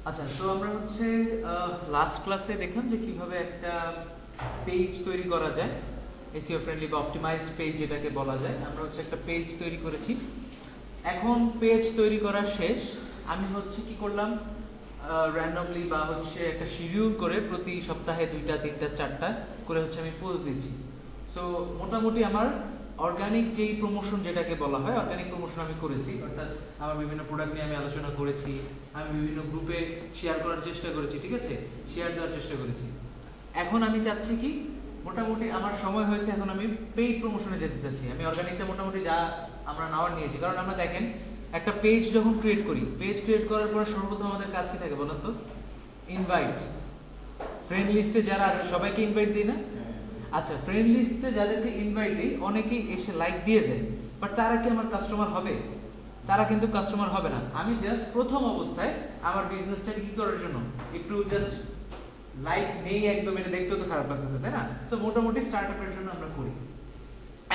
আচ্ছা, তো আমরা হচ্ছে লাস্ট ক্লাসে দেখলাম যে কিভাবে একটা পেজ তৈরি করা যায়, এসইও ফ্রেন্ডলি বা অপটিমাইজড পেজ যেটাকে বলা যায়। আমরা হচ্ছে একটা পেজ তৈরি করেছি। এখন পেজ তৈরি করা শেষ। আমি হচ্ছে কি করলাম, র্যান্ডমলি বা হচ্ছে একটা শিডিউল করে প্রতি সপ্তাহে 2টা 3টা 4টা করে হচ্ছে আমি পোস্ট দিচ্ছি। সো মোটামুটি আমার অর্গানিক যেই প্রমোশন যেটাকে বলা হয়, অর্গানিক প্রমোশন আমি করেছি। অর্থাৎ আমার বিভিন্ন প্রোডাক্ট নিয়ে আমি আলোচনা করেছি, আমি বিভিন্ন গ্রুপে শেয়ার করার চেষ্টা করেছি, ঠিক আছে, শেয়ার দেওয়ার চেষ্টা করেছি। এখন আমি চাচ্ছি কি, মোটামুটি আমার সময় হয়েছে, এখন আমি পেইড প্রমোশনে যেতে চাচ্ছি। আমি অর্গানিকটা মোটামুটি যা আমরা নেওয়ার নিয়েছি, কারণ আমরা দেখেন একটা পেজ যখন ক্রিয়েট করি, পেজ ক্রিয়েট করার পর সর্বপ্রথম আমাদের কাজ কি থাকে বলুন তো? ইনভাইট। ফ্রেন্ড লিস্টে যারা আছে সবাইকে ইনভাইট দিই না? আচ্ছা, ফ্রেন্ড লিস্টে যাদেরকে ইনভাইট দিই অনেকেই এসে লাইক দিয়ে যায়, বাট তারা কি আমার কাস্টমার হবে? তারা কিন্তু কাস্টমার হবে না। আমি জাস্ট প্রথম অবস্থায় আমার বিজনেসটাকে কি করার জন্য একটু জাস্ট লাইক নেই একদম, এটা দেখতেও তো খারাপ লাগতেছে, তাই না? সো মোটামুটি স্টার্ট আপের জন্য আমরা করি।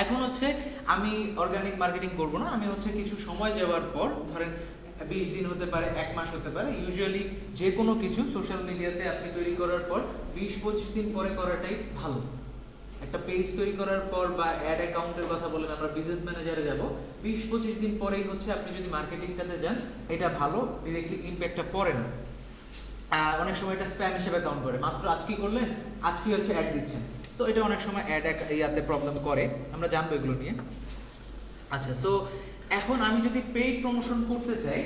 এখন হচ্ছে আমি অর্গানিক মার্কেটিং করব না, আমি হচ্ছে কিছু সময় যাওয়ার পর, ধরেন 20 দিন হতে পারে, 1 মাস হতে পারে, ইউজুয়ালি যে কোনো কিছু সোশ্যাল মিডিয়াতে আপনি তৈরি করার পর 20-25 দিন পরে করাটাই ভালো। একটা পেজ তৈরি করার পর বা অ্যাড অ্যাকাউন্টের কথা বলেন, আমরা বিজনেস ম্যানেজারে যাব, 20-25 দিন পরেই হচ্ছে আপনি যদি মার্কেটিংটাতে যান, এটা ভালো, ডিরেক্টলি ইম্প্যাক্টটা পড়ে না। অনেক সময় এটা স্প্যাম হিসেবে কাউন্ট করে, মাত্র আজকে করলেন, আজকে হচ্ছে অ্যাড দিচ্ছেন। সো এটা অনেক সময় অ্যাড ইয়াতে প্রবলেম করে, আমরা জানবো এগুলো নিয়ে। আচ্ছা, সো এখন আমি যদি পেইড প্রমোশন করতে চাই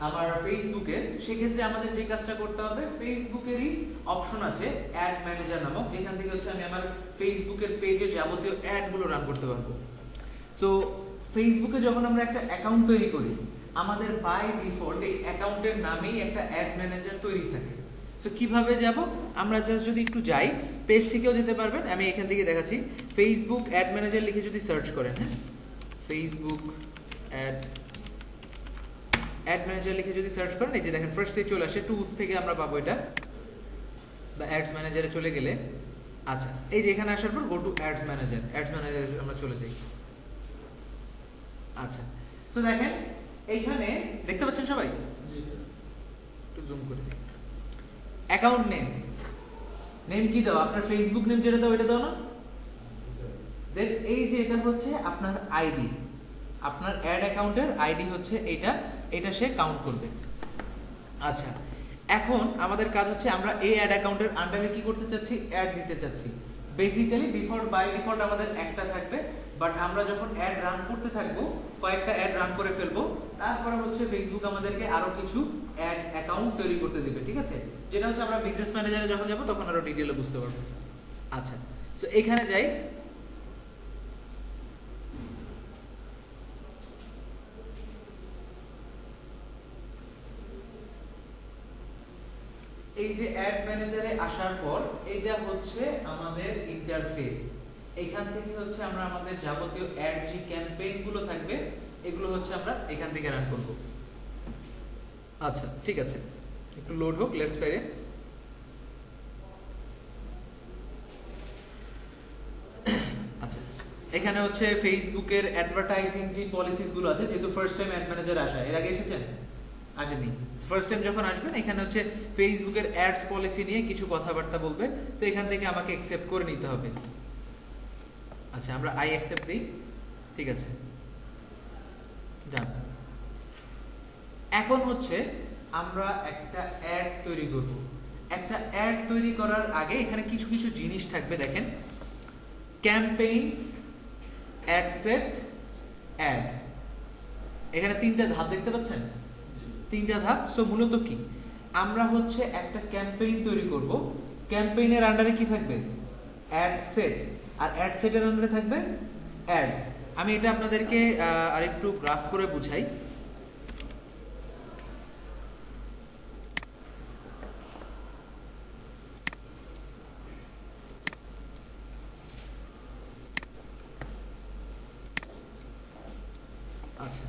আমার ফেসবুকে, সেক্ষেত্রে আমাদের যে কাজটা করতে হবে, ফেসবুকেরই অপশন আছে অ্যাড ম্যানেজার নামক, যেখান থেকে হচ্ছে আমি আমার ফেসবুকের পেজের যাবতীয় অ্যাডগুলো রান করতে পারবো। সো ফেসবুকে যখন আমরা একটা অ্যাকাউন্ট তৈরি করি, আমাদের বাই ডিফল্ট এই অ্যাকাউন্টের নামেই একটা অ্যাড ম্যানেজার তৈরি থাকে। সো কিভাবে যাব, আমরা জাস্ট যদি একটু যাই, পেজ থেকেও যেতে পারবেন, আমি এখান থেকে দেখাচ্ছি। ফেসবুক অ্যাড ম্যানেজার লিখে যদি সার্চ করেন, হ্যাঁ, ফেসবুক অ্যাড ম্যানেজার লিখে যদি সার্চ করেন, এই যে দেখেন ফার্স্টে চলে আসে, টুলস থেকে আমরা পাবো এটা, বা অ্যাডস ম্যানেজারে চলে গেলে, আচ্ছা এই যে এখানে আসার পর go to ads manager, ads manager আমরা চলে যাই। আচ্ছা, তো দেখেন এইখানে দেখতে পাচ্ছেন সবাই, একটু জুম করে দিই। অ্যাকাউন্ট নেম, নেম কি দাও? আপনার ফেসবুক নেম যেটা দাও এটা দাও না? দেন এই যে এটা হচ্ছে আপনার আইডি, আপনার অ্যাড অ্যাকাউন্টের আইডি হচ্ছে এইটা, এটা সে কাউন্ট করবে। আচ্ছা, এখন আমাদের কাজ হচ্ছে আমরা এই অ্যাড অ্যাকাউন্টের আন্ডারে কি করতে চাচ্ছি, অ্যাড দিতে চাচ্ছি। বেসিক্যালি ডিফল্ট বাই ডিফল্ট আমাদের একটা থাকবে, বাট আমরা যখন অ্যাড রান করতে থাকবো, কয়েকটা অ্যাড রান করে ফেলবো, তারপরে হচ্ছে ফেসবুক আমাদেরকে আরো কিছু অ্যাড অ্যাকাউন্ট তৈরি করতে দিবে, ঠিক আছে? যেটা হচ্ছে আমরা বিজনেস ম্যানেজারে যখন যাবো তখন আরো ডিটেইলে বুঝতে পারবো। আচ্ছা, তো এখানে যাই। এই যে অ্যাড ম্যানেজারে আসার পর এইটা হচ্ছে আমাদের ইন্টারফেস। এখান থেকে হচ্ছে আমরা আমাদের যাবতীয় অ্যাড যে ক্যাম্পেইন গুলো থাকবে, এগুলো হচ্ছে আমরা এখান থেকে রান করব। আচ্ছা ঠিক আছে, একটু লোড হোক লেফট সাইডে। আচ্ছা, এখানে হচ্ছে ফেসবুকের অ্যাডভার্টাইজিং যে পলিসিস গুলো আছে, যেহেতু ফার্স্ট টাইম অ্যাড ম্যানেজার আসা, এর আগে এসেছেন? আসেনি। ফার্স্ট টাইম যখন আসবেন, এখানে হচ্ছে ফেসবুকের অ্যাডস পলিসি নিয়ে কিছু কথাবার্তা বলবে, তো এখান থেকে আমাকে অ্যাকসেপ্ট করে নিতে হবে। আচ্ছা, আমরা আই অ্যাকসেপ্ট দিই, ঠিক আছে, যান। এখন হচ্ছে আমরা একটা অ্যাড তৈরি করব। একটা অ্যাড তৈরি করার আগে এখানে কিছু কিছু জিনিস থাকবে, দেখেন, ক্যাম্পেইনস, অ্যাড সেট, অ্যাড, এখানে 3টা ধাপ দেখতে পাচ্ছেন, 3টা ধাপ। সো মূলত কি, আমরা হচ্ছে একটা ক্যাম্পেইন তৈরি করব, ক্যাম্পেইনের আন্ডারে কি থাকবে, অ্যাড সেট, আর অ্যাড সেটের আন্ডারে থাকবে অ্যাডস। আমি এটা আপনাদেরকে আরেকটু গ্রাফ করে বুঝাই। আচ্ছা,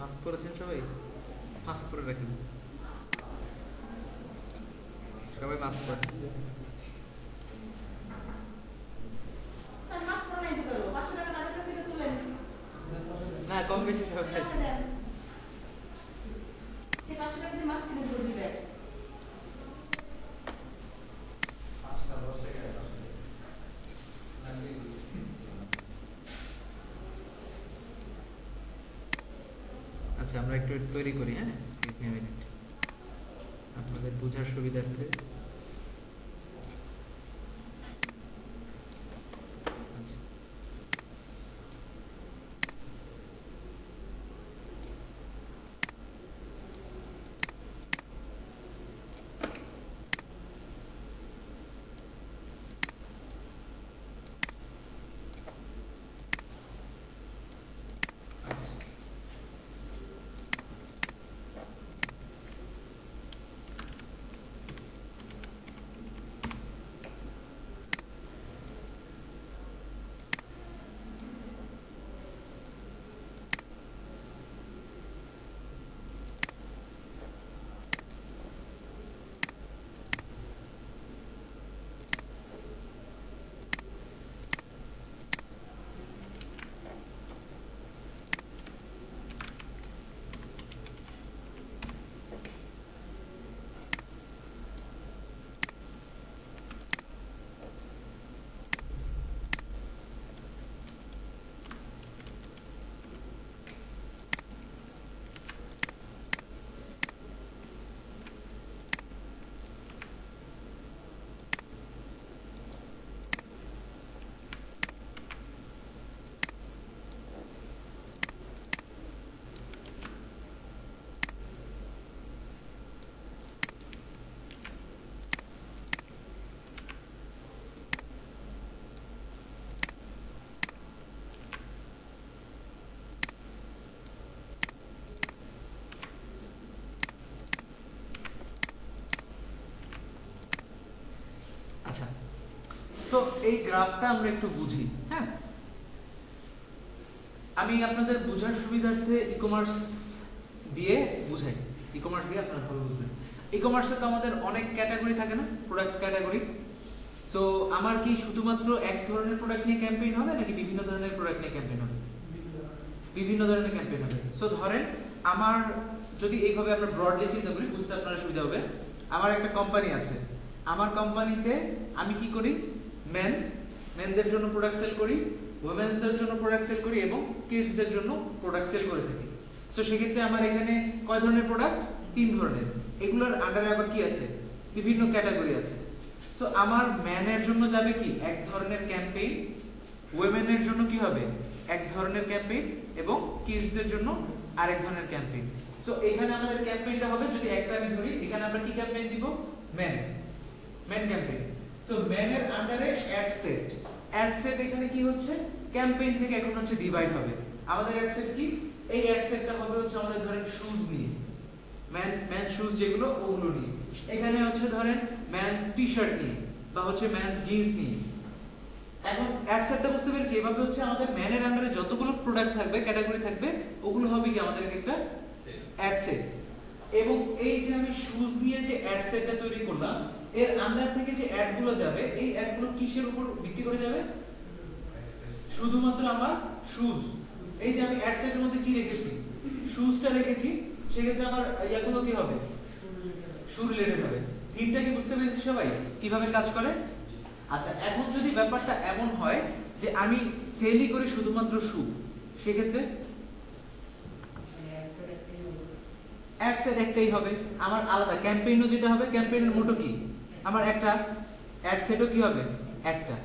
মাস্ক পরেছেন সবাই? মাস্ক পরে রাখেন, সবাই মাস্ক পরে। না, কম বেশি সব খাইছি। আচ্ছা, আমরা একটু তৈরি করি। হ্যাঁ, এক মিনিট, আপনাদের বোঝার সুবিধার্থে। আচ্ছা, আচ্ছা, আচ্ছা। সো এই গ্রাফটা আমরা একটু বুঝি। হ্যাঁ, আমি আপনাদের বোঝার সুবিধার্থে ই কমার্স দিয়ে বুঝাই। ই কমার্স দিয়ে আপনারা ভালো বুঝবেন। ই কমার্সে তো আমাদের অনেক ক্যাটাগরি থাকে না, প্রোডাক্ট ক্যাটাগরি। সো আমার কি শুধুমাত্র এক ধরনের প্রোডাক্ট নিয়ে ক্যাম্পেইন হবে, নাকি বিভিন্ন ধরনের প্রোডাক্ট নিয়ে ক্যাম্পেইন হবে? বিভিন্ন ধরনের ক্যাম্পেইন হবে। সো ধরেন আমার, যদি এইভাবে আমরা ব্রডলি চিন্তা করি, বুঝতে আপনার সুবিধা হবে। আমার একটা কোম্পানি আছে, আমার কোম্পানিতে আমি কি করি, মেনদের জন্য প্রোডাক্ট সেল করি, উইমেনসদের জন্য প্রোডাক্ট সেল করি এবং কিডসদের জন্য প্রোডাক্ট সেল করে থাকি। সো সেক্ষেত্রে আমার এখানে কয় ধরনের প্রোডাক্ট? 3 ধরনের। এগুলোর আন্ডারে আবার কি আছে? বিভিন্ন ক্যাটাগরি আছে। সো আমার ম্যানের জন্য যাবে কি এক ধরনের ক্যাম্পেইন, উইমেনের জন্য কি হবে এক ধরনের ক্যাম্পেইন, এবং কিডসদের জন্য আরেক ধরনের ক্যাম্পেইন। সো এখানে আমাদের ক্যাম্পেইনটা হবে, যদি একটা আমি ধরি, এখানে আমরা কি ক্যাম্পেইন দিব? Main campaign. সো মেনের আন্ডারে অ্যাড সেট এখানে কি হচ্ছে, ক্যাম্পেইন থেকে এখন হচ্ছে ডিভাইড হবে। আমাদের অ্যাড সেট কি? এই অ্যাড সেটটা হবে হচ্ছে আমাদের ধরেন শুজ নিয়ে, ম্যান শুজ যেগুলো ওগুলো নিয়ে। এখানে হচ্ছে ধরেন ম্যানস টি-শার্ট নিয়ে, বা হচ্ছে ম্যানস জিন্স নিয়ে। এখন অ্যাড সেটটা বুঝতে পেরেছি। এভাবে হচ্ছে আমাদের ম্যানের আন্ডারে যতগুলো প্রোডাক্ট থাকবে, ক্যাটাগরি থাকবে, ওগুলো হবে কি আমাদের একটা অ্যাড সেট। এবং এই যে আমি শুজ নিয়ে যে অ্যাড সেটটা তৈরি করলাম, এর আন্ডার থেকে যে অ্যাড গুলো যাবে, এই অ্যাড গুলো কিসের উপর ভিত্তি করে যাবে? শুধুমাত্র আমার শুজ। এই যে আমি অ্যাড সেটের মধ্যে কি রেখেছি, শুজটা রেখেছি, সেক্ষেত্রে আমার ইয়াগুলো কি হবে? শু রিলেটেড হবে। তিনটা কি বুঝতে পেরেছি সবাই কিভাবে কাজ করে? আচ্ছা, এখন যদি ব্যাপারটা এমন হয় যে আমি সেলই করি শুধুমাত্র শু, সেক্ষেত্রে অ্যাড সেট একটাই হবে। আমার আলাদা ক্যাম্পেইনও যেটা হবে, ক্যাম্পেইনের মোটো কি, আমার একটা অ্যাড সেটও কি হবে একটা।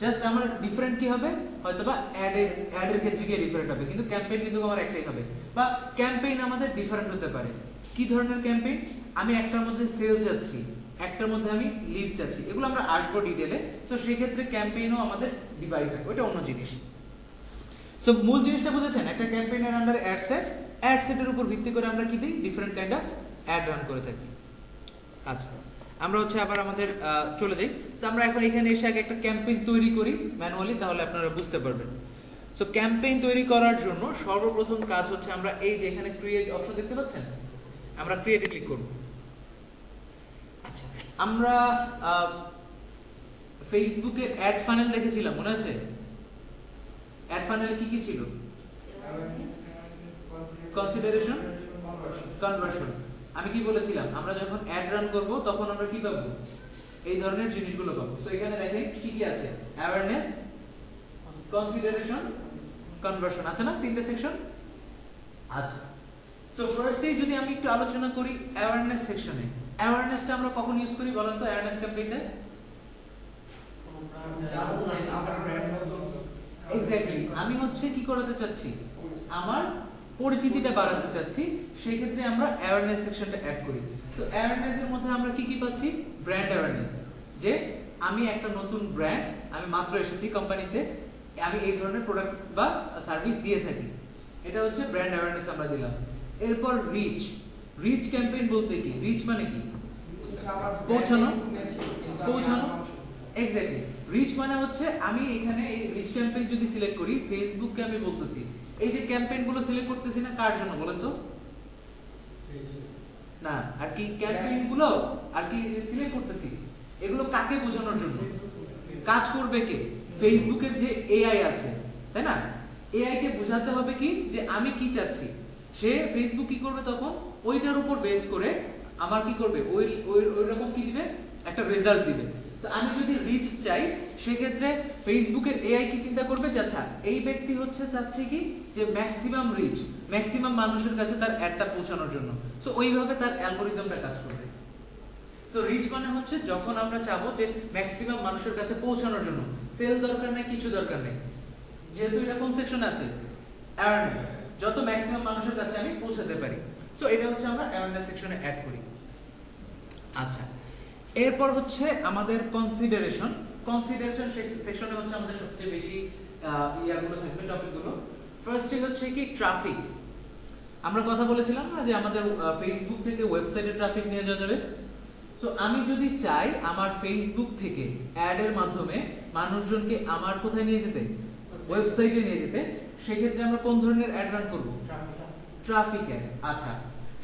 জাস্ট আমার ডিফারেন্ট কি হবে, হয়তোবা অ্যাডের ক্ষেত্রে গিয়ে ডিফারেন্ট হবে, কিন্তু ক্যাম্পেইন কিন্তু আমার একটাই হবে। বা ক্যাম্পেইন আমাদের ডিফারেন্ট হতে পারে। কি ধরনের ক্যাম্পেইন? আমি একটার মধ্যে সেল চাচ্ছি, একটার মধ্যে আমি লিড চাচ্ছি, এগুলো আমরা আসবো ডিটেইলে। সো সেই ক্ষেত্রে ক্যাম্পেইনও আমাদের ডিভাইড হয়, ওটা অন্য জিনিস। সো মূল জিনিসটা বুঝেছেন? একটা ক্যাম্পেইনের আন্ডারে অ্যাড সেটের উপর ভিত্তি করে আমরা কি দিই, different kind of add run করে থাকি। আচ্ছা, আমরা হচ্ছে আবার আমাদের চলে যাই। সো আমরা এখন এখানে এসে আগে একটা ক্যাম্পেইন তৈরি করি ম্যানুয়ালি, তাহলে আপনারা বুঝতে পারবেন। সো ক্যাম্পেইন তৈরি করার জন্য সর্বপ্রথম কাজ হচ্ছে আমরা এই যে এখানে ক্রিয়েট অপশন দেখতে পাচ্ছেন, আমরা ক্রিয়েটে ক্লিক করব। আচ্ছা, আমরা ফেসবুকে অ্যাড ফানেল দেখেছিলাম, মনে আছে? অ্যাড ফানেলে কি কি ছিল? Consideration, conversion. আমি কি বলেছিলাম, আমরা যখন অ্যাড রান করব তখন আমরা কি পাবো? এই ধরনের জিনিসগুলো পাবো। সো এখানে দেখেন কি কি আছে, অ্যাওয়ারনেস, কনসিডারেশন, কনভার্সন, আছে না তিনটে সেকশন? আচ্ছা, সো ফার্স্টেই যদি আমি একটু আলোচনা করি অ্যাওয়ারনেস সেকশনে, অ্যাওয়ারনেসটা আমরা কখন ইউজ করি বলেন তো? অ্যাওয়ারনেস ক্যাম্পেইনে এক্স্যাক্টলি আমি হচ্ছে কি করতে চাচ্ছি, আমার পরিচিতিটা বাড়াতে চাচ্ছি, সেই ক্ষেত্রে আমরা অ্যাওয়ারনেস সেকশনটা অ্যাড করি। সো অ্যাওয়ারনেস এর মধ্যে আমরা কি কি পাচ্ছি? ব্র্যান্ড অ্যাওয়ারনেস, যে আমি একটা নতুন ব্র্যান্ড, আমি মাত্র এসেছি কোম্পানিতে, আমি এই ধরনের প্রোডাক্ট বা সার্ভিস দিয়ে থাকি, এটা হচ্ছে ব্র্যান্ড অ্যাওয়ারনেস আমরা দিলাম। এরপর রিচ, রিচ ক্যাম্পেইন বলতে কি? রিচ মানে কি? পৌঁছানো, পৌঁছানো, এক্স্যাক্টলি। রিচ মানে হচ্ছে আমি এখানে এই রিচ ক্যাম্পেইন যদি সিলেক্ট করি, ফেসবুককে আমি বলতেছি এই যে ক্যাম্পেইন গুলো সিলেক্ট করতেছি না, কার জন্য বলেন তো? না, আর কি ক্যাম্পেইন গুলো আর কি সিলেক্ট করতেছি, এগুলো কাকে বোঝানোর জন্য? কাজ করবে কে? ফেসবুকের যে এআই আছে, তাই না? এআই কে বোঝাতে হবে কি যে আমি কি চাচ্ছি, সে ফেসবুক কি করবে তখন ওইটার উপর বেস করে আমার কি করবে, ওই ওই রকম কি দিবে, একটা রেজাল্ট দিবে। তো আমি যদি রিচ চাই, সেক্ষেত্রে ফেসবুকের এআই কি চিন্তা করবে যে আচ্ছা এই ব্যক্তি হচ্ছে চাচ্ছে কি যে ম্যাক্সিমাম রিচ, ম্যাক্সিমাম মানুষের কাছে তার অ্যাডটা পৌঁছানোর জন্য। সো ওইভাবে তার অ্যালগরিদমটা কাজ করবে। সো রিচ মানে হচ্ছে যখন আমরা চাবো যে ম্যাক্সিমাম মানুষের কাছে পৌঁছানোর জন্য, সেল দরকার নেই, কিছু দরকার নেই, যেহেতু এটা কোন সেকশন আছে? অ্যাওয়ারনেস, যত ম্যাক্সিমাম মানুষের কাছে আমি পৌঁছাতে পারি। সো এটা হচ্ছে আমরা অ্যাওয়ারনেস সেকশনে অ্যাড করি। আচ্ছা, এরপর হচ্ছে আমাদের কনসিডারেশন। কনসিডারেশন সেকশনে হচ্ছে আমাদের সবচেয়ে বেশি ইয়াগুলো থাকবে, টপিকগুলো। ফার্স্টে হচ্ছে কি ট্রাফিক। আমরা কথা বলেছিলাম না যে আমাদের ফেসবুক থেকে ওয়েবসাইটে ট্রাফিক নিয়ে যাওয়া যাবে। সো আমি যদি চাই আমার ফেসবুক থেকে অ্যাড এর মাধ্যমে মানুষজনকে আমার কোথায় নিয়ে যেতে, ওয়েবসাইটে নিয়ে যেতে, সেক্ষেত্রে আমরা কোন ধরনের অ্যাড রান করব? Traffic add. আচ্ছা,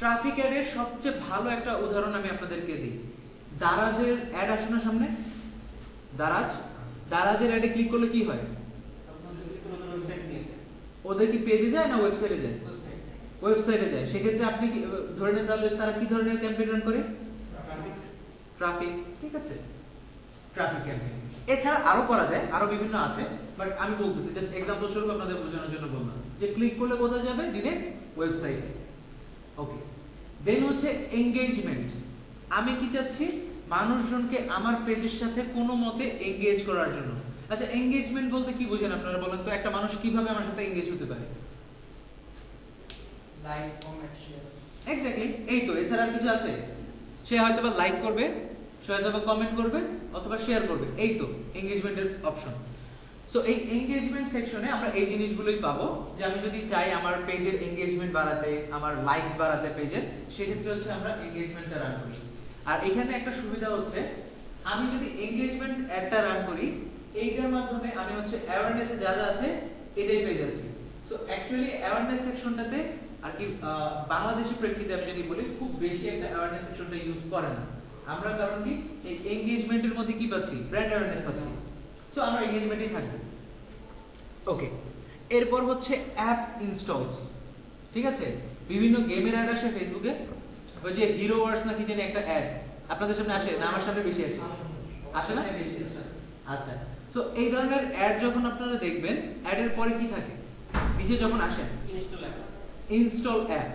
ট্রাফিক অ্যাড এর সবচেয়ে ভালো একটা উদাহরণ আমি আপনাদেরকে দিই। দারাজের অ্যাড আসে না সামনে? দারাজ, দারাজের অ্যাডে ক্লিক করলে কি হয়? ওদের কি পেজে যায় না ওয়েবসাইটে যায়? ওয়েবসাইটে যায়। সেক্ষেত্রে আপনি ধরে নেন তাহলে তারা কি ধরনের ক্যাম্পেইন রান করে? ট্রাফিক, ঠিক আছে, ট্রাফিক ক্যাম্পেইন। এছাড়া আরো করা যায়, আরো বিভিন্ন আছে, বাট আমি বলতেছি জাস্ট এক্সাম্পল স্বরূপ আপনাদের বোঝানোর জন্য বললাম যে ক্লিক করলে কোথায় যাবে? ডিরেক্ট ওয়েবসাইটে। ওকে, দেন হচ্ছে এনগেজমেন্ট। আমি কি চাচ্ছি? মানুষজনকে আমার পেজের সাথে কোনো মতে এনগেজ করার জন্য। আচ্ছা, এনগেজমেন্ট বলতে কি বোঝেন আপনারা বলেন তো? একটা মানুষ কিভাবে আমার সাথে এনগেজ হতে পারে? Like, comment, share. এক্স্যাক্টলি, এই তো। এছাড়া আর কিছু আছে? সে হয়তো বা লাইক করবে, সে হয়তো বা কমেন্ট করবে, অথবা শেয়ার করবে, এই তো এনগেজমেন্টের অপশন। সো এই এনগেজমেন্ট সেকশনে আমরা এই জিনিসগুলোই পাবো, যে আমি যদি চাই আমার পেজের এনগেজমেন্ট বাড়াতে, আমার লাইকস বাড়াতে পেজের, সেক্ষেত্রে হচ্ছে আমরা এনগেজমেন্টটা রান করি। আর এখানে একটা সুবিধা হচ্ছে, আমি যদি এনগেজমেন্ট অ্যাডটা রান করি, এইটার মাধ্যমে আমি হচ্ছে অ্যাওয়ারনেসে যা যা আছে এটাই পেয়ে যাচ্ছি। সো অ্যাকচুয়ালি অ্যাওয়ারনেস সেকশনটাতে আর কি বাংলাদেশের প্রেক্ষিতে আমি যদি বলি, খুব বেশি একটা অ্যাওয়ারনেস সেকশনটা ইউজ করে না আমরা। কারণ কি, এই এনগেজমেন্টের মধ্যে কি পাচ্ছি? ব্র্যান্ড অ্যাওয়ারনেস পাচ্ছি। সো আমরা এনগেজমেন্টেই থাকবো। ওকে, এরপর হচ্ছে অ্যাপ ইনস্টলস। ঠিক আছে, বিভিন্ন গেমের অ্যাড আসে ফেসবুকে, ওই যে হিরো ওয়ার্স না কি জানি একটা অ্যাড আপনাদের সামনে আসে না? আমার সামনে বেশি আসে, আসে না? আচ্ছা, সো এই ধরনের অ্যাড যখন আপনারা দেখবেন, অ্যাডের পরে কি থাকে নিচে যখন আসেন? Install app.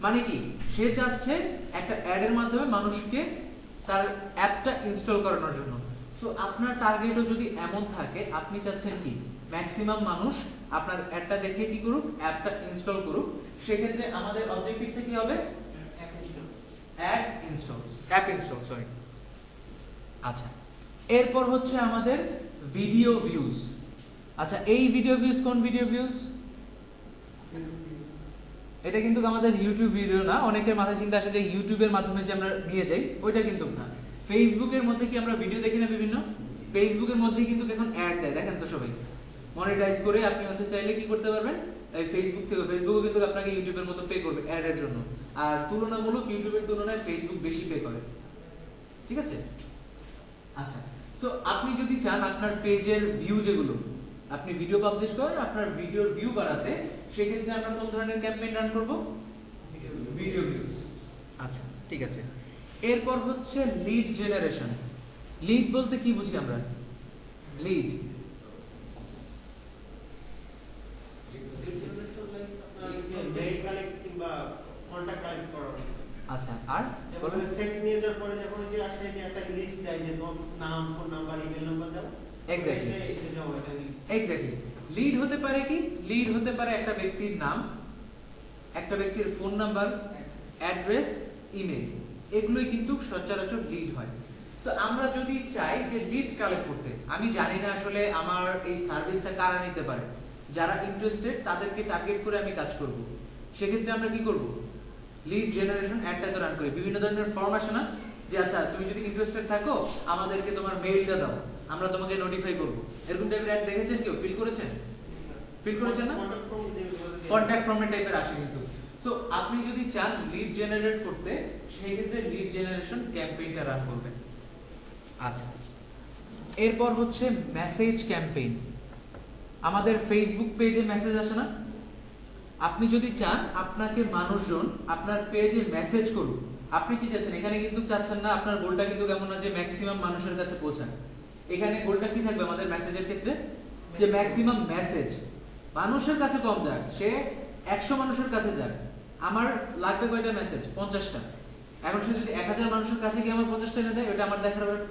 মানে কি, সে চাচ্ছে একটা অ্যাডের মাধ্যমে মানুষকে তার অ্যাপটা ইনস্টল করানোর জন্য। সো আপনার টার্গেটও যদি এমন থাকে, আপনি চাচ্ছেন কি ম্যাক্সিমাম মানুষ আপনার অ্যাডটা দেখে কি করুক, অ্যাপটা ইনস্টল করুক, সেক্ষেত্রে আমাদের অবজেক্টিভটা কি হবে? Ad installs, app install, sorry. আচ্ছা, এরপর হচ্ছে আমাদের ভিডিও ভিউজ। আচ্ছা, এই ভিডিও ভিউজ কোন ভিডিও ভিউজ? এটা কিন্তু আমাদের ইউটিউব ভিডিও না। অনেকের মাথায় চিন্তা আসে যে ইউটিউবের মাধ্যমে যে আমরা নিয়ে যাই, ওইটা কিন্তু না। ফেসবুকের মধ্যে কি আমরা ভিডিও দেখি না বিভিন্ন? ফেসবুকের মধ্যে কিন্তু এখন অ্যাড দেয়, দেখেন তো সবাই। মনিটাইজ করে আপনি হচ্ছে চাইলে কি করতে পারবেন, এই ফেসবুকও কিন্তু আপনাকে ইউটিউবের মতো পে করবে অ্যাড এর জন্য, আর তুলনামূলক ইউটিউবের তুলনায় ফেসবুক বেশি পে করে, ঠিক আছে। আচ্ছা, সো আপনি যদি চান আপনার পেজের ভিউ যেগুলো আপনি ভিডিও পাবলিশ করেন, আপনার ভিডিওর ভিউ বাড়াতে, সেক্ষেত্রে আমরা কোন ধরনের ক্যাম্পেইন রান করব, ভিডিও ভিউজ। আচ্ছা ঠিক আছে, এরপর হচ্ছে লিড জেনারেশন। লিড বলতে কি বুঝি আমরা, লিড আচ্ছা, আর ওয়েবসাইট নিয়ে যাওয়ার পরে যখন যে আসলে যে একটা লিস্ট দেয় যে নাম, ফোন নাম্বার, ইমেল নাম্বার দাও, এক্স্যাক্টলি লিড হতে পারে কি, লিড হতে পারে একটা ব্যক্তির নাম, একটা ব্যক্তির ফোন নাম্বার, অ্যাড্রেস, ইমেল, এগুলোই কিন্তু সচরাচর লিড হয়। তো আমরা যদি চাই যে লিড কালেক্ট করতে, আমি জানি না আসলে আমার এই সার্ভিসটা কারা নিতে পারে, যারা ইন্টারেস্টেড তাদেরকে টার্গেট করে আমি কাজ করব, সেক্ষেত্রে আমরা কি করব, লিড জেনারেশন অ্যাডটা রান করি। বিভিন্ন ধরনের ফর্ম আসে না, যে আচ্ছা তুমি যদি ইন্টারেস্টেড থাকো আমাদেরকে তোমার মেইলটা দাও, আমরা তোমাকে নোটিফাই করব, এরকম টাইপের অ্যাড দেখেছেন, কেউ ফিল করেছেন না, কন্ট্যাক্ট ফর্মের টাইপের আসে কিন্তু। সো আপনি যদি চান লিড জেনারেট করতে, সেই ক্ষেত্রে লিড জেনারেশন ক্যাম্পেইনটা রান করবেন। আচ্ছা, এরপর হচ্ছে মেসেজ ক্যাম্পেইন। আমাদের ফেসবুক পেজে মেসেজ আসে না, আপনি যদি চান আপনাকে মানুষজন আপনার পেজে মেসেজ করুক, আপনি কি চাচ্ছেন, এখানে কিন্তু চাচ্ছেন না, আপনার গোলটা কিন্তু কেমন না যে ম্যাক্সিমাম মানুষের কাছে পৌঁছান, এখানে গোলটা কি থাকবে আমাদের মেসেজের ক্ষেত্রে, যে ম্যাক্সিমাম মেসেজ মানুষের কাছে কম যাক, সে 100 মানুষের কাছে যাক, আমার লাগবে কয়টা মেসেজ, 50টা। এখন সে যদি 1000 মানুষের কাছে গিয়ে আমার 50টা এনে দেয়, এটা আমার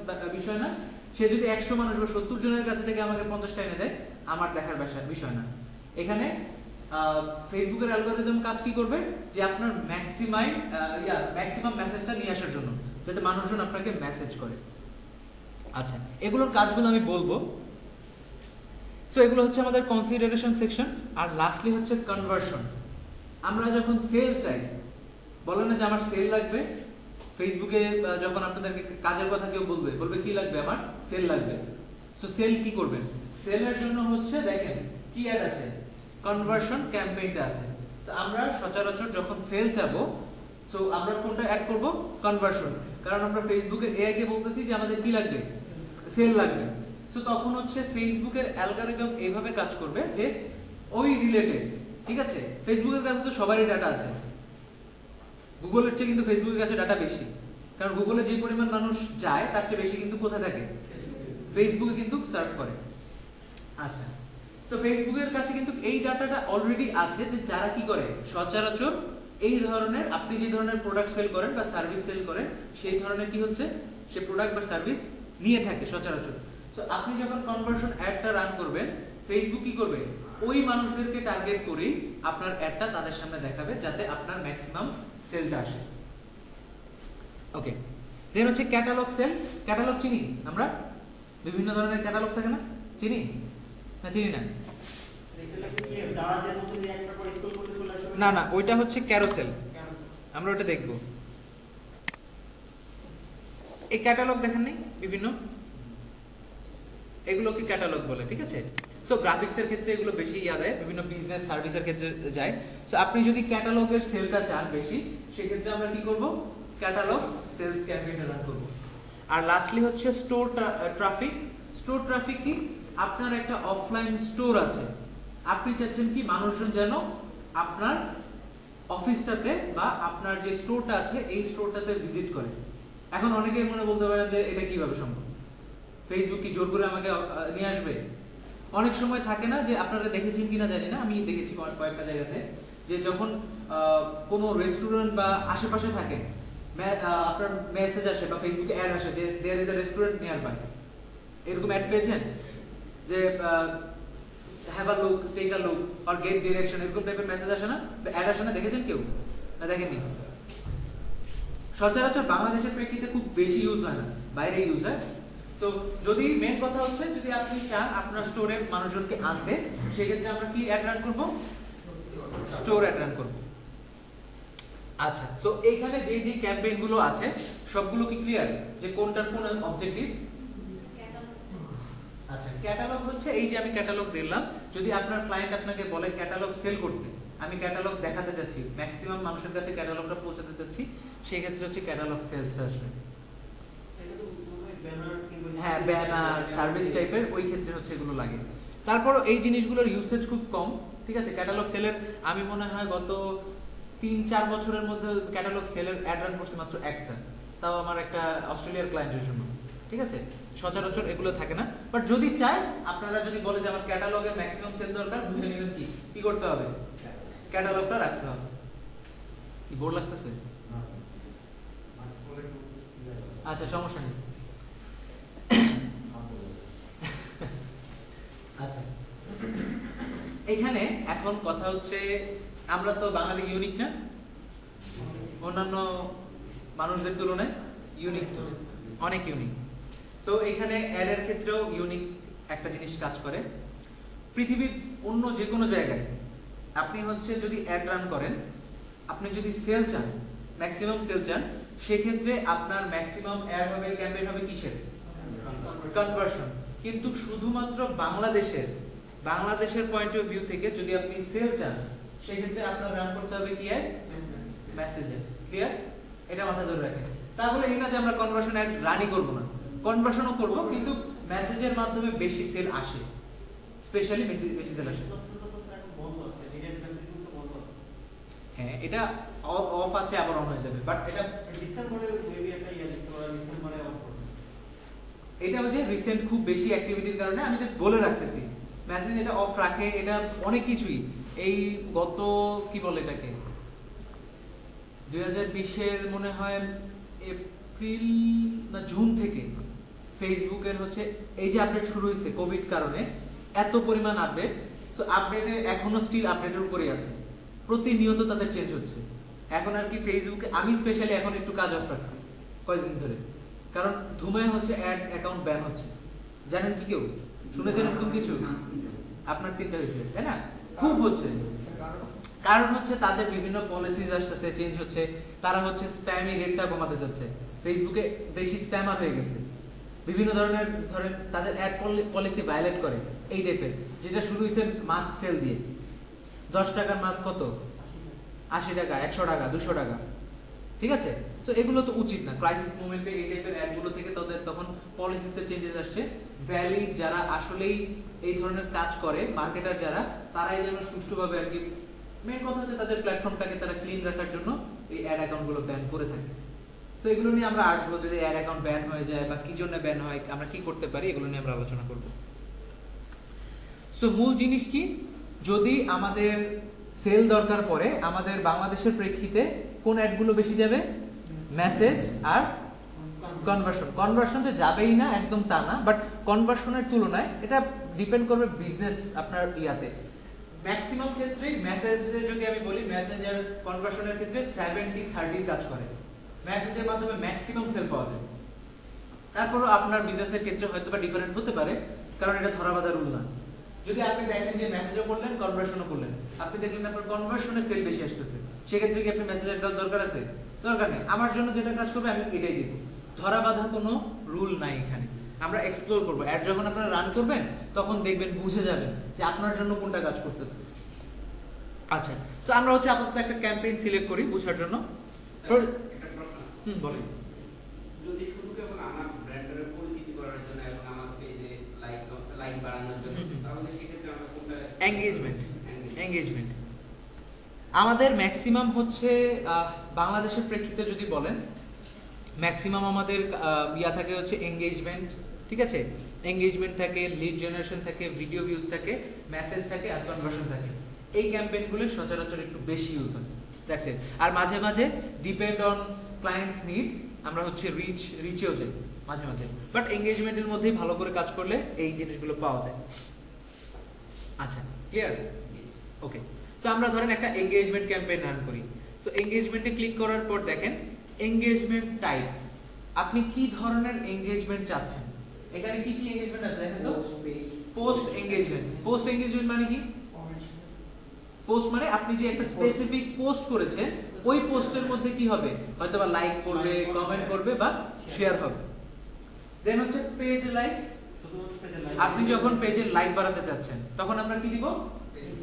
দেখার বিষয় না। সে যদি 100 মানুষ বা 70 জনের কাছে থেকে আমাকে 50টা এনে দেয়, আমার দেখার বিষয় না। এখানে ফেসবুকের অ্যালগরিদম কাজ কি করবে, যে আপনার ম্যাক্সিমাম মেসেজটা নিয়ে আসার জন্য, যাতে মানুষজন আপনাকে মেসেজ করে। আচ্ছা, এগুলোর কাজগুলো আমি বলবো। সো এগুলো হচ্ছে আমাদের কনসিডারেশন সেকশন। আর লাস্টলি হচ্ছে কনভার্সন। আমরা যখন সেল চাই, বলে না যে আমার সেল লাগবে, ফেসবুকে যখন আপনাদেরকে কাজের কথা কেউ বলবে কি লাগবে, আমার সেল লাগবে। সো সেল কি করবেন, সেলের জন্য হচ্ছে দেখেন কি অ্যাড আছে, কনভার্সন ক্যাম্পেইনটা আছে। তো আমরা সচরাচর যখন সেল চাবো, সো আমরা কোনটা অ্যাড করব, কনভার্সন, কারণ আমরা ফেসবুকে এআই কে বলতেছি যে আমাদের কি লাগবে, সেল লাগবে। সো তখন হচ্ছে ফেসবুকের অ্যালগরিদম এইভাবে কাজ করবে যে ওই রিলেটেড, ঠিক আছে, ফেসবুকের কাছে তো সবারই ডাটা আছে, গুগলের চেয়ে কিন্তু ফেসবুকের কাছে ডাটা বেশি, কারণ গুগলে যে পরিমাণ মানুষ যায় তার চেয়ে বেশি কিন্তু কোথায় থাকে, ফেসবুকে কিন্তু সার্চ করে। আচ্ছা, সো ফেসবুকের কাছে কিন্তু এই ডাটাটা অলরেডি আছে, যে যারা কি করে সচরাচর এই ধরনের, আপনি যে ধরনের প্রোডাক্ট সেল করেন বা সার্ভিস সেল করেন, সেই ধরনের কি হচ্ছে, সে প্রোডাক্ট বা সার্ভিস নিয়ে থাকে সচরাচর। সো আপনি যখন কনভার্সন অ্যাডটা রান করবেন, ফেসবুক কি করবে, ওই মানুষদেরকে টার্গেট করেই আপনার অ্যাডটা তাদের সামনে দেখাবে, যাতে আপনার ম্যাক্সিমাম সেলটা আসে। ওকে, দেন হচ্ছে ক্যাটালগ সেল। ক্যাটালগ চিনি আমরা, বিভিন্ন ধরনের ক্যাটালগ থাকে না, চিনি না, চিনি না, না না, ওইটা হচ্ছে ক্যারোসেল, আমরা ওটা দেখব। এই ক্যাটালগ দেখেন নাই বিভিন্ন, এগুলোকে ক্যাটালগ বলে, ঠিক আছে। সো গ্রাফিক্সের ক্ষেত্রে এগুলো বেশি দেয়, বিভিন্ন বিজনেস সার্ভিসের ক্ষেত্রে যায়। সো আপনি যদি ক্যাটালগের সেলটা চান বেশি, সেক্ষেত্রে আমরা কি করব, ক্যাটালগ সেলস ক্যাম্পেইন রান করব। আর লাস্টলি হচ্ছে স্টোর ট্রাফিক। স্টোর ট্রাফিক কি, আপনার একটা অফলাইন স্টোর আছে, আপনি চাচ্ছেন কি মানুষজন যেন আপনার অফিসটাতে বা আপনার যে স্টোরটা আছে এই স্টোরটাতে ভিজিট করে। এখন অনেকেই মনে বলতে পারেন যে এটা কিভাবে সম্ভব, ফেসবুক কি জোর করে আমাকে নিয়ে আসবে? অনেক সময় থাকে না, যে আপনারা দেখেছেন কিনা জানি না, আমি দেখেছি কয়েকটা জায়গাতে, যে যখন কোনো রেস্টুরেন্ট বা আশেপাশে থাকে, আপনার মেসেজ আসে বা ফেসবুকে অ্যাড আসে যে there is a restaurant nearby, এরকম অ্যাড পেয়েছেন, যে have a look, take a look or get direction, এরকম টাইপের মেসেজ আসে না, অ্যাড আসে না, দেখেছেন কেউ না দেখেননি? সচরাচর বাংলাদেশের প্রেক্ষিতে খুব বেশি ইউজ হয় না, বাইরে ইউজ হয়। তো যদি মেন কথা হচ্ছে, যদি আপনি চান আপনার স্টোরে মানুষজনকে আনতে, সেক্ষেত্রে আমরা কি অ্যাড রান করব, স্টোর অ্যাড রান করব। আচ্ছা, সো এইখানে যে যে ক্যাম্পেইন গুলো আছে সবগুলো কি ক্লিয়ার, যে কোনটার কোন অবজেক্টিভ? আচ্ছা, ক্যাটালগ হচ্ছে এই যে আমি ক্যাটালগ দিলাম, যদি আপনার ক্লায়েন্ট আপনাকে বলে ক্যাটালগ সেল করতে, আমি ক্যাটালগ দেখাতে চাচ্ছি, ম্যাক্সিমাম মানুষের কাছে ক্যাটালগটা পৌঁছাতে চাচ্ছি, সেই ক্ষেত্রে হচ্ছে ক্যাটালগ সেলসটা আসবে। হ্যাঁ, ব্যানার সার্ভিস টাইপের ওই ক্ষেত্রে হচ্ছে এগুলো লাগে। তারপর এই জিনিসগুলোর ইউসেজ খুব কম, ঠিক আছে। ক্যাটালগ সেলের আমি মনে হয় গত 3-4 বছরের মধ্যে ক্যাটালগ সেলের অ্যাড রান করছি মাত্র একটা, তাও আমার একটা অস্ট্রেলিয়ার ক্লায়েন্টের জন্য, ঠিক আছে। সচরাচর এগুলো থাকে না, বাট যদি চাই, আপনারা যদি বলে যে আমার ক্যাটালগের ম্যাক্সিমাম সেল দরকার, বুঝে নেবেন কি করতে হবে, ক্যাটালগটা রাখতে হবে। কি বোর লাগতেছে? আচ্ছা, সমস্যা নেই। আচ্ছা, এখানে এখন কথা হচ্ছে, আমরা তো বাঙালি ইউনিক না, অন্যান্য মানুষদের তুলনায় ইউনিক, তো অনেক ইউনিক। সো এখানে অ্যাডের ক্ষেত্রেও ইউনিক একটা জিনিস কাজ করে। পৃথিবীর অন্য যে কোনো জায়গায় আপনি হচ্ছে যদি অ্যাড রান করেন, আপনি যদি সেল চান, ম্যাক্সিমাম সেল চান, সেক্ষেত্রে আপনার ম্যাক্সিমাম অ্যাড হবে, ক্যাম্পেইন হবে কিসের? কনভার্সন। কিন্তু শুধুমাত্র বাংলাদেশের পয়েন্ট অফ ভিউ থেকে যদি আপনি সেল চান, সেই ক্ষেত্রে আপনার রান করতে হবে কি অ্যাড? মেসেজে। ক্লিয়ার? এটা মাথায় ধরে রাখেন। তাহলে এই না যে আমরা কনভার্সন অ্যাড রানই করব না, কনভার্সনও করব, কিন্তু মেসেজের মাধ্যমে বেশি সেল আসে, স্পেশালি বেশি সেল আসে। হ্যাঁ, এটা অফ আছে, আবার অন হয়ে যাবে, বাট এটা ডিসেম্বরে মেবি একটা ডিসেম্বরে অফ করব। এটা হচ্ছে রিসেন্ট খুব বেশি অ্যাক্টিভিটির কারণে আমি জাস্ট বলে রাখতেছি। মেসেজ এটা অফ রাখে, এটা অনেক কিছুই। এই গত কি বলে এটাকে 2020-এর মনে হয় এপ্রিল না জুন থেকে ফেসবুকের হচ্ছে এই যে আপডেট শুরু হয়েছে কোভিড কারণে, এত পরিমাণ আপডেট। সো আপডেটে এখনো স্টিল আপডেটের উপরেই আছে, প্রতিনিয়ত তাদের চেঞ্জ হচ্ছে। এখন আর কি ফেসবুকে আমি স্পেশালি এখন একটু কাজ অফ রাখছি কয়েকদিন ধরে, কারণ ধুমে হচ্ছে অ্যাড অ্যাকাউন্ট ব্যান হচ্ছে। জানেন কি কেউ শুনেছেন এরকম কিছু? আপনার 3টা হয়েছে, তাই না? খুব হচ্ছে, কারণ হচ্ছে তাদের বিভিন্ন পলিসিজ আসতেছে, চেঞ্জ হচ্ছে। তারা হচ্ছে স্প্যামি রেটটা কমাতে যাচ্ছে, ফেসবুকে বেশি স্প্যামার হয়ে গেছে, বিভিন্ন ধরনের ধরেন তাদের অ্যাড পলিসি ভায়োলেট করে এই টাইপের। যেটা শুরু হয়েছে মাস্ক সেল দিয়ে, 10 টাকার মাস্ক কত, 80 টাকা, 100 টাকা, 200 টাকা, ঠিক আছে। সো এগুলো তো উচিত না। ক্রাইসিস মোমেন্টে এই টাইপের অ্যাডগুলো থেকে তাদের তখন পলিসিতে চেঞ্জেস আসছে। ভ্যালিড যারা আসলেই এই ধরনের কাজ করে, মার্কেটার যারা, তারাই যেন সুষ্ঠুভাবে আর কি, মেন কথা হচ্ছে তাদের প্ল্যাটফর্মটাকে তারা ক্লিন রাখার জন্য এই অ্যাড অ্যাকাউন্টগুলো ব্যান করে থাকে। সো এগুলো নিয়ে আমরা আসবো, যদি অ্যাড অ্যাকাউন্ট ব্যান হয়ে যায় বা কি জন্য ব্যান হয়, আমরা কি করতে পারি, এগুলো নিয়ে আমরা আলোচনা করব। সো মূল জিনিস কি, যদি আমাদের সেল দরকার পড়ে, আমাদের বাংলাদেশের প্রেক্ষিতে কোন অ্যাডগুলো বেশি যাবে? মেসেজ আর কনভার্সন। কনভার্সন যে যাবেই না একদম তা না, বাট কনভার্সনের তুলনায় এটা ডিপেন্ড করবে বিজনেস আপনার ইয়াতে। ম্যাক্সিমাম ক্ষেত্রে মেসেজে যদি আমি বলি, মেসেজ আর কনভার্সনের ক্ষেত্রে 70-30 কাজ করে। মেসেজের মাধ্যমে ম্যাক্সিমাম সেল পাওয়া যায়। তারপরও আপনার বিজনেসের ক্ষেত্রে হয়তো বা ডিফারেন্ট হতে পারে, কারণ এটা ধরাবাঁধা রুল না। যদি আপনি দেখেন যে মেসেজও করলেন, কনভার্সনও করলেন, আপনি দেখলেন আপনার কনভার্সনে সেল বেশি আসতেছে, সেক্ষেত্রে কি আপনি মেসেজের দরকার আছে? দরকার নেই। আমার জন্য যেটা কাজ করবে আমি এটাই দিব। ধরাবাঁধা কোনো রুল নাই এখানে, আমরা এক্সপ্লোর করবো। অ্যাড যখন আপনারা রান করবেন, তখন দেখবেন, বুঝে যাবেন যে আপনার জন্য কোনটা কাজ করতেছে। আচ্ছা, তো আমরা হচ্ছে আপাতত একটা ক্যাম্পেইন সিলেক্ট করি বোঝার জন্য। একটা প্রশ্ন। বলেন। যদি শুধু কেবল আমার ব্র্যান্ডের পরিচিতি করার জন্য এবং আমার পেজে লাইক বাড়ানোর জন্য, তাহলে সেক্ষেত্রে আমরা কোনটা? এঙ্গেজমেন্ট আমাদের ম্যাক্সিমাম হচ্ছে বাংলাদেশের প্রেক্ষিতে যদি বলেন, ম্যাক্সিমাম আমাদের ইয়া থাকে হচ্ছে এঙ্গেজমেন্ট, ঠিক আছে। এঙ্গেজমেন্ট থাকে, লিড জেনারেশন থাকে, ভিডিও ভিউজ থাকে, মেসেজ থাকে আর কনভার্সন থাকে। এই ক্যাম্পেইনগুলো সচরাচর একটু বেশি ইউজ হয়, দ্যাটস ইট। আর মাঝে মাঝে ডিপেন্ড অন ক্লায়েন্টস নিড আমরা হচ্ছে রিচেও যাই মাঝে মাঝে, বাট এঙ্গেজমেন্টের মধ্যেই ভালো করে কাজ করলে এই জিনিসগুলো পাওয়া যায়। আচ্ছা, ক্লিয়ার? ওকে। সো আমরা ধরেন একটা এঙ্গেজমেন্ট ক্যাম্পেইন রান করি। সো এঙ্গেজমেন্টে ক্লিক করার পর দেখেন এঙ্গেজমেন্ট টাইপ, আপনি কি ধরনের এঙ্গেজমেন্ট চাচ্ছেন। এখানে কি কি এঙ্গেজমেন্ট আছে দেখেন তো। Post engagement. পোস্ট এঙ্গেজমেন্ট মানে কি? পোস্ট মানে আপনি যে একটা স্পেসিফিক পোস্ট করেছেন, ওই পোস্টের মধ্যে কি হবে, হয়তো বা লাইক করবে, কমেন্ট করবে বা শেয়ার হবে। দেন হচ্ছে পেজ লাইকস, শুধুমাত্র পেজের লাইক আপনি যখন পেজের লাইক বাড়াতে চাচ্ছেন তখন আমরা কি দিব,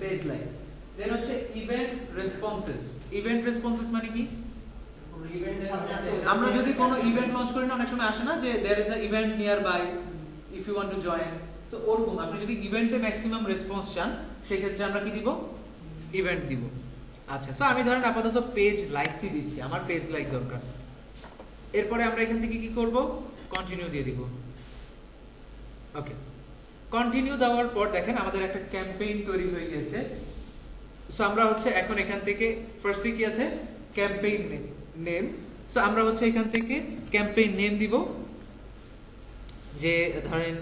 পেজ লাইকস। দেন হচ্ছে ইভেন্ট রেসপন্সেস। ইভেন্ট রেসপন্সেস মানে কি, আমরা যদি কোনো ইভেন্ট লঞ্চ করি না, অনেক সময় আসে না যে there is a event nearby if you want to join. So ওরকম আপনি যদি ইভেন্টে ম্যাক্সিমাম রেসপন্স চান সেই ক্ষেত্রে আমরা কি দিব, ইভেন্ট দিব। আচ্ছা, সো আমি ধরেন আপাতত পেজ লাইকসই দিচ্ছি, আমার পেজ লাইক দরকার। এরপরে আমরা এখান থেকে কি করব, কন্টিনিউ দিয়ে দিব। ওকে, কন্টিনিউ দেওয়ার পর দেখেন আমাদের একটা ক্যাম্পেইন তৈরি হয়ে গেছে। সো আমরা হচ্ছে এখন এখান থেকে ফার্স্টে কি আছে, ক্যাম্পেইন নেম। সো আমরা হচ্ছে এখান থেকে ক্যাম্পেইন নেম দিব, যে ধরেন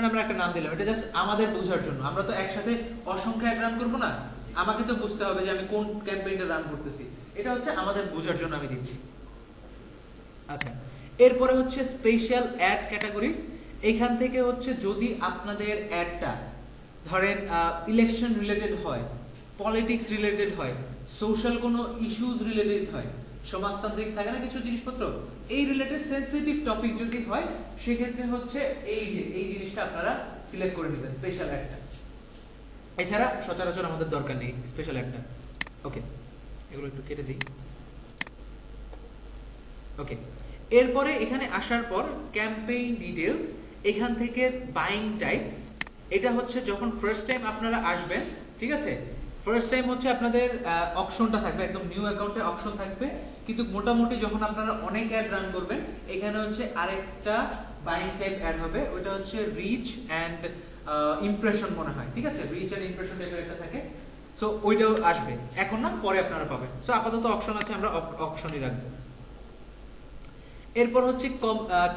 আমরা একটা নাম দিলাম, এটা জাস্ট আমাদের বোঝার জন্য। আমরা তো একসাথে অসংখ্য অ্যাড রান করবো না, আমাকে তো বুঝতে হবে যে আমি কোন ক্যাম্পেইনটা রান করতেছি। এটা হচ্ছে আমাদের বোঝার জন্য আমি দিচ্ছি। আচ্ছা, এরপরে হচ্ছে স্পেশাল অ্যাড ক্যাটাগরিজ। এখান থেকে হচ্ছে যদি আপনাদের অ্যাডটা ধরেন ইলেকশন রিলেটেড হয়, পলিটিক্স রিলেটেড হয়, সোশ্যাল কোনো ইস্যুজ রিলেটেড হয়, সমাজতান্ত্রিক থাকে না কিছু জিনিসপত্র, এই রিলেটেড সেনসিটিভ টপিক যদি হয় সেক্ষেত্রে হচ্ছে এই জিনিসটা আপনারা সিলেক্ট করে নেবেন, স্পেশাল অ্যাডটা। এছাড়া সচরাচর আমাদের দরকার নেই স্পেশাল অ্যাডটা। ওকে, এগুলো একটু কেটে দিই। ওকে, এরপরে এখানে আসার পর ক্যাম্পেইন ডিটেলস, এখান থেকে বাইং টাইপ। এটা হচ্ছে যখন ফার্স্ট টাইম আপনারা আসবেন, ঠিক আছে, ফার্স্ট টাইম হচ্ছে আপনাদের অপশনটা থাকবে, একদম নিউ অ্যাকাউন্টে অপশন থাকবে। কিন্তু মোটামুটি যখন আপনারা অনেক অ্যাড রান করবেন, এখানে হচ্ছে আরেকটা বাইং টাইপ অ্যাড হবে, ওটা হচ্ছে রিচ অ্যান্ড ইমপ্রেশন মনে হয়, ঠিক আছে, রিচ অ্যান্ড ইমপ্রেশন টাইপের একটা থাকে। সো ওইটাও আসবে, এখন না, পরে আপনারা পাবেন। সো আপাতত অপশন আছে, আমরা অপশনই রাখবো। এরপর হচ্ছে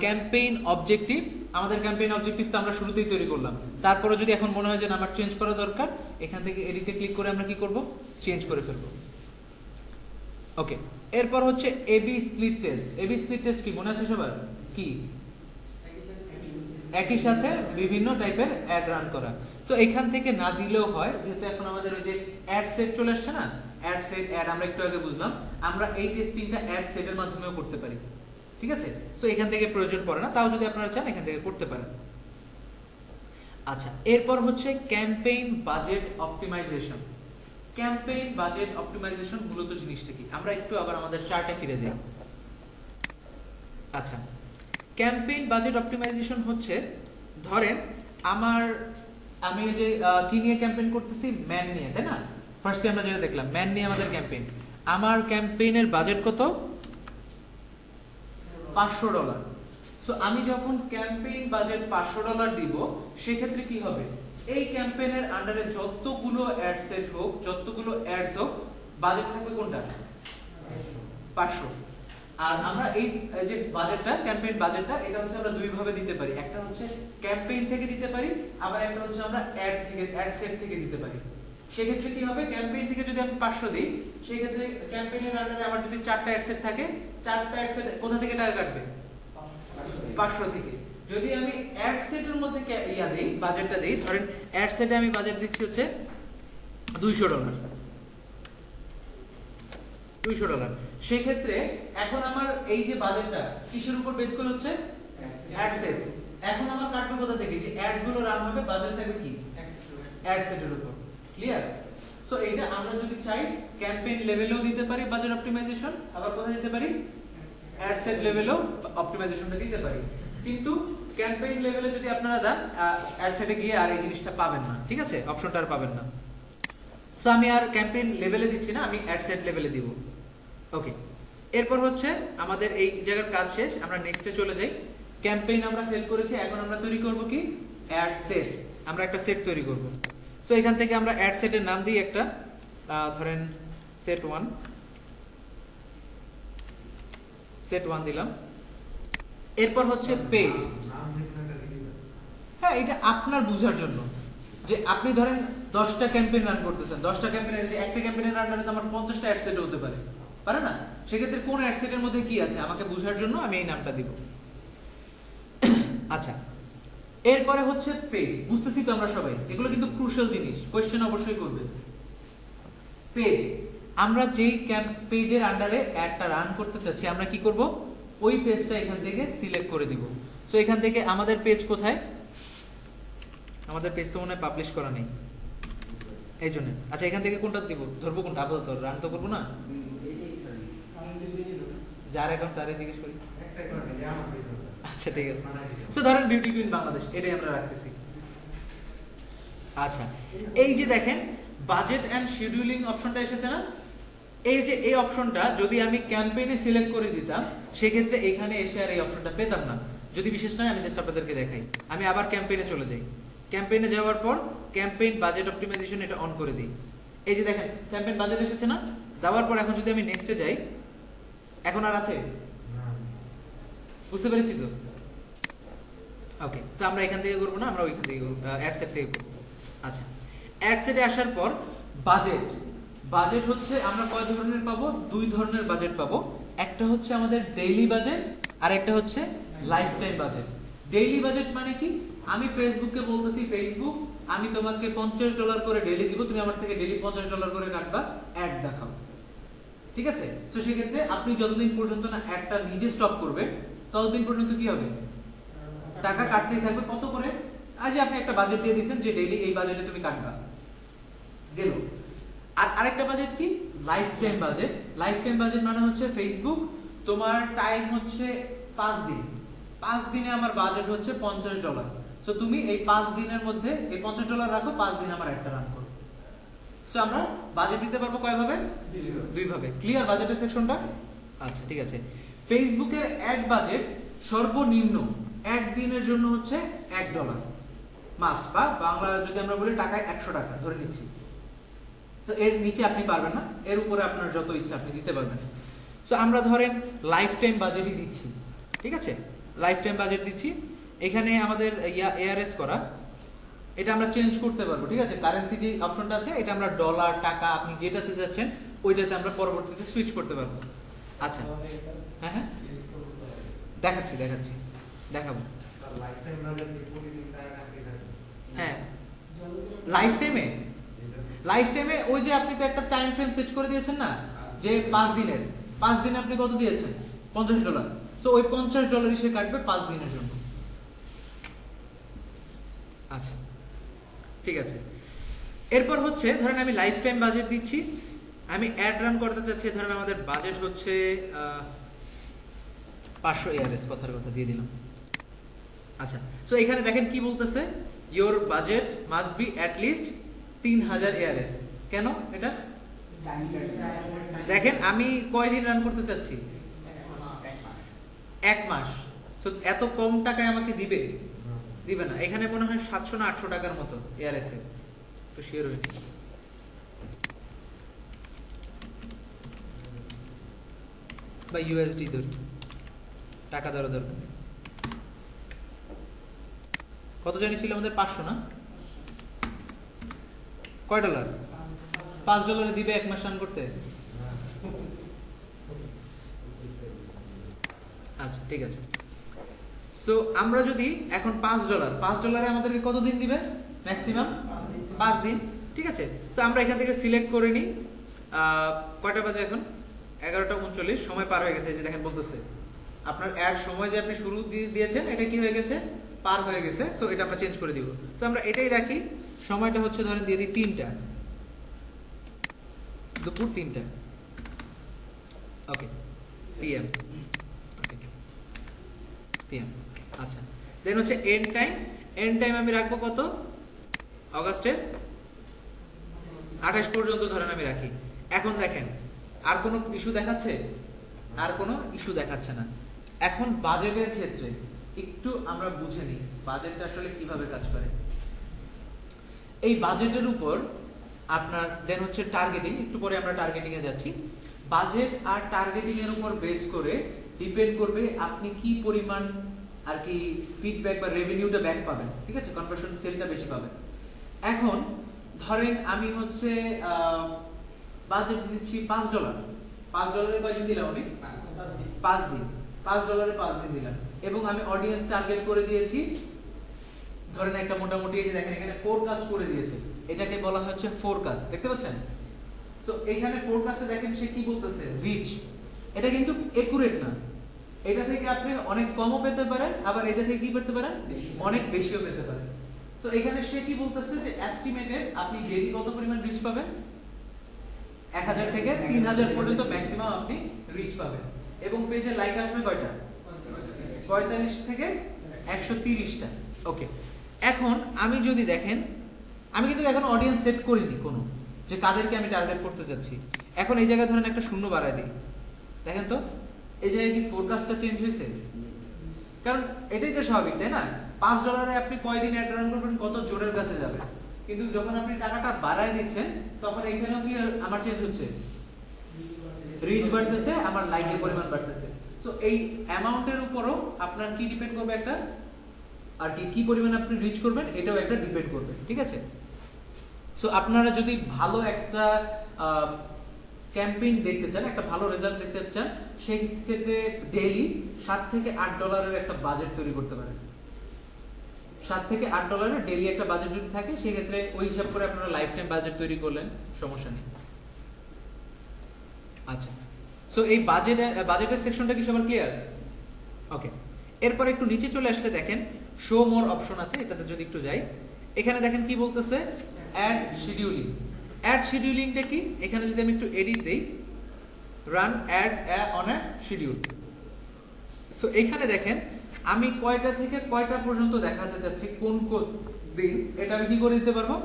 ক্যাম্পেইন অবজেক্টিভ। আমাদের ক্যাম্পেইন অবজেক্টিভ তো আমরা শুরুতেই তৈরি করলাম, তারপরে যদি এখন মনে হয় যে আমার চেঞ্জ করা দরকার, এখান থেকে এডিটে ক্লিক করে আমরা কি করব, চেঞ্জ করে ফেলবো। ওকে, এরপর হচ্ছে AB split test. AB split test কি মনে আছে সবার, কি একই সাথে বিভিন্ন টাইপের অ্যাড রান করা। সো এখান থেকে না দিলেও হয়, যেহেতু এখন আমাদের ওই যে অ্যাড সেট চলে আসছে না, অ্যাড সেট অ্যাড আমরা একটু আগে বুঝলাম, আমরা এই টেস্টিংটা অ্যাড সেটের মাধ্যমেও করতে পারি, ঠিক আছে। সো এখান থেকে প্রয়োজন পড়ে না, তাও যদি আপনারা চান এখান থেকে করতে পারেন। আচ্ছা, এরপর হচ্ছে campaign budget optimisation. Campaign budget optimisation মূলত জিনিসটা কি, আমরা একটু আবার আমাদের চার্টে ফিরে যাই। আচ্ছা, ক্যাম্পেইন বাজেট অপটিমাইজেশন হচ্ছে ধরেন আমি এই যে কি নিয়ে ক্যাম্পেইন করতেছি, ম্যান নিয়ে, তাই না। ফার্স্টে আমরা যেটা দেখলাম ম্যান নিয়ে আমাদের ক্যাম্পেইন। আমার ক্যাম্পেইনের বাজেট কত, $500। সো আমি যখন ক্যাম্পেইন বাজেট $500 দিব, সেক্ষেত্রে কি হবে, এই ক্যাম্পেইনের আন্ডারে যতগুলো অ্যাড সেট হোক, যতগুলো অ্যাডস হোক, বাজেট থাকবে কোনটা, 500। আর আমরা এই যে বাজেটটা, ক্যাম্পেইন বাজেটটা, এটা হচ্ছে আমরা দুই ভাবে দিতে পারি। একটা হচ্ছে ক্যাম্পেইন থেকে দিতে পারি, আবার একটা হচ্ছে আমরা অ্যাড সেট থেকে দিতে পারি। সেক্ষেত্রে কি হবে, ক্যাম্পেইন থেকে যদি আমি 500 দিই, সেক্ষেত্রে ক্যাম্পেইনের আন্ডারে আমার যদি 4টা অ্যাড সেট থাকে, 4টা অ্যাড সেট কোথা থেকে টাকা কাটবে, 500 থেকে। যদি আমি অ্যাড সেটের মধ্যে দেই, বাজেটটা দেই, ধরেন অ্যাড সেটে আমি বাজেট দিচ্ছি হচ্ছে $200। সেক্ষেত্রে এখন আমার এই যে বাজেটটা কিসের উপর বেস করে হচ্ছে, অ্যাড সেট। এখন আমার কাটবে কোথা থেকে, যে অ্যাডস গুলো রান হবে, বাজেট থাকবে কি, অ্যাড সেটের উপর। ক্লিয়ার। সো এটা আমরা যদি চাই ক্যাম্পেইন লেভেলেও দিতে পারি বাজেট অপটিমাইজেশন, আবার কোথায় দিতে পারি, অ্যাড সেট লেভেলেও অপটিমাইজেশনটা দিতে পারি। কিন্তু ক্যাম্পেইন লেভেলে যদি আপনারা দেন, অ্যাড সেটে গিয়ে আর এই জিনিসটা পাবেন না, ঠিক আছে, অপশনটা আর পাবেন না। সো আমি আর ক্যাম্পেইন লেভেলে দিচ্ছি না, আমি অ্যাড সেট লেভেলে দিব। ওকে, এরপর হচ্ছে আমাদের এই জায়গার কাজ শেষ, আমরা নেক্সটে চলে যাই। ক্যাম্পেইন আমরা সেট করেছি, এখন আমরা তৈরি করব কি, অ্যাড সেট। আমরা একটা সেট তৈরি করব। সো এখান থেকে আমরা অ্যাড সেটের নাম দিই একটা, ধরেন সেট 1 দিলাম। এরপর হচ্ছে পেজ। হ্যাঁ, এটা আপনার বুঝার জন্য, যে আপনি ধরেন 10টা ক্যাম্পেইন রান করতেছেন, 10টা ক্যাম্পেইনের যে একটা ক্যাম্পেইনের রান তো আমার 50টা অ্যাড সেট হতে পারে না। সেক্ষেত্রে কোন অ্যাড সেটের মধ্যে কি আছে আমাকে বোঝার জন্য আমি এই নামটা দিব। আচ্ছা, এরপরে হচ্ছে পেজ। বুঝতেছি তো আমরা সবাই, এগুলো কিন্তু ক্রুশিয়াল জিনিস, কোশ্চেন অবশ্যই করবে। পেজ, আমরা যেই পেজের আন্ডারে অ্যাডটা রান করতে চাচ্ছি আমরা কি করব, ওই পেজটা এখান থেকে সিলেক্ট করে দিব। সো এখান থেকে আমাদের পেজ কোথায়, আমাদের পেজ তো মনে হয় পাবলিশ করা নেই, এই জন্য। আচ্ছা এখান থেকে কোনটা দিব, ধরবো কোনটা, আপাতত রান তো করবো না, যার অ্যাকাউন্ট তারে জিজ্ঞেস করি। আচ্ছা ঠিক আছে, সো ধরেন বিউটি কুইন বাংলাদেশ, এটাই আমরা রাখতেছি। আচ্ছা এই যে দেখেন বাজেট এন্ড শিডিউলিং অপশনটা এসেছে না, এই যে এই অপশনটা যদি আমি ক্যাম্পেইনে সিলেক্ট করে দিতাম সেক্ষেত্রে এখানে এসে আর এই অপশনটা পেতাম না। যদি বিশেষ নয় আমি জাস্ট আপনাদেরকে দেখাই, আমি আবার ক্যাম্পেইনে চলে যাই, ক্যাম্পেইনে যাওয়ার পর ক্যাম্পেইন বাজেট অপটিমাইজেশন এটা অন করে দিই। এই যে দেখেন ক্যাম্পেইন বাজেট এসেছে না, দেওয়ার পর এখন যদি আমি নেক্সটে যাই, এখন আর আছে, বুঝতে পেরেছি তো? ওকে, সো আমরা এখান থেকে করবো না, আমরা ওইখান থেকে করবো, অ্যাড সেট থেকে করবো। আচ্ছা অ্যাড সেটে আসার পর বাজেট, বাজেট হচ্ছে আমরা কয় ধরনের পাবো, দুই ধরনের বাজেট পাবো। একটা হচ্ছে আমাদের ডেইলি বাজেট আর একটা হচ্ছে life time budget. Daily budget মানে কি, আমি ফেসবুককে বলতেছি ফেসবুক আমি তোমাকে $50 করে ডেইলি দিব, তুমি আমার থেকে ডেইলি $50 করে কাটবা, অ্যাড দেখাও, ঠিক আছে? তো সেই ক্ষেত্রে আপনি যতদিন পর্যন্ত না অ্যাডটা নিজে স্টপ করবে ততদিন পর্যন্ত কি হবে, টাকা কাটতেই থাকবে। কত করে, আজ আপনি একটা বাজেট দিয়ে দিয়েছেন যে ডেইলি এই বাজেটে তুমি কাটবা, গেল। আর আরেকটা বাজেট কি, life time budget. Life time budget মানে হচ্ছে ফেসবুক তোমার টাইম হচ্ছে 5 দিন, 5 দিনে আমার বাজেট হচ্ছে $50। সো তুমি এই 5 দিনের মধ্যে এই $50 রাখো, 5 দিন আমার একটা রান করো। সো আমরা বাজেট দিতে পারবো কয় ভাবে, দুই ভাবে। ক্লিয়ার বাজেটের সেকশনটা? আচ্ছা ঠিক আছে। ফেসবুকের অ্যাড বাজেট সর্বনিম্ন এক দিনের জন্য হচ্ছে $1 মাস্ট, বা বাংলা যদি আমরা বলি টাকায় 100 টাকা ধরে নিচ্ছি। সো এর নিচে আপনি পারবেন না, এর উপরে আপনার যত ইচ্ছা আপনি দিতে পারবেন। সো আমরা ধরেন লাইফ টাইম বাজেটই দিচ্ছি, ঠিক আছে? লাইফ টাইম বাজেট দিচ্ছি, এখানে আমাদের এআরএস করা, এটা আমরা চেঞ্জ করতে পারবো, ঠিক আছে? কারেন্সি যে অপশনটা আছে এটা আমরা ডলার, টাকা, আপনি যেটাতে যাচ্ছেন ওইটাতে আমরা পরবর্তীতে সুইচ করতে পারবো। আচ্ছা হ্যাঁ হ্যাঁ দেখাচ্ছি দেখাচ্ছি দেখাবো। হ্যাঁ লাইফ টাইমে, লাইফ টাইমে ওই যে আপনি তো একটা টাইম ফ্রেম সেট করে দিয়েছেন না, যে 5 দিনের, 5 দিনে আপনি কত দিয়েছেন, $50। সো ওই $50 সে কাটবে 5 দিনের জন্য। আচ্ছা ঠিক আছে। এরপর হচ্ছে ধরেন আমি লাইফ টাইম বাজেট দিচ্ছি, আমি অ্যাড রান করতে চাচ্ছি, ধরেন আমাদের বাজেট হচ্ছে 500 এআরএস, কথার কথা দিয়ে দিলাম। আচ্ছা সো এখানে দেখেন কি বলতেছে, your budget must be at least 3000 ARS. কেন এটা দেখেন, আমি কয়দিন রান করতে চাচ্ছি, 1 মাস। সো এত কম টাকায় আমাকে দিবে, দিবে না। এখানে মনে হয় 700 না 800 টাকার মতো এআরএস এ, তো শিওর হইনি। বা ইউএসডি ধরি, টাকা ধরো ধরো, কত জানি ছিল আমাদের, 500 না, কয় ডলার, $5 দিবে 1 মাস রান করতে। আচ্ছা ঠিক আছে। সো আমরা যদি এখন $5 আমাদেরকে কত দিন দিবে, ম্যাক্সিমাম 5 দিন, ঠিক আছে? সো আমরা এখান থেকে সিলেক্ট করে নিই, কয়টা বাজে এখন, 11:39, সময় পার হয়ে গেছে। এই যে দেখেন বলতেছে আপনার অ্যাড সময় যে আপনি শুরু দিয়েছেন এটা কি হয়ে গেছে, পার হয়ে গেছে। সো এটা আমরা চেঞ্জ করে দিব। সো আমরা এটাই রাখি, সময়টা হচ্ছে ধরেন দিয়ে দিই 3টা, দুপুর 3টা, ওকে পিএম, পিএম। আচ্ছা দেন হচ্ছে এন্ড টাইম, এন্ড টাইম আমি রাখবো কত, অগাস্টের 28 পর্যন্ত ধরেন আমি রাখি। এখন দেখেন আর কোনো ইস্যু দেখাচ্ছে, আর কোনো ইস্যু দেখাচ্ছে না। এখন বাজেটের ক্ষেত্রে একটু আমরা বুঝে নিই বাজেটটা আসলে কিভাবে কাজ করে। এই বাজেটের উপর আপনার দেন হচ্ছে টার্গেটিং, একটু পরে আমরা টার্গেটিং এ যাচ্ছি। বাজেট আর টার্গেটিং এর উপর বেস করে ডিপেন্ড করবে আপনি কি পরিমাণ আর কি ফিডব্যাক বা রেভিনিউটা ব্যাক পাবেন, ঠিক আছে? কনভার্সন সেলটা বেশি পাবেন। এখন ধরেন আমি হচ্ছে বাজেট দিচ্ছি $5, $5 কয়দিন দিলাম আমি, 5 দিন, $5 5 দিন দিলাম, এবং আমি অডিয়েন্স টার্গেট করে দিয়েছি ধরেন একটা মোটামুটি, এই যে দেখেন এখানে ফোরকাস্ট করে দিয়েছে, এটাকে বলা হচ্ছে ফোরকাস্ট, দেখতে পাচ্ছেন? তো এইখানে ফোরকাস্টে দেখেন সে কি বলতেছে, রিচ। এটা কিন্তু একুরেট না, এটা থেকে আপনি অনেক কমও পেতে পারেন, আবার এটা থেকে কি পেতে পারেন, অনেক বেশিও পেতে পারেন। সো এখানে সে কি বলতেছে যে এস্টিমেটেড আপনি ডেইলি কত পরিমাণ রিচ পাবেন, 1000 থেকে 3000 পর্যন্ত ম্যাক্সিমাম আপনি রিচ পাবেন। এবং পেজে লাইক আসবে কয়টা, 45 থেকে 130টা। ওকে, এখন আমি যদি দেখেন, আমি কিন্তু এখন অডিয়েন্স সেট করিনি কোনো, যে কাদেরকে আমি টার্গেট করতে চাচ্ছি। এখন এই জায়গায় ধরেন একটা শূন্য বাড়ায় দিই, দেখেন তো এই জায়গায় কি ফোরকাস্টটা চেঞ্জ হয়েছে? কারণ এটাই তো স্বাভাবিক, তাই না? $5 আপনি কয়দিন অ্যাড রান করবেন, কত জোরের কাছে যাবে। কিন্তু যখন আপনি টাকাটা বাড়ায় দিচ্ছেন, তখন এখানেও কি আমার চেঞ্জ হচ্ছে, রিচ বাড়তেছে, আমার লাইকের পরিমাণ বাড়তেছে। সো এই অ্যামাউন্টের উপরও আপনার কি ডিপেন্ড করবে, একটা আর কি পরিমাণ আপনি রিচ করবেন এটাও একটা ডিপেন্ড করবে, ঠিক আছে? সো আপনারা যদি ভালো একটা ক্যাম্পেইন দেখতে চান, একটা ভালো রেজাল্ট দেখতে চান, সেই ক্ষেত্রে ডেইলি $7 থেকে $8 একটা বাজেট তৈরি করতে পারেন। $7 থেকে $8 ডেইলি একটা বাজেট যদি থাকে, সেই ক্ষেত্রে ওই হিসাব করে আপনারা লাইফ টাইম বাজেট তৈরি করলেন, সমস্যা নেই। আচ্ছা, সো এই বাজেটের সেকশনটা কি সবার ক্লিয়ার? ওকে, এরপর একটু নিচে চলে আসলে দেখেন শো মোর অপশন আছে, এটাতে যদি একটু যাই, এখানে দেখেন কি বলতেছে, অ্যাড শিডিউলিং। অ্যাড শিডিউলিংটা কি, এখানে যদি আমি একটু এডিট দেই, run ads on a schedule. So এখানে দেখেন আমি কয়টা থেকে কয়টা পর্যন্ত দেখাতে চাচ্ছি, কোন কোন দিন, এটা আমি কি করে দিতে পারবো,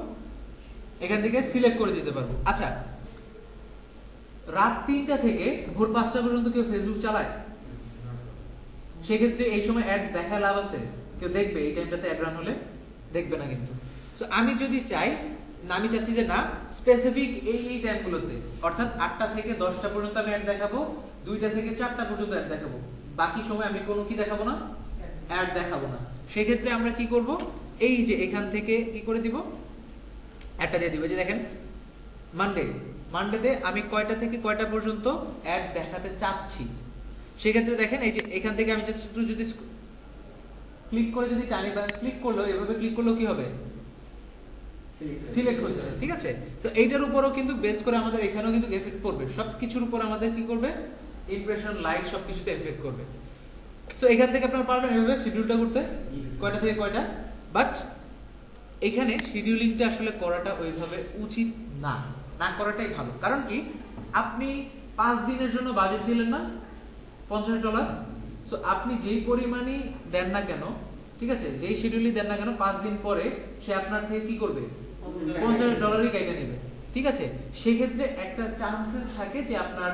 এখান থেকে সিলেক্ট করে দিতে পারবো। আচ্ছা, রাত 3টা থেকে ভোর 5টা পর্যন্ত কেউ ফেসবুক চালায়? সেক্ষেত্রে এই সময় অ্যাড দেখা লাভ আছে? কেউ দেখবে এই টাইমটাতে অ্যাড রান হলে? দেখবে না কিন্তু। সো আমি যদি চাই, আমি চাচ্ছি যে না, স্পেসিফিক এই টাইমগুলোতে, অর্থাৎ 8টা থেকে 10টা পর্যন্ত আমি অ্যাড দেখাবো, 2টা থেকে 4টা পর্যন্ত অ্যাড দেখাবো, বাকি সময় আমি কোনো কি দেখাবো না, অ্যাড দেখাবো না। সেক্ষেত্রে আমরা কি করব, এই যে এখান থেকে কি করে দিব, অ্যাডটা দিয়ে দিব। যে দেখেন মানডেতে আমি কয়টা থেকে কয়টা পর্যন্ত অ্যাড দেখাতে চাচ্ছি। সেক্ষেত্রে দেখেন এই যে এখান থেকে আমি জাস্ট একটু যদি ক্লিক করে যদি টানি, ক্লিক করলো, এভাবে ক্লিক করলো কি হবে, সিলেক্ট হচ্ছে, ঠিক আছে? তো এইটার উপরও কিন্তু বেস করে আমাদের এখানেও কিন্তু এফেক্ট করবে, সবকিছুর উপর আমাদের কি করবে, ইমপ্রেশন, লাইক সবকিছুতে এফেক্ট করবে। সো এখান থেকে আপনারা পারবেন এভাবে শিডিউলটা করতে, কয়টা থেকে কয়টা। বাট এখানে শিডিউলিংটা আসলে করাটা ওইভাবে উচিত না, না করাটাই ভালো। কারণ কি, আপনি 5 দিনের জন্য বাজেট দিলেন না, $50। সো আপনি যেই পরিমাণই দেন না কেন, ঠিক আছে, যেই শিডিউলই দেন না কেন, 5 দিন পরে সে আপনার থেকে কি করবে, $50 কেটে নেবে, ঠিক আছে? সেক্ষেত্রে একটা চান্সেস থাকে যে আপনার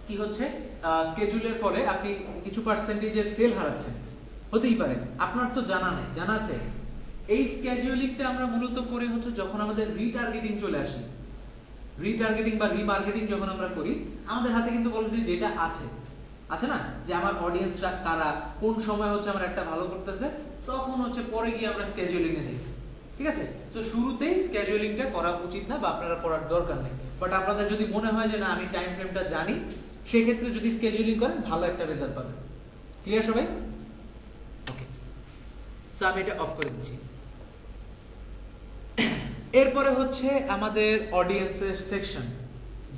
কি হচ্ছে, স্কেজুলের ফলে আপনি কিছু পার্সেন্টেজের সেল হারাচ্ছেন, হতেই পারে, আপনার তো জানা নেই, জানা আছে। এই স্কেজুলিংটা আমরা মূলত করি হচ্ছে যখন আমাদের রিটার্গেটিং চলে আসে, রিটার্গেটিং বা রিমার্কেটিং যখন আমরা করি, আমাদের হাতে কিন্তু অলরেডি ডেটা আছে না, যে আমার অডিয়েন্সরা কারা, কোন সময় হচ্ছে আমার একটা ভালো করতেছে, তখন হচ্ছে পরে গিয়ে আমরা স্কেজুলিং এ যাই, ঠিক আছে? তো শুরুতেই স্কেজুলিংটা করা উচিত না, বা আপনারা করার দরকার নেই। বাট আপনাদের যদি মনে হয় যে না আমি টাইম ফ্রেমটা জানি, সেক্ষেত্রে যদি স্কেজুলিং করেন ভালো একটা রেজাল্ট পাবেন। ক্লিয়ার সবাই? ওকে, সো আমি এটা অফ করে দিচ্ছি। এরপরে হচ্ছে আমাদের অডিয়েন্সের সেকশন,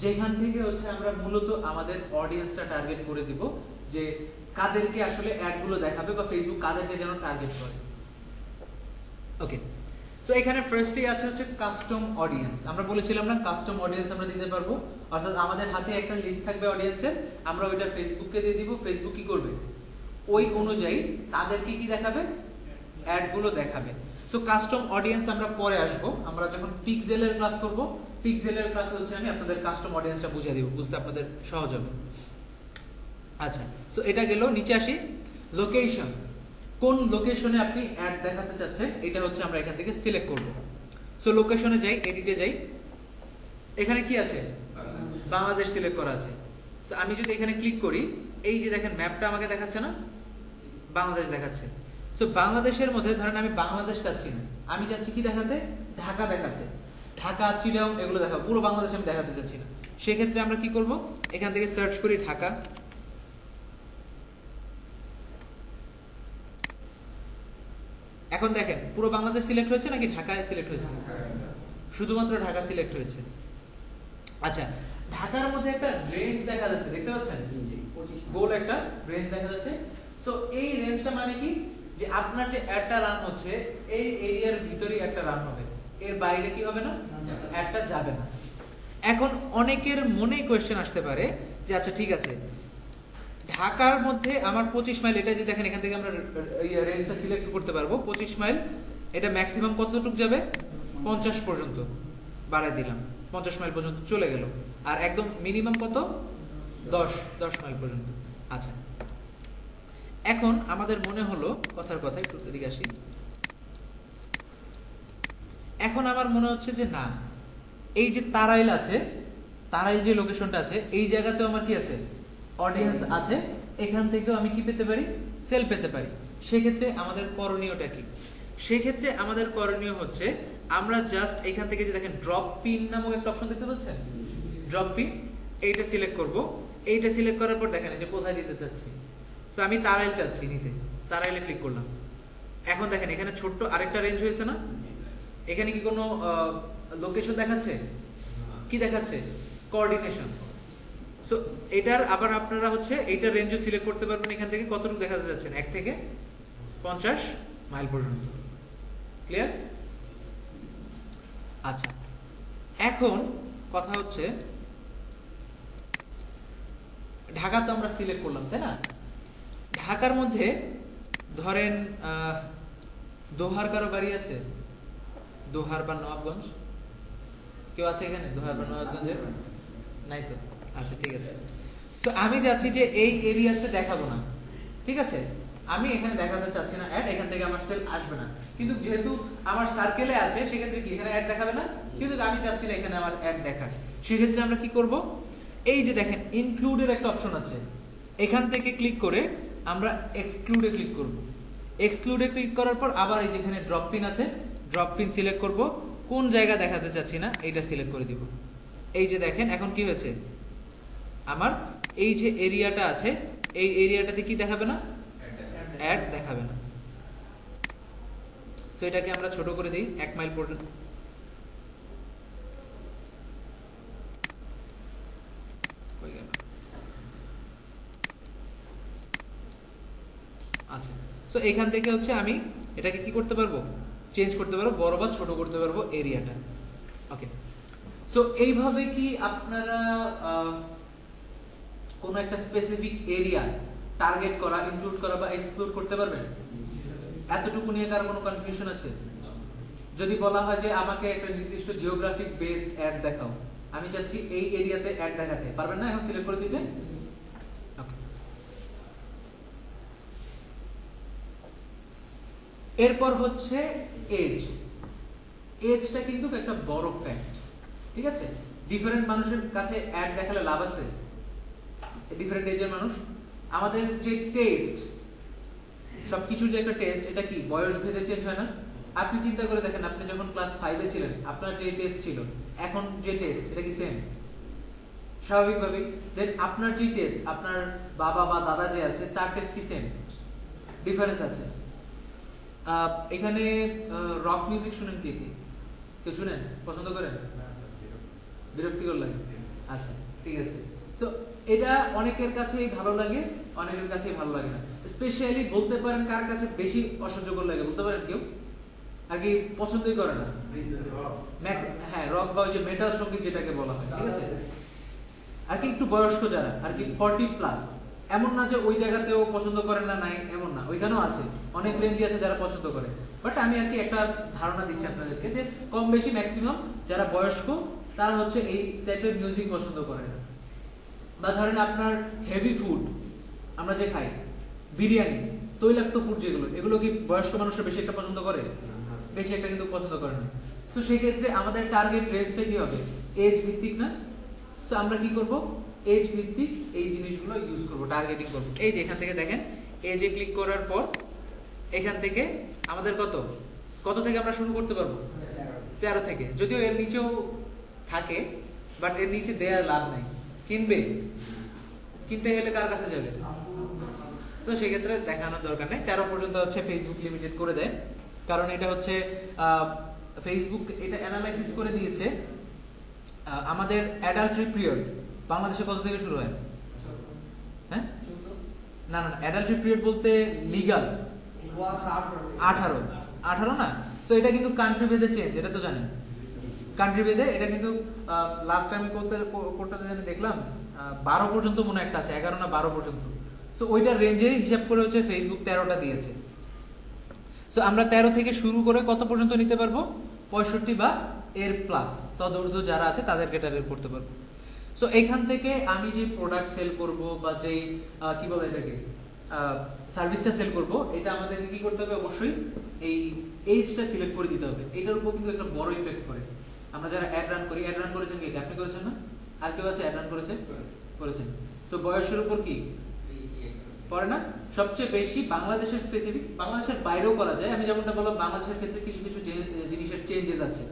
যেখান থেকে হচ্ছে আমরা মূলত আমাদের অডিয়েন্সটা টার্গেট করে দিব, যে কাদেরকে আসলে অ্যাডগুলো দেখাবে, বা ফেসবুক কাদেরকে যেন টার্গেট করে। ওকে, সো এখানে ফার্স্টেই আছে হচ্ছে কাস্টম অডিয়েন্স। আমরা বলেছিলাম না, কাস্টম অডিয়েন্স আমরা দিতে পারবো, অর্থাৎ আমাদের হাতে একটা লিস্ট থাকবে অডিয়েন্সের, আমরা ওইটা ফেসবুককে দিয়ে দিব, ফেসবুক কি করবে, ওই অনুযায়ী তাদেরকে কি দেখাবে, অ্যাডগুলো দেখাবে। সো কাস্টম অডিয়েন্স আমরা পরে আসবো, আমরা যখন পিক্সেলের ক্লাস করব, পিক্সেলের ক্লাসে হচ্ছে আমি আপনাদের কাস্টম অডিয়েন্সটা বুঝিয়ে দেব, বুঝতে আপনাদের সহজ হবে। আচ্ছা, সো এটা গেল। নিচে আসি, লোকেশন, কোন লোকেশনে আপনি অ্যাড দেখাতে চাচ্ছেন, এটা হচ্ছে আমরা এখান থেকে সিলেক্ট করব। সো লোকেশনে যাই, এডিটে যাই, এখানে কি আছে, বাংলাদেশ সিলেক্ট করা আছে। সো আমি যদি এখানে ক্লিক করি, এই যে দেখেন ম্যাপটা আমাকে দেখাচ্ছে না, বাংলাদেশ দেখাচ্ছে। সো বাংলাদেশের মধ্যে ধরেন আমি বাংলাদেশ চাচ্ছি না, আমি চাচ্ছি কি দেখাতে, ঢাকা দেখাতে, ঢাকা, চিটাগং এগুলো দেখাবো, পুরো বাংলাদেশ আমি দেখাতে চাচ্ছি না। সেক্ষেত্রে আমরা কি করব, এখান থেকে সার্চ করি ঢাকা। এখন দেখেন পুরো বাংলাদেশ সিলেক্ট হয়েছে নাকি ঢাকা সিলেক্ট হয়েছে, শুধুমাত্র ঢাকা সিলেক্ট হয়েছে। আচ্ছা, ঢাকার মধ্যে একটা রেঞ্জ দেখা যাচ্ছে, দেখতে পাচ্ছেন? গোল একটা রেঞ্জ দেখা যাচ্ছে। সো এই রেঞ্জটা মানে কি, যে আপনার যে অ্যাডটা রান হচ্ছে এই এরিয়ার ভিতরেই একটা রান হবে, এর বাইরে কি হবে না, অ্যাডটা যাবে না। এখন অনেকের মনে কোয়েশ্চেন আসতে পারে যে আচ্ছা ঠিক আছে, ঢাকার মধ্যে আমার 25 মাইল, এটা যে দেখেন এখান থেকে আমরা রেঞ্জটা সিলেক্ট করতে পারবো 25 মাইল, এটা ম্যাক্সিমাম কতটুকু যাবে, 50 পর্যন্ত বাড়ায় দিলাম, 50 মাইল পর্যন্ত চলে গেল। আর একদম মিনিমাম কত, 10 মাইল পর্যন্ত। আচ্ছা, এখন আমাদের মনে হলো, কথার কথা একটু এদিকে আসি, এখন আমার মনে হচ্ছে যে না, এই যে তারাইল আছে, তারাইল যে লোকেশনটা আছে, এই জায়গাতেও আমার কি আছে, অডিয়েন্স আছে, এখান থেকেও আমি কি পেতে পারি, সেল পেতে পারি। সেক্ষেত্রে আমাদের করণীয়টা কি? সেক্ষেত্রে আমাদের করণীয় হচ্ছে, আমরা জাস্ট এখান থেকে যে দেখেন ড্রপ পিন নামক একটা অপশন দেখতে পাচ্ছেন, ড্রপ পিন, এইটা সিলেক্ট করব। এইটা সিলেক্ট করার পর দেখেন যে কোথায় দিতে চাচ্ছি। সো আমি তারাইল চাচ্ছি নিতে, তারাইলে ক্লিক করলাম। এখন দেখেন এখানে ছোট্ট আরেকটা রেঞ্জ হয়েছে না, এখানে কি কোনো লোকেশন দেখাচ্ছে, কি দেখাচ্ছে, কোঅর্ডিনেশন। সো এটার আবার আপনারা হচ্ছে এইটার রেঞ্জও সিলেক্ট করতে পারবেন, এখান থেকে কতটুকু দেখাতে যাচ্ছেন, 1 থেকে 50 মাইল পর্যন্ত। ক্লিয়ার? আচ্ছা, এখন কথা হচ্ছে, ঢাকা তো আমরা সিলেক্ট করলাম, তাই না? ঢাকার মধ্যে ধরেন দোহার কারো বাড়ি আছে, দোহার বা নবাবগঞ্জ, কেউ আছে এখানে দোহার বা নবাবগঞ্জের? নাই তো। আচ্ছা ঠিক আছে। সো আমি চাচ্ছি যে এই এরিয়াতে দেখাবো না, ঠিক আছে, আমি এখানে দেখাতে চাচ্ছি না অ্যাড, এখান থেকে আমার সেল আসবে না। কিন্তু যেহেতু আমার সার্কেলে আছে, সেক্ষেত্রে কি এখানে অ্যাড দেখাবে না, কিন্তু আমি চাচ্ছি না এখানে আমার অ্যাড দেখায়। সেক্ষেত্রে আমরা কি করব, এই যে দেখেন ইনক্লুডের একটা অপশন আছে, এখান থেকে ক্লিক করে আমরা এক্সক্লুডে ক্লিক করব। এক্সক্লুডে ক্লিক করার পর আবার এই যেখানে ড্রপ পিন আছে, ড্রপ পিন সিলেক্ট করব, কোন জায়গা দেখাতে চাচ্ছি না এইটা সিলেক্ট করে দিব। এই যে দেখেন এখন কি হয়েছে, আমার এই যে এরিয়াটা আছে, এই এরিয়াটাতে কি দেখাবে না, অ্যাড দেখাবে না। সো এটাকে আমরা ছোট করে দিই 1 মাইল পর্যন্ত। আচ্ছা, সো এখান থেকে হচ্ছে আমি এটাকে কি করতে পারবো, চেঞ্জ করতে পারবো, বড় বা ছোট করতে পারবো এরিয়াটা। ওকে, সো এইভাবে কি আপনারা কোন একটা স্পেসিফিক এরিয়া টার্গেট করা, ইনক্লুড করা বা এক্সক্লুড করতে পারবেন? এতটুকু নিয়ে কার কোনো কনফিউশন আছে? যদি বলা হয় যে আমাকে একটা নির্দিষ্ট জিওগ্রাফিক বেসড অ্যাড দেখাও, আমি চাচ্ছি এই এরিয়াতে অ্যাড দেখাতে, পারবেন না এখন সিলেক্ট করে দিতে? এরপর হচ্ছে এজ। এজটা কিন্তু একটা বড় ফ্যাক্ট, ঠিক আছে? ডিফারেন্ট মানুষের কাছে অ্যাড দেখালে লাভ আছে, ডিফারেন্ট এজের মানুষ। আমাদের যে টেস্ট, সবকিছুর যে একটা টেস্ট, এটা কি বয়স ভেদে চেঞ্জ হয় না? আপনি চিন্তা করে দেখেন, আপনি যখন ক্লাস 5 এ ছিলেন, আপনার যে টেস্ট ছিল, এখন যে টেস্ট, এটা কি সেম? স্বাভাবিকভাবেই। দেন আপনার যে টেস্ট, আপনার বাবা বা দাদা যে আছে, তার টেস্ট কি সেম? ডিফারেন্স আছে। এখানে রক মিউজিক শুনেন কে কে? কেউ শুনেন? পছন্দ করেন? বিরক্তিকর লাগে? আচ্ছা ঠিক আছে। সো এটা অনেকের কাছেই ভালো লাগে, অনেকের কাছেই ভালো লাগে না। স্পেশালি বলতে পারেন কার কাছে বেশি অসহ্যকর লাগে, বলতে পারেন কেউ? আর কি পছন্দই করে না? হ্যাঁ, রক বা ওই যে মেটাল সঙ্গীত যেটাকে বলা হয়, ঠিক আছে? আর কি একটু বয়স্ক যারা, আর কি 40 প্লাস, এমন না যে ওই জায়গাতেও পছন্দ করেন না, নাই এমন না, ওইখানেও আছে অনেক রেঞ্জই আছে যারা পছন্দ করে। বাট আমি আর কি একটা ধারণা দিচ্ছি আপনাদেরকে যে কম বেশি ম্যাক্সিমাম যারা বয়স্ক তারা হচ্ছে এই টাইপের মিউজিক পছন্দ করে না। বা ধরেন আপনার হেভি ফুড আমরা যে খাই, বিরিয়ানি, তৈলাক্ত ফুড যেগুলো, এগুলো কি বয়স্ক মানুষরা বেশি একটা পছন্দ করে? বেশি একটা কিন্তু পছন্দ করে না। তো সেই ক্ষেত্রে আমাদের টার্গেট রেঞ্জটা কি হবে? এজ ভিত্তিক না? সো আমরা কি করব, এজ ভিত্তিক এই জিনিসগুলো ইউজ করব, টার্গেটিং করব। এই যে এখান থেকে দেখেন, এজে ক্লিক করার পর এখান থেকে আমাদের কত থেকে আমরা শুরু করতে পারবো? 13 থেকে। যদিও এর নিচেও থাকে, বাট এর নিচে দেওয়ার লাভ নাই। কিনতে গেলে কার কাছে যাবে? তো সেক্ষেত্রে দেখানোর দরকার নেই। 13 পর্যন্ত হচ্ছে ফেসবুক লিমিটেড করে দেয়, কারণ এটা হচ্ছে ফেসবুক এটা অ্যানালাইসিস করে দিয়েছে আমাদের অ্যাডাল্টরি পিরিয়ড বাংলাদেশে কত থেকে শুরু হয়? হ্যাঁ, না না, অ্যাডাল্টরি পিরিয়ড বলতে লিগাল 18 না। সো এটা কিন্তু কান্ট্রি ভেদে চেঞ্জ, এটা তো জানেন। কান্ট্রি ভেদে এটা কিন্তু লাস্ট টাইম কোর্টটাতে জানি দেখলাম 12 পর্যন্ত মনে একটা আছে, 11 না 12 পর্যন্ত। সো ওইটা রেঞ্জে হিসাব করে হচ্ছে ফেসবুক 13টা দিয়েছে। সো আমরা 13 থেকে শুরু করে কত পর্যন্ত নিতে পারবো? 65 বা এর প্লাস তদূর্ধ্ব যারা আছে তাদেরকে টার্গেট করতে পারবো। সো এখান থেকে আমি যে প্রোডাক্ট সেল করব বা যেই কি বলে এটাকে সার্ভিসটা সেল করব, এটা আমাদের কি করতে হবে? অবশ্যই এই এজটা সিলেক্ট করে দিতে হবে। এটার উপর কিন্তু একটা বড় ইফেক্ট করে। আমরা যারা অ্যাড রান করি, অ্যাড রান করেছেন কি? আপনি করেছেন না? আর কেউ আছে অ্যাড রান করেছে? করেছেন। সো বয়সের উপর কি পড়ে না? সবচেয়ে বেশি বাংলাদেশের স্পেসিফিক, বাংলাদেশের বাইরেও করা যায়। আমি যেমনটা বললাম বাংলাদেশের ক্ষেত্রে কিছু কিছু জিনিসের চেঞ্জেস আছে।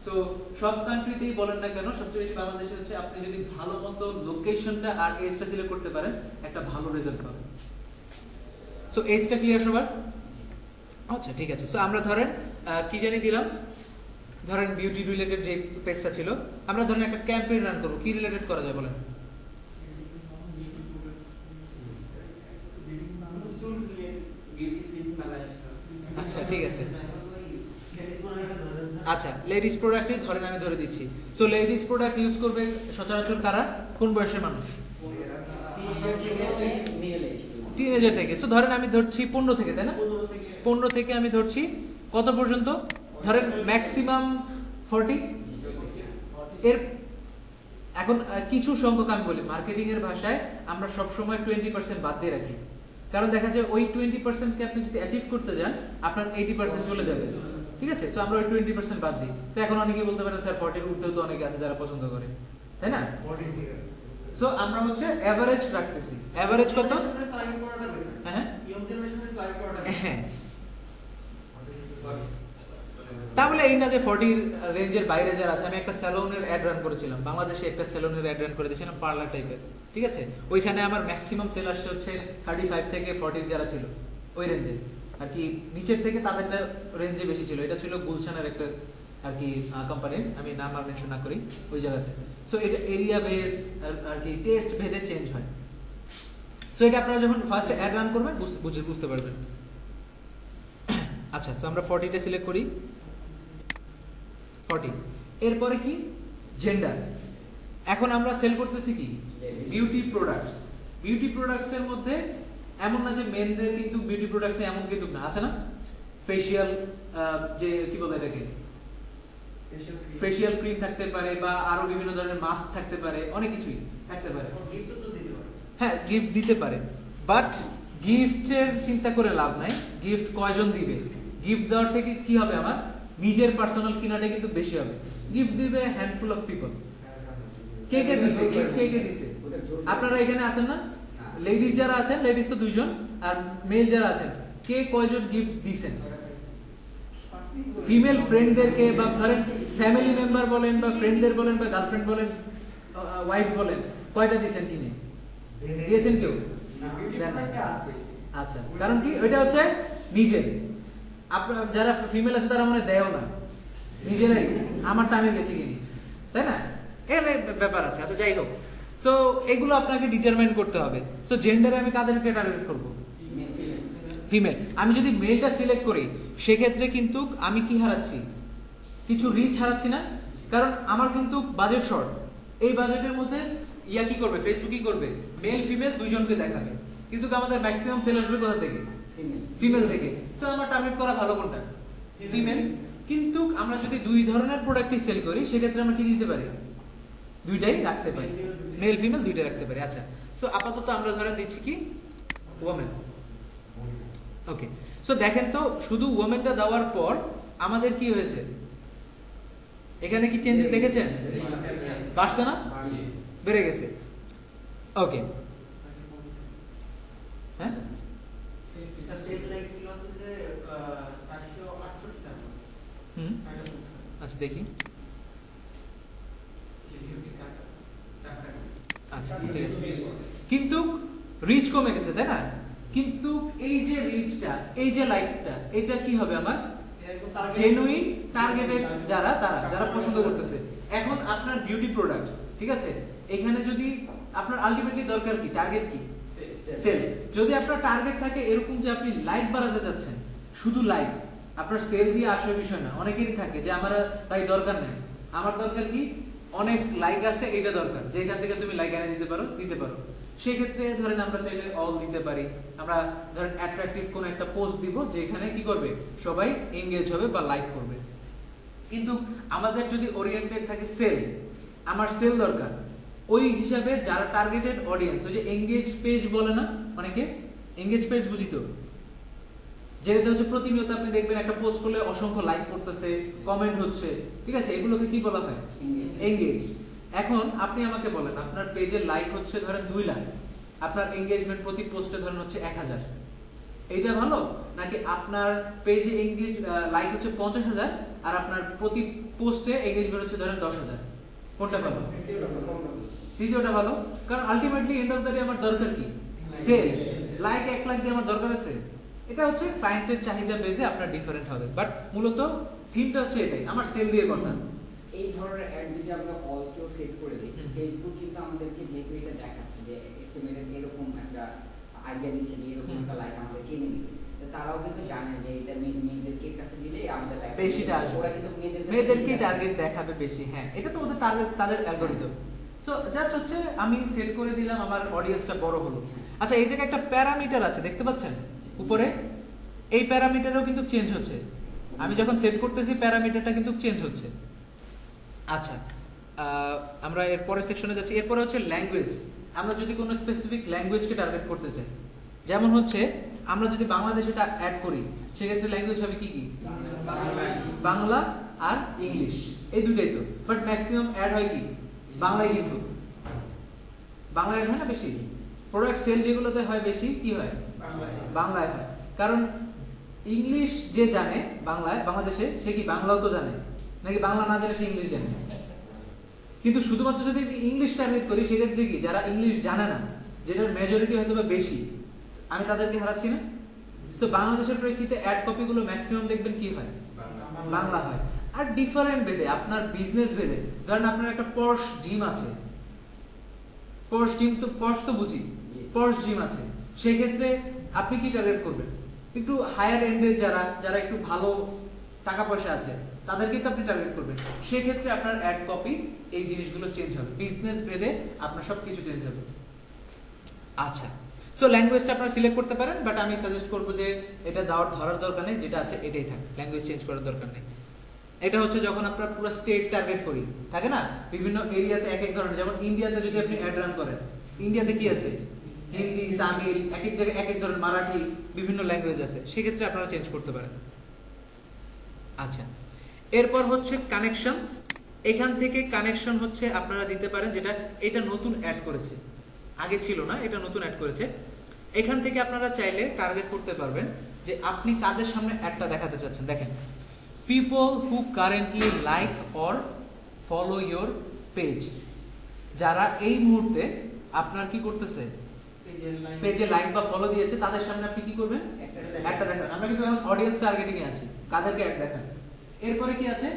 সো সব কান্ট্রিতেই বলেন না কেন, সবচেয়ে বেশি বাংলাদেশে হচ্ছে আপনি যদি ভালো মতো লোকেশনটা আর এজটা সিলেক্ট করতে পারেন, একটা ভালো রেজাল্ট পাবেন। সো এজটা ক্লিয়ার সবার? আচ্ছা ঠিক আছে। সো আমরা ধরেন কি জানি দিলাম, ধরেন বিউটি রিলেটেড যে পেজটা ছিল, আমরা ধরেন একটা ক্যাম্পেইন রান করব। কি রিলেটেড করা যায় বলেন? আচ্ছা ঠিক আছে। আচ্ছা লেডিস প্রোডাক্টই ধরেন, আমি ধরে দিচ্ছি। সো লেডিস প্রোডাক্ট ইউজ করবে সচরাচর কারা? কোন বয়সের মানুষ? টিনেজার থেকে। সো ধরেন আমি ধরছি 15 থেকে, তাই না? 15 থেকে আমি ধরছি কত পর্যন্ত? ধরেন ম্যাক্সিমাম 40। এর এখন কিছু সংখ্যক আমি বলি, মার্কেটিং এর ভাষায় আমরা সব সময় 20% বাদ দিয়ে রাখি। কারণ দেখা যায় ওই 20% কে আপনি যদি অ্যাচিভ করতে যান, আপনার 80% চলে যাবে। ঠিক আছে? সো আমরা ওই 20% বাদ দিই। সো এখন অনেকেই বলতে পারেন স্যার 40 এর ঊর্ধ্বেও তো অনেকে আছে যারা পছন্দ করে, তাই না? সো আমরা হচ্ছে এভারেজ রাখতেছি। এভারেজ কত? হ্যাঁ হ্যাঁ, তাহলে এই না যে 40 রেঞ্জের বাইরে যারা আছে। আমি একটা স্যালুনের অ্যাড রান করেছিলাম বাংলাদেশে, একটা স্যালুনের অ্যাড রান করে দিয়েছিলাম পার্লার টাইপের। ঠিক আছে? ওইখানে আমার ম্যাক্সিমাম সেল আসছে হচ্ছে 35 থেকে 40 যারা ছিল ওই রেঞ্জে আর কি, নিচের থেকে তাদেরটা রেঞ্জে বেশি ছিল। এটা ছিল গুলশানের একটা আর কি কোম্পানির, আমি নাম আর মেনশন না করি ওই জায়গাতে। সো এটা এরিয়া বেসড আর কি টেস্ট ভেদে চেঞ্জ হয়। সো এটা আপনারা যখন ফার্স্ট অ্যাড রান করবেন বুঝতে পারবেন। আচ্ছা, সো আমরা 40টা সিলেক্ট করি। 40 এরপরে কি? জেন্ডার। এখন আমরা সেল করতেছি কি? Beauty products. বিউটি প্রোডাক্টস এর মধ্যে এমন না যে মেনদের কিন্তু বিউটি প্রোডাক্টস এমন কিন্তু না, আছে না? ফেশিয়াল যে কি বলে এটাকে, ফেশিয়াল ক্রিম থাকতে পারে বা আরো বিভিন্ন ধরনের মাস্ক থাকতে পারে, অনেক কিছুই থাকতে পারে। হ্যাঁ গিফট দিতে পারে, বাট গিফটের চিন্তা করে লাভ নাই। গিফট কয়জন দিবে? গিফট দেওয়ার থেকে কি হবে, আমার নিজের পার্সোনাল কিনাটা কিন্তু বেশি হবে। গিফট দিবে হ্যান্ডফুল অফ পিপল। কে কে দিছে গিফট? কে কে দিছে? আপনারা এখানে আছেন না? লেডিস যারা আছেন, লেডিস তো 2 জন, আর মেল যারা আছেন কে কয়জন গিফট দিছেন? ফিমেল ফ্রেন্ডদেরকে বা ধরেন ফ্যামিলি মেম্বার বলেন বা ফ্রেন্ডদের বলেন বা গার্লফ্রেন্ড বলেন, ওয়াইফ বলেন, কয়টা দিয়েছেন কিনে? দিয়েছেন কেউ? আচ্ছা, কারণ কি? ওইটা হচ্ছে নিজের। আপনার যারা ফিমেল আছে তারা মনে দেয়ও না, নিজেরাই আমারটা আমি বেছে কিনি, তাই না? এখানে ব্যাপার আছে। আচ্ছা যাই হোক, সো এগুলো আপনাকে ডিটারমাইন করতে হবে। সো জেন্ডারে আমি কাদেরকে টার্গেট করব? ফিমেল। আমি যদি মেলটা সিলেক্ট করি সেক্ষেত্রে কিন্তু আমি কি হারাচ্ছি? কিছু রিচ হারাচ্ছি না? কারণ আমার কিন্তু বাজেট শর্ট। এই বাজেটের মধ্যে ইয়া কি করবে? ফেসবুক কি করবে? মেল ফিমেল 2 জনকে দেখাবে, কিন্তু আমাদের ম্যাক্সিমাম সেল আসবে কোথা থেকে? ফিমেল থেকে। তো আমার টার্গেট করা ভালো কোনটা? ফিমেল। কিন্তু আমরা যদি 2 ধরনের প্রোডাক্টই সেল করি সেক্ষেত্রে আমরা কি দিতে পারি? দুইটাই রাখতে পারি, মেল ফিমেল দুইটাই রাখতে পারি। আচ্ছা, সো আপাতত আমরা ধরে দিচ্ছি কি ওমেন। ওকে, সো দেখেন তো শুধু ওমেনটা দেওয়ার পর আমাদের কি হয়েছে? এখানে কি চেঞ্জেস দেখেছেন? বাড়ছে না? বেড়ে গেছে। ওকে, হ্যাঁ আচ্ছা দেখি। আচ্ছা ঠিক আছে, কিন্তু রিচ কমে গেছে, তাই না? কিন্তু এই যে রিচটা, এই যে লাইকটা, এটা কি হবে? আমার জেনুইন টার্গেটেড যারা যারা পছন্দ করতেছে। এখন আপনার বিউটি প্রোডাক্টস, ঠিক আছে, এখানে যদি আপনার আলটিমেটলি দরকার কি, টার্গেট কি, সেল। যদি আপনার টার্গেট থাকে এরকম যে আপনি লাইক বাড়াতে চাচ্ছেন, শুধু লাইক, আপনার সেল দিয়ে আসার বিষয় না। অনেকেরই থাকে যে আমার তাই দরকার নেই, আমার দরকার কি অনেক লাইক আছে এটা দরকার, যেখান থেকে তুমি লাইক এনে দিতে পারো। সেই ক্ষেত্রে ধরেন আমরা চাইলে অল দিতে পারি। আমরা ধরেন অ্যাট্রাকটিভ কোন একটা পোস্ট দিব যেখানে কি করবে, সবাই এনগেজ হবে বা লাইক করবে। কিন্তু আমাদের যদি ওরিয়েন্টেড থাকে সেল, আমার সেল দরকার, ওই হিসাবে যারা টার্গেটেড অডিয়েন্স, ওই যে এনগেজ পেজ বলে না অনেকে, এনগেজ পেজ বুঝি তো, যেটা হচ্ছে প্রতিনিয়ত আপনি দেখবেন একটা পোস্ট করলে অসংখ্য লাইক করতেছে, কমেন্ট হচ্ছে, ঠিক আছে, এগুলোকে কি বলা হয়, এনগেজ। এখন আপনি আমাকে বলেন আপনার পেজে লাইক হচ্ছে ধরেন 2 লাখ, আপনার এনগেজমেন্ট প্রতি পোস্টে ধরেন হচ্ছে 1000, এইটা ভালো নাকি আপনার পেজে এনগেজ লাইক হচ্ছে 50,000 আর আপনার প্রতি পোস্টে এনগেজমেন্ট হচ্ছে ধরেন 10,000? কোনটা ভালো? তৃতীয়টা ভালো, কারণ ultimately end of the day আমার দরকার কি, সেল। লাইক 1 লাখ দিয়ে আমার দরকার আছে? এটা হচ্ছে ক্লায়েন্টের চাহিদা বেজে আপনার ডিফারেন্ট হবে, বাট মূলত থিমটা হচ্ছে এটাই, আমার সেল দিয়ে কথা। এই ধরনের অ্যাড যদি আমরা অলকেও সেট করে দিই, ফেসবুক কিন্তু আমাদেরকে যেহেতু এটা দেখাচ্ছে যে এস্টিমেটেড এরকম একটা আইডিয়া দিচ্ছে যে এরকম একটা লাইক আমাদের কিনে নিবে, তো তারাও কিন্তু জানে যে এটা মেয়েদেরকে কাছে দিলে আমাদের লাইক বেশিটা আসবে, ওরা কিন্তু মেয়েদেরকে টার্গেট দেখাবে বেশি। হ্যাঁ, এটা তো ওদের টার্গেট, তাদের অ্যালগরিদম। সো জাস্ট হচ্ছে আমি সেট করে দিলাম, আমার অডিয়েন্সটা বড় হলো। আচ্ছা, এই জায়গায় একটা প্যারামিটার আছে দেখতে পাচ্ছেন উপরে, এই প্যারামিটারও কিন্তু চেঞ্জ হচ্ছে। আমি যখন সেট করতেছি প্যারামিটারটা কিন্তু চেঞ্জ হচ্ছে। আচ্ছা, আমরা এর পরের সেকশনে যাচ্ছি। এরপরে হচ্ছে ল্যাঙ্গুয়েজ। আমরা যদি কোনো স্পেসিফিক ল্যাঙ্গুয়েজকে টার্গেট করতে চাই, যেমন হচ্ছে আমরা যদি বাংলাদেশে এটা অ্যাড করি, সেক্ষেত্রে ল্যাঙ্গুয়েজ হবে কি কি, বাংলা আর ইংলিশ, এই দুটাই তো। বাট ম্যাক্সিমাম অ্যাড হয় কি বাংলায়, কিন্তু বাংলায় হয় না বেশি। প্রোডাক্ট সেল যেগুলোতে হয় বেশি কি হয়, বাংলায় হয়। কারণ ইংলিশ যে জানে বাংলায়, বাংলাদেশে, সে কি বাংলাও তো জানে, নাকি বাংলা না জানে সে ইংলিশ জানে? কিন্তু শুধুমাত্র যদি ইংলিশ টার্গেট করি, সেক্ষেত্রে কি যারা ইংলিশ জানে না, যেটার মেজরিটি হয়তো বা বেশি, আমি তাদেরকে হারাচ্ছি না? তো বাংলাদেশের প্রেক্ষিতে অ্যাড কপিগুলো ম্যাক্সিমাম দেখবেন কি হয়, বাংলা হয়। আর ডিফারেন্ট ভেদে, আপনার বিজনেস ভেদে, ধরেন আপনার একটা পর্শ জিম আছে, পর্শ জিম তো, পর্শ তো বুঝি, পর্শ জিম আছে, সেই ক্ষেত্রে আপনি কি টার্গেট করবেন, একটু হায়ার এন্ডের যারা একটু ভালো টাকা পয়সা আছে, তাদেরকে তো আপনি টার্গেট করবেন। সেই ক্ষেত্রে আপনার অ্যাড কপি এই জিনিসগুলো চেঞ্জ হবে, বিজনেস ভেদে আপনার সবকিছু চেঞ্জ হবে। আচ্ছা, সো ল্যাঙ্গুয়েজটা আপনারা সিলেক্ট করতে পারেন, বাট আমি সাজেস্ট করবো যে এটা ধরার দরকার নেই, যেটা আছে এটাই থাক, ল্যাঙ্গুয়েজ চেঞ্জ করার দরকার নেই। এটা হচ্ছে যখন আপনারা পুরো স্টেট টার্গেট করি, থাকে না বিভিন্ন এরিয়াতে এক এক ধরনের, যেমন ইন্ডিয়াতে যদি আপনি অ্যাড রান করেন, ইন্ডিয়াতে কি আছে, হিন্দি, তামিল, এক এক জায়গায় এক এক ধরনের, মারাঠি, বিভিন্ন ল্যাঙ্গুয়েজ আছে, সেক্ষেত্রে আপনারা চেঞ্জ করতে পারেন। আচ্ছা, এরপর হচ্ছে কানেকশনস। এখান থেকে কানেকশন হচ্ছে আপনারা দিতে পারেন, যেটা এটা নতুন অ্যাড করেছে, আগে ছিল না, এটা নতুন অ্যাড করেছে। এখান থেকে আপনারা চাইলে টার্গেট করতে পারবেন যে আপনি কাদের সামনে অ্যাডটা দেখাতে চাচ্ছেন। দেখেন, people who currently like or follow your page, যারা এই মুহূর্তে আপনার কি করতেছে, পেজে লাইক বা ফলো দিয়েছে, তাদের সামনে আপনি কি করবেন, একটা দেখাবেন। আমরা কিন্তু এখন অডিয়েন্স টার্গেটিং এ আছি, কাদেরকে অ্যাড দেখান। এরপরে কি আছে,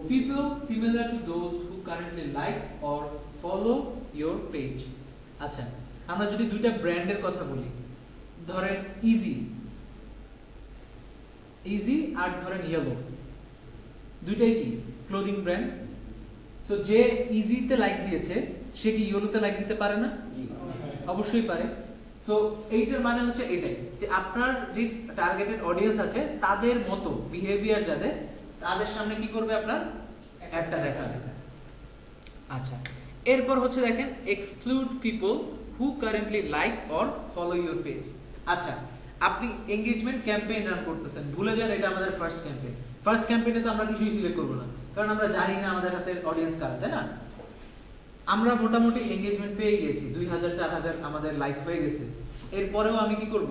people similar to those who currently like or follow your page. আচ্ছা, আমরা যদি দুইটা ব্র্যান্ডের কথা বলি, ধরেন ইজি আর ধরেন ইয়েলো, দুইটাই কি ক্লোদিং ব্র্যান্ড। সো যে ইজিতে লাইক দিয়েছে, সে কি ইয়েলোতে লাইক দিতে পারে না? অবশ্যই পারে। সো এইটার মানে হচ্ছে এটাই, যে আপনার যে টার্গেটেড অডিয়েন্স আছে, তাদের মতো বিহেভিয়ার যাদের, তাদের সামনে কি করবে, আপনার অ্যাডটা দেখাবে। আচ্ছা, এরপর হচ্ছে দেখেন, exclude people who currently like or follow your page. আচ্ছা, আপনি এঙ্গেজমেন্ট ক্যাম্পেইন রান করতেছেন, ভুলে যান এটা আমাদের ফার্স্ট ক্যাম্পেইন। ফার্স্ট ক্যাম্পেইনে তো আমরা কিছুই সিলেক্ট করবো না, কারণ আমরা জানি না আমাদের হাতে অডিয়েন্স কার, তাই না? আমরা মোটামুটি এঙ্গেজমেন্ট পেয়ে গেছি, 2000-4000 আমাদের লাইক হয়ে গেছে। এরপরেও আমি কি করব,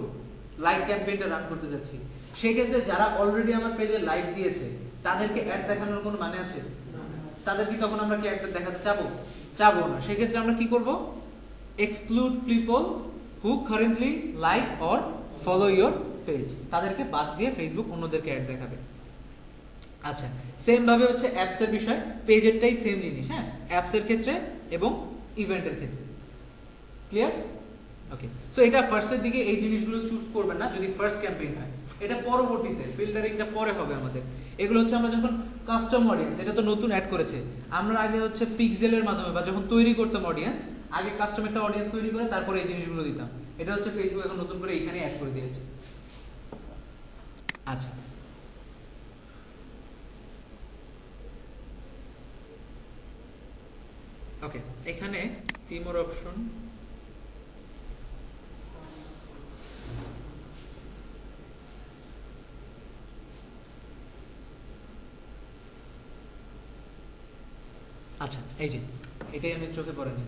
লাইক ক্যাম্পেইনটা রান করতে যাচ্ছি। সেক্ষেত্রে যারা অলরেডি আমার পেজে লাইক দিয়েছে, তাদেরকে অ্যাড দেখানোর কোনো মানে আছে? তাদের কি তখন আমরা কি অ্যাড দেখাতে চাবো না। সেক্ষেত্রে আমরা কি করব, exclude people who currently like or follow your page, তাদেরকে বাদ দিয়ে ফেসবুক অন্যদেরকে অ্যাড দেখাবে। আচ্ছা, সেম ভাবে হচ্ছে অ্যাপস এর বিষয়, পেজেরটাই সেম জিনিস, হ্যাঁ, অ্যাপস এর ক্ষেত্রে এবং ইভেন্টের ক্ষেত্রে। ক্লিয়ার? ওকে, সো এটা ফার্স্টের দিকে এই জিনিসগুলো চুজ করবেন না যদি ফার্স্ট ক্যাম্পেইন হয়, এটা পরবর্তীতে ফিল্টারিংটা পরে হবে আমাদের। এগুলো হচ্ছে আমরা যখন কাস্টম অডিয়েন্স, এটা তো নতুন অ্যাড করেছে, আমরা আগে হচ্ছে পিক্সেলের মাধ্যমে বা যখন তৈরি করতাম অডিয়েন্স, আগে কাস্টম একটা অডিয়েন্স তৈরি করে তারপরে এই জিনিসগুলো দিতাম। এটা হচ্ছে ফেসবুক এখন নতুন করে এখানে অ্যাড করে দিয়েছে। আচ্ছা, ওকে, এখানে সি মোর অপশন, আচ্ছা এই যে এটাই আমি চোখে পড়েনি।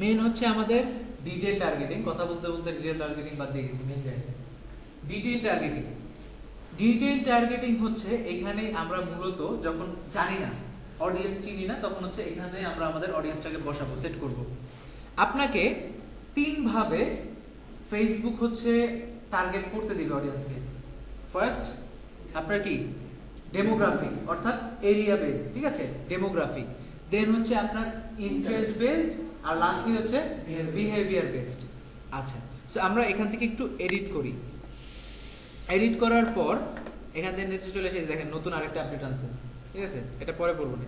মেইন হচ্ছে আমাদের ডিটেইল টার্গেটিং, কথা বলতে বলতে ডিটেইল টার্গেটিং বাদ দিয়ে গেছি। মেইন জায়গায় ডিটেইল টার্গেটিং, ডিটেইল টার্গেটিং হচ্ছে এখানে আমরা মূলত যখন জানি না, অডিয়েন্স চিনি না, তখন হচ্ছে এখানে আমরা আমাদের অডিয়েন্সটাকে বসাবো, সেট করব। আপনাকে তিন ভাবে ফেসবুক হচ্ছে টার্গেট করতে দিবে অডিয়েন্সকে। ফার্স্ট আপনার কি ডেমোগ্রাফিক, অর্থাৎ এরিয়া বেসড, ঠিক আছে, ডেমোগ্রাফিক। দেন হচ্ছে আপনার ইন্টারেস্ট বেসড, আর লাস্টলি হচ্ছে বিহেভিয়ার বেসড। আচ্ছা, সো আমরা এখান থেকে একটু এডিট করি। এডিট করার পর এখান থেকে নিচে চলে এসে দেখেন নতুন আরেকটা আপডেট আনছে, ঠিক আছে, এটা পরে পড়বো না।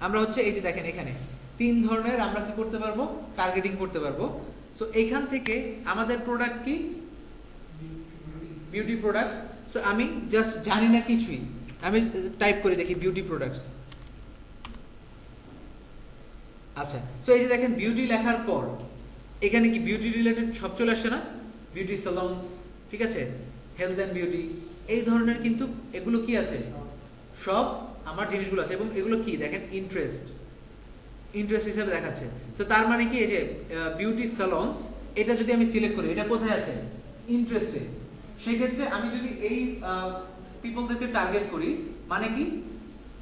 আমরা হচ্ছে এই যে দেখেন এখানে তিন ধরনের আমরা কি করতে পারবো, টার্গেটিং করতে পারবো। সো এখান থেকে আমাদের প্রোডাক্ট কি, বিউটি প্রোডাক্টস। সো আমি জাস্ট জানি না কিছুই, আমি টাইপ করে দেখি বিউটি প্রোডাক্টস। আচ্ছা, সো এই যে দেখেন বিউটি লেখার পর এখানে কি বিউটি রিলেটেড সব চলে আসছে না, বিউটি সালনস, ঠিক আছে, হেলথ অ্যান্ড বিউটি, এই ধরনের কিন্তু এগুলো কি আছে, সব আমার জিনিসগুলো আছে। এবং এগুলো কি দেখেন ইন্টারেস্ট, ইন্টারেস্ট হিসেবে দেখাচ্ছে। তো তার মানে কি এই যে বিউটি সালনস, এটা যদি আমি সিলেক্ট করি, এটা কোথায় আছে, ইন্টারেস্টে, সেই ক্ষেত্রে আমি যদি এই পিপলদেরকে টার্গেট করি, মানে কি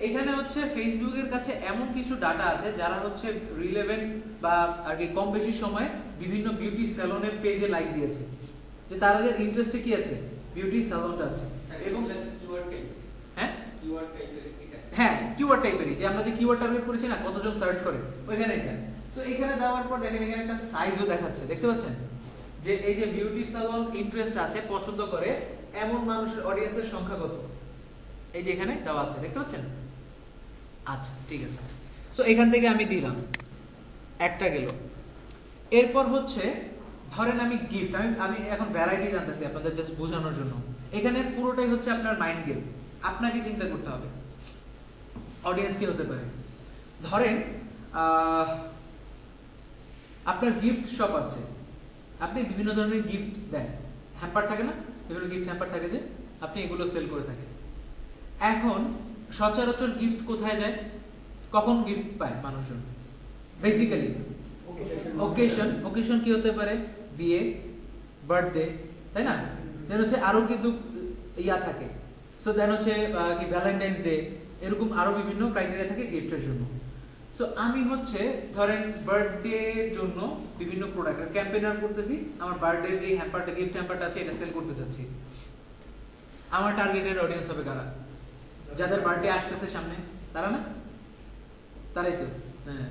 এখানে হচ্ছে ফেসবুকের কাছে এমন কিছু ডাটা আছে যারা হচ্ছে রিলেভেন্ট বা আর কি কম বেশি সময় বিভিন্ন বিউটি স্যালনের পেজে লাইক দিয়েছে, যে তাদের ইন্টারেস্টে কি আছে, বিউটি স্যালনটা আছে। এবং হ্যাঁ হ্যাঁ কিওয়ার্ড টাইপেরই, যে আমরা যে কিওয়ার্ড টার্গেট করেছি না, কতজন সার্চ করে, ওইখানে এটা। তো এখানে দেওয়ার পর দেখেন এখানে একটা সাইজও দেখাচ্ছে, দেখতে পাচ্ছেন, যে এই যে বিউটি স্যালন ইন্টারেস্ট আছে, পছন্দ করে এমন মানুষের অডিয়েন্সের সংখ্যা কত, এই যে এখানে দেওয়া আছে, দেখতে পাচ্ছেন। আচ্ছা ঠিক আছে, সো এখান থেকে আমি দিলাম, একটা গেল। এরপর হচ্ছে ধরেন আমি গিফট, আমি এখন ভ্যারাইটি জানতেছি আপনাদের জাস্ট বোঝানোর জন্য। এখানে পুরোটাই হচ্ছে আপনার মাইন্ড গেম, আপনাকে চিন্তা করতে হবে অডিয়েন্স কি হতে পারে। ধরেন আপনার গিফট শপ আছে, আপনি বিভিন্ন ধরনের গিফট দেন, হ্যাম্পার থাকে না, বিভিন্ন গিফট হ্যাম্পার থাকে, যে আপনি এগুলো সেল করে থাকেন। এখন সচরাচর গিফট কোথায় যায়, কখন গিফট পায় মানুষজন, বেসিক্যালি ওকেশন। ওকেশন কি হতে পারে, বিয়ে, বার্থডে, তাই না, দেন হচ্ছে আরো কিন্তু ইয়া থাকে, সো দেন হচ্ছে কি ভ্যালেন্টাইন্স ডে, এরকম আরো বিভিন্ন ক্রাইটেরিয়া থাকে গিফটের জন্য। সো আমি হচ্ছে ধরেন বার্থডে জন্য বিভিন্ন প্রোডাক্টের ক্যাম্পেইনার করতেছি, আমার বার্থডে যে হ্যাম্পারটা, গিফট হ্যাম্পারটা আছে, এটা সেল করতে চাচ্ছি। আমার টার্গেটেড অডিয়েন্স হবে কারা, যাদের বার্থডে আসতেছে সামনে, তারা না, তারাই তো, হ্যাঁ,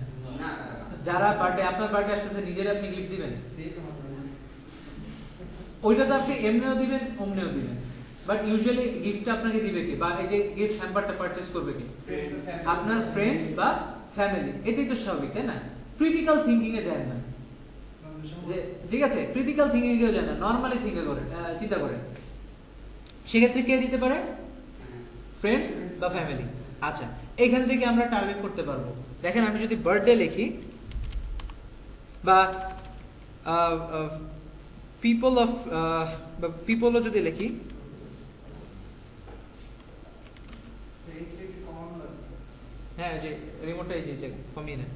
যারা বার্থডে, আপনার বার্থডে আসতেছে, নিজের আপনি গিফট দিবেন, ওইটা তো আপনি এমনিও দিবেন অমনিও দিবেন, বাট ইউজুয়ালি গিফটটা আপনাকে দিবে কি, বা এই যে গিফট হ্যাম্পারটা পারচেজ করবে কি, আপনার ফ্রেন্ডস বা ফ্যামিলি। এটাই তো স্বাভাবিক, তাই না, ক্রিটিক্যাল থিঙ্কিং এ যায় না, যে ঠিক আছে, ক্রিটিক্যাল থিঙ্কিং এ যায় না, নরমালি চিন্তা করেন। সেক্ষেত্রে কে দিতে পারে, ফ্রেন্ডস বা ফ্যামিলি। আচ্ছা, এখান থেকে আমরা টার্গেট করতে পারবো। দেখেন আমি যদি বার্থডে লিখি বা পিপলও যদি লিখি, হ্যাঁ যে রিমোটটা এই যে কমিয়ে নেন,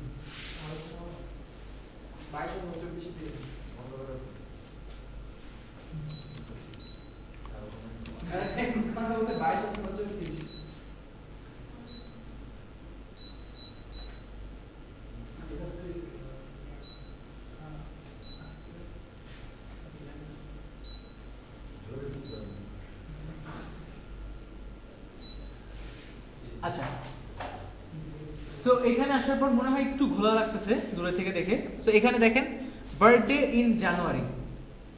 আচ্ছা, সো এখানে আসার পর মনে হয় একটু ঘোলা লাগতেছে দূরে থেকে দেখে। সো এখানে দেখেন বার্থডে ইন জানুয়ারি,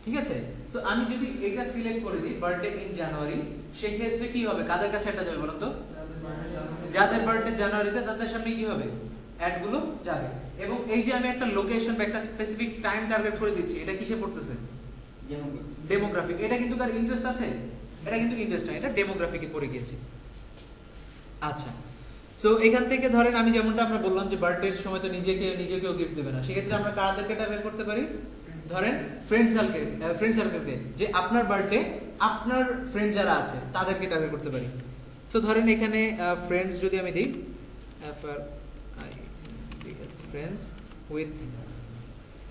ঠিক আছে। সো আমি যদি এটা সিলেক্ট করে দিই বার্থডে ইন জানুয়ারি, সেক্ষেত্রে কি হবে, কাদের কাছে এটা যাবে বলুন তো? যাদের বার্থডে জানুয়ারিতে তাদের সামনে কি হবে, অ্যাড গুলো যাবে। এবং এই যে আমি একটা লোকেশন বা একটা স্পেসিফিক টাইম টার্গেট করে দিচ্ছি, এটা কিসে পড়তেছে? ডেমোগ্রাফিক। এটা কিন্তু কার ইন্টারেস্ট আছে? এটা কিন্তু ইন্টারেস্ট না, এটা ডেমোগ্রাফিকে পড়ে গিয়েছে। আচ্ছা, সো এখান থেকে ধরেন আমি যেমনটা আমরা বললাম যে বার্থডের সময় তো নিজেকেও গিফট দেবে না, সেক্ষেত্রে আমরা কাদেরকে টার্গেট করতে পারি? ধরেন ফ্রেন্ড সার্কেলকে, যে আপনার বার্থডে আপনার ফ্রেন্ড যারা আছে তাদেরকে টার্গেট করতে পারি। সো ধরেন এখানে ফ্রেন্ডস যদি আমি দিই, ফ্রেন্ডস উইথ,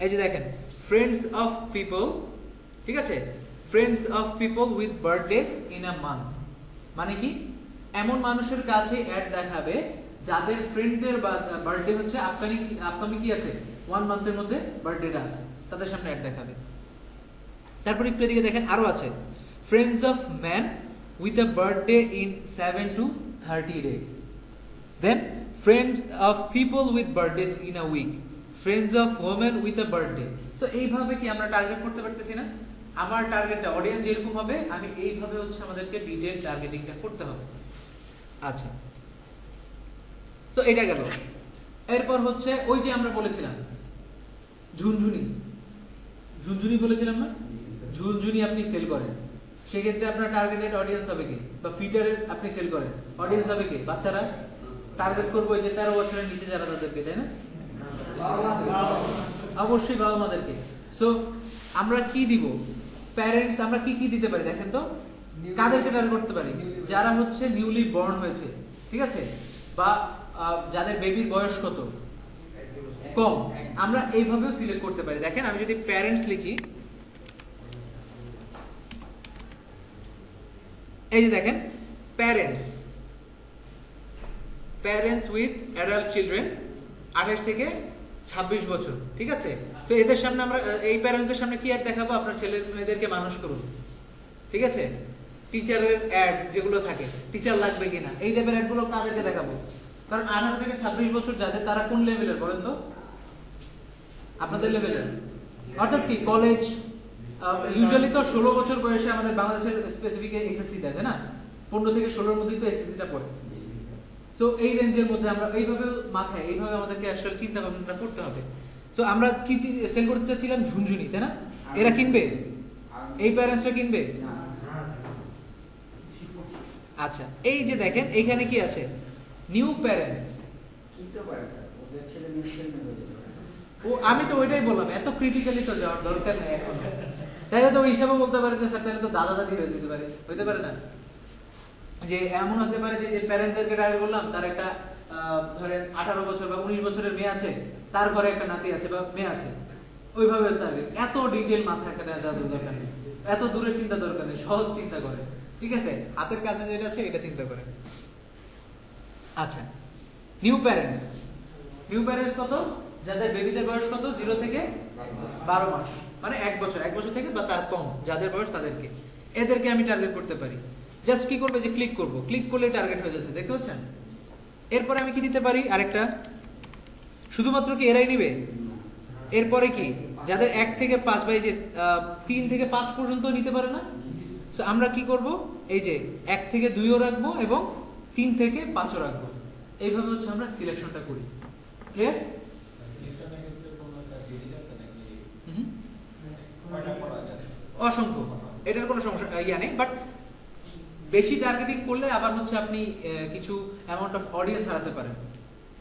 এই যে দেখেন ফ্রেন্ডস অফ পিপল, ঠিক আছে, friends of people with birthdays in a month, মানে কি এমন মানুষের কাছে অ্যাড দেখাবে যাদের ফ্রেন্ডদের বার্থডে হচ্ছে আপকামিং কি আছে 1 মান্থের মধ্যে বার্থডেটা আছে, তাদের সামনে অ্যাড দেখাবে। তারপর একটু এদিকে দেখেন আরো আছে, friends of man with a birthday in 7 to 30 days, then friends of people with birthdays in a week, friends of women with a birthday. So এইভাবে কি আমরা টার্গেট করতে পারতেছি না? আমার টার্গেটটা অডিয়েন্স যেরকম হবে আমি এইভাবে হচ্ছে আমাদেরকে ডিটেইল টার্গেটিংটা করতে হবে। আচ্ছা, সো এটা গেল। এরপর হচ্ছে ওই যে আমরা বলেছিলাম ঝুনঝুনি বলেছিলাম না, ঝুনঝুনি আপনি সেল করেন, সেক্ষেত্রে আপনার টার্গেটেড অডিয়েন্স হবে কি? বা ফিটারের আপনি সেল করেন, অডিয়েন্স হবে কি? বাচ্চারা। টার্গেট করবো ওই যে 13 বছরের নিচে যারা, তাদেরকে, তাই না? অবশ্যই বাবা মাদেরকে। সো আমরা কি দিব? প্যারেন্টস। আমরা কি কি দিতে পারি দেখেন তো? কাদেরকে টার্গেট করতে পারি? যারা হচ্ছে নিউলি বর্ন হয়েছে, ঠিক আছে, বা যাদের বেবির বয়স কত কম, আমরা এইভাবেও সিলেক্ট করতে পারি। দেখেন আমি যদি প্যারেন্টস লিখি, এই যে দেখেন প্যারেন্টস উইথ অ্যাডাল্ট চিলড্রেন 28 থেকে 26 বছর, ঠিক আছে। সো এদের সামনে আমরা এই প্যারেন্টসদের সামনে কি অ্যাড দেখাবো? আপনার ছেলে মেয়েদেরকে মানুষ করুন, ঠিক আছে। টিচারের অ্যাড যেগুলো থাকে, টিচার লাগবে কিনা, এই টাইপের অ্যাড গুলো কাদেরকে দেখাবো? কারণ 18 থেকে 26 বছর যাদের, তারা কোন লেভেলের বলেন তো? আপনাদের লেভেলের, অর্থাৎ কি কলেজ। ইউজুয়ালি তো 16 বছর বয়সে আমাদের বাংলাদেশের স্পেসিফিক এসএসসি দেয়, তাই না? 15 থেকে 16 এর মধ্যেই তো এসএসসিটা পড়ে। সো এই রেঞ্জের মধ্যে আমরা এইভাবে মাথায় এইভাবে আমাদেরকে আসলে চিন্তা ভাবনাটা করতে হবে। সো আমরা কি সেল করতে চাচ্ছিলাম? ঝুনঝুনি, তাই না? এরা কিনবে? এই প্যারেন্টসরা কিনবে? আচ্ছা, এই যে দেখেন এইখানে কি আছে? New parents. কিনতে পারে স্যার, ওদের ছেলে মেয়ে হয়ে যেতে পারে। ও আমি তো ওইটাই বললাম, এত ক্রিটিক্যালি তো যাওয়ার দরকার নেই এখন। তাই তো ওই হিসাবে বলতে পারে যে স্যার তাহলে তো দাদা দাদি হয়ে যেতে পারে, হইতে পারে না? যে এমন হতে পারে যে প্যারেন্টসদেরকে টার্গেট করলাম, তার একটা ধরেন 18 বছর বা 19 বছরের মেয়ে আছে, তার ঘরে একটা নাতি আছে বা মেয়ে আছে, ওইভাবে টার্গেট। এত ডিটেইল মাথায় একটা যাওয়ার দরকার নেই, এত দূরের চিন্তা দরকার নেই, সহজ চিন্তা করে, ঠিক আছে। হাতের কাছে যেটা আছে এটা চিন্তা করে। আচ্ছা, নিউ প্যারেন্টস কত? যাদের বেবিদের বয়স কত? 0 থেকে 12 মাস, মানে 1 বছর থেকে বা তার কম যাদের বয়স, তাদেরকে, এদেরকে আমি টার্গেট করতে পারি। জাস্ট কি করবে? যে ক্লিক করব, ক্লিক করলে টার্গেট হয়ে যাচ্ছে, দেখতে পাচ্ছেন? এরপরে আমি কি দিতে পারি? আরেকটা, শুধুমাত্র কি এরাই নিবে? এরপরে কি যাদের 1 থেকে 5 বা এই যে 3 থেকে 5 পর্যন্ত নিতে পারে না? সো আমরা কি করব? এই যে 1 থেকে 2ও রাখবো এবং 3 থেকে 5ও রাখবো। এইভাবে হচ্ছে আমরা সিলেকশনটা করি। ক্লিয়ার? অসংখ্য, এটার কোনো সমস্যা নেই, বাট বেশি টার্গেটিং করলে আবার হচ্ছে আপনি কিছু অ্যামাউন্ট অফ অডিয়েন্স হারাতে পারেন।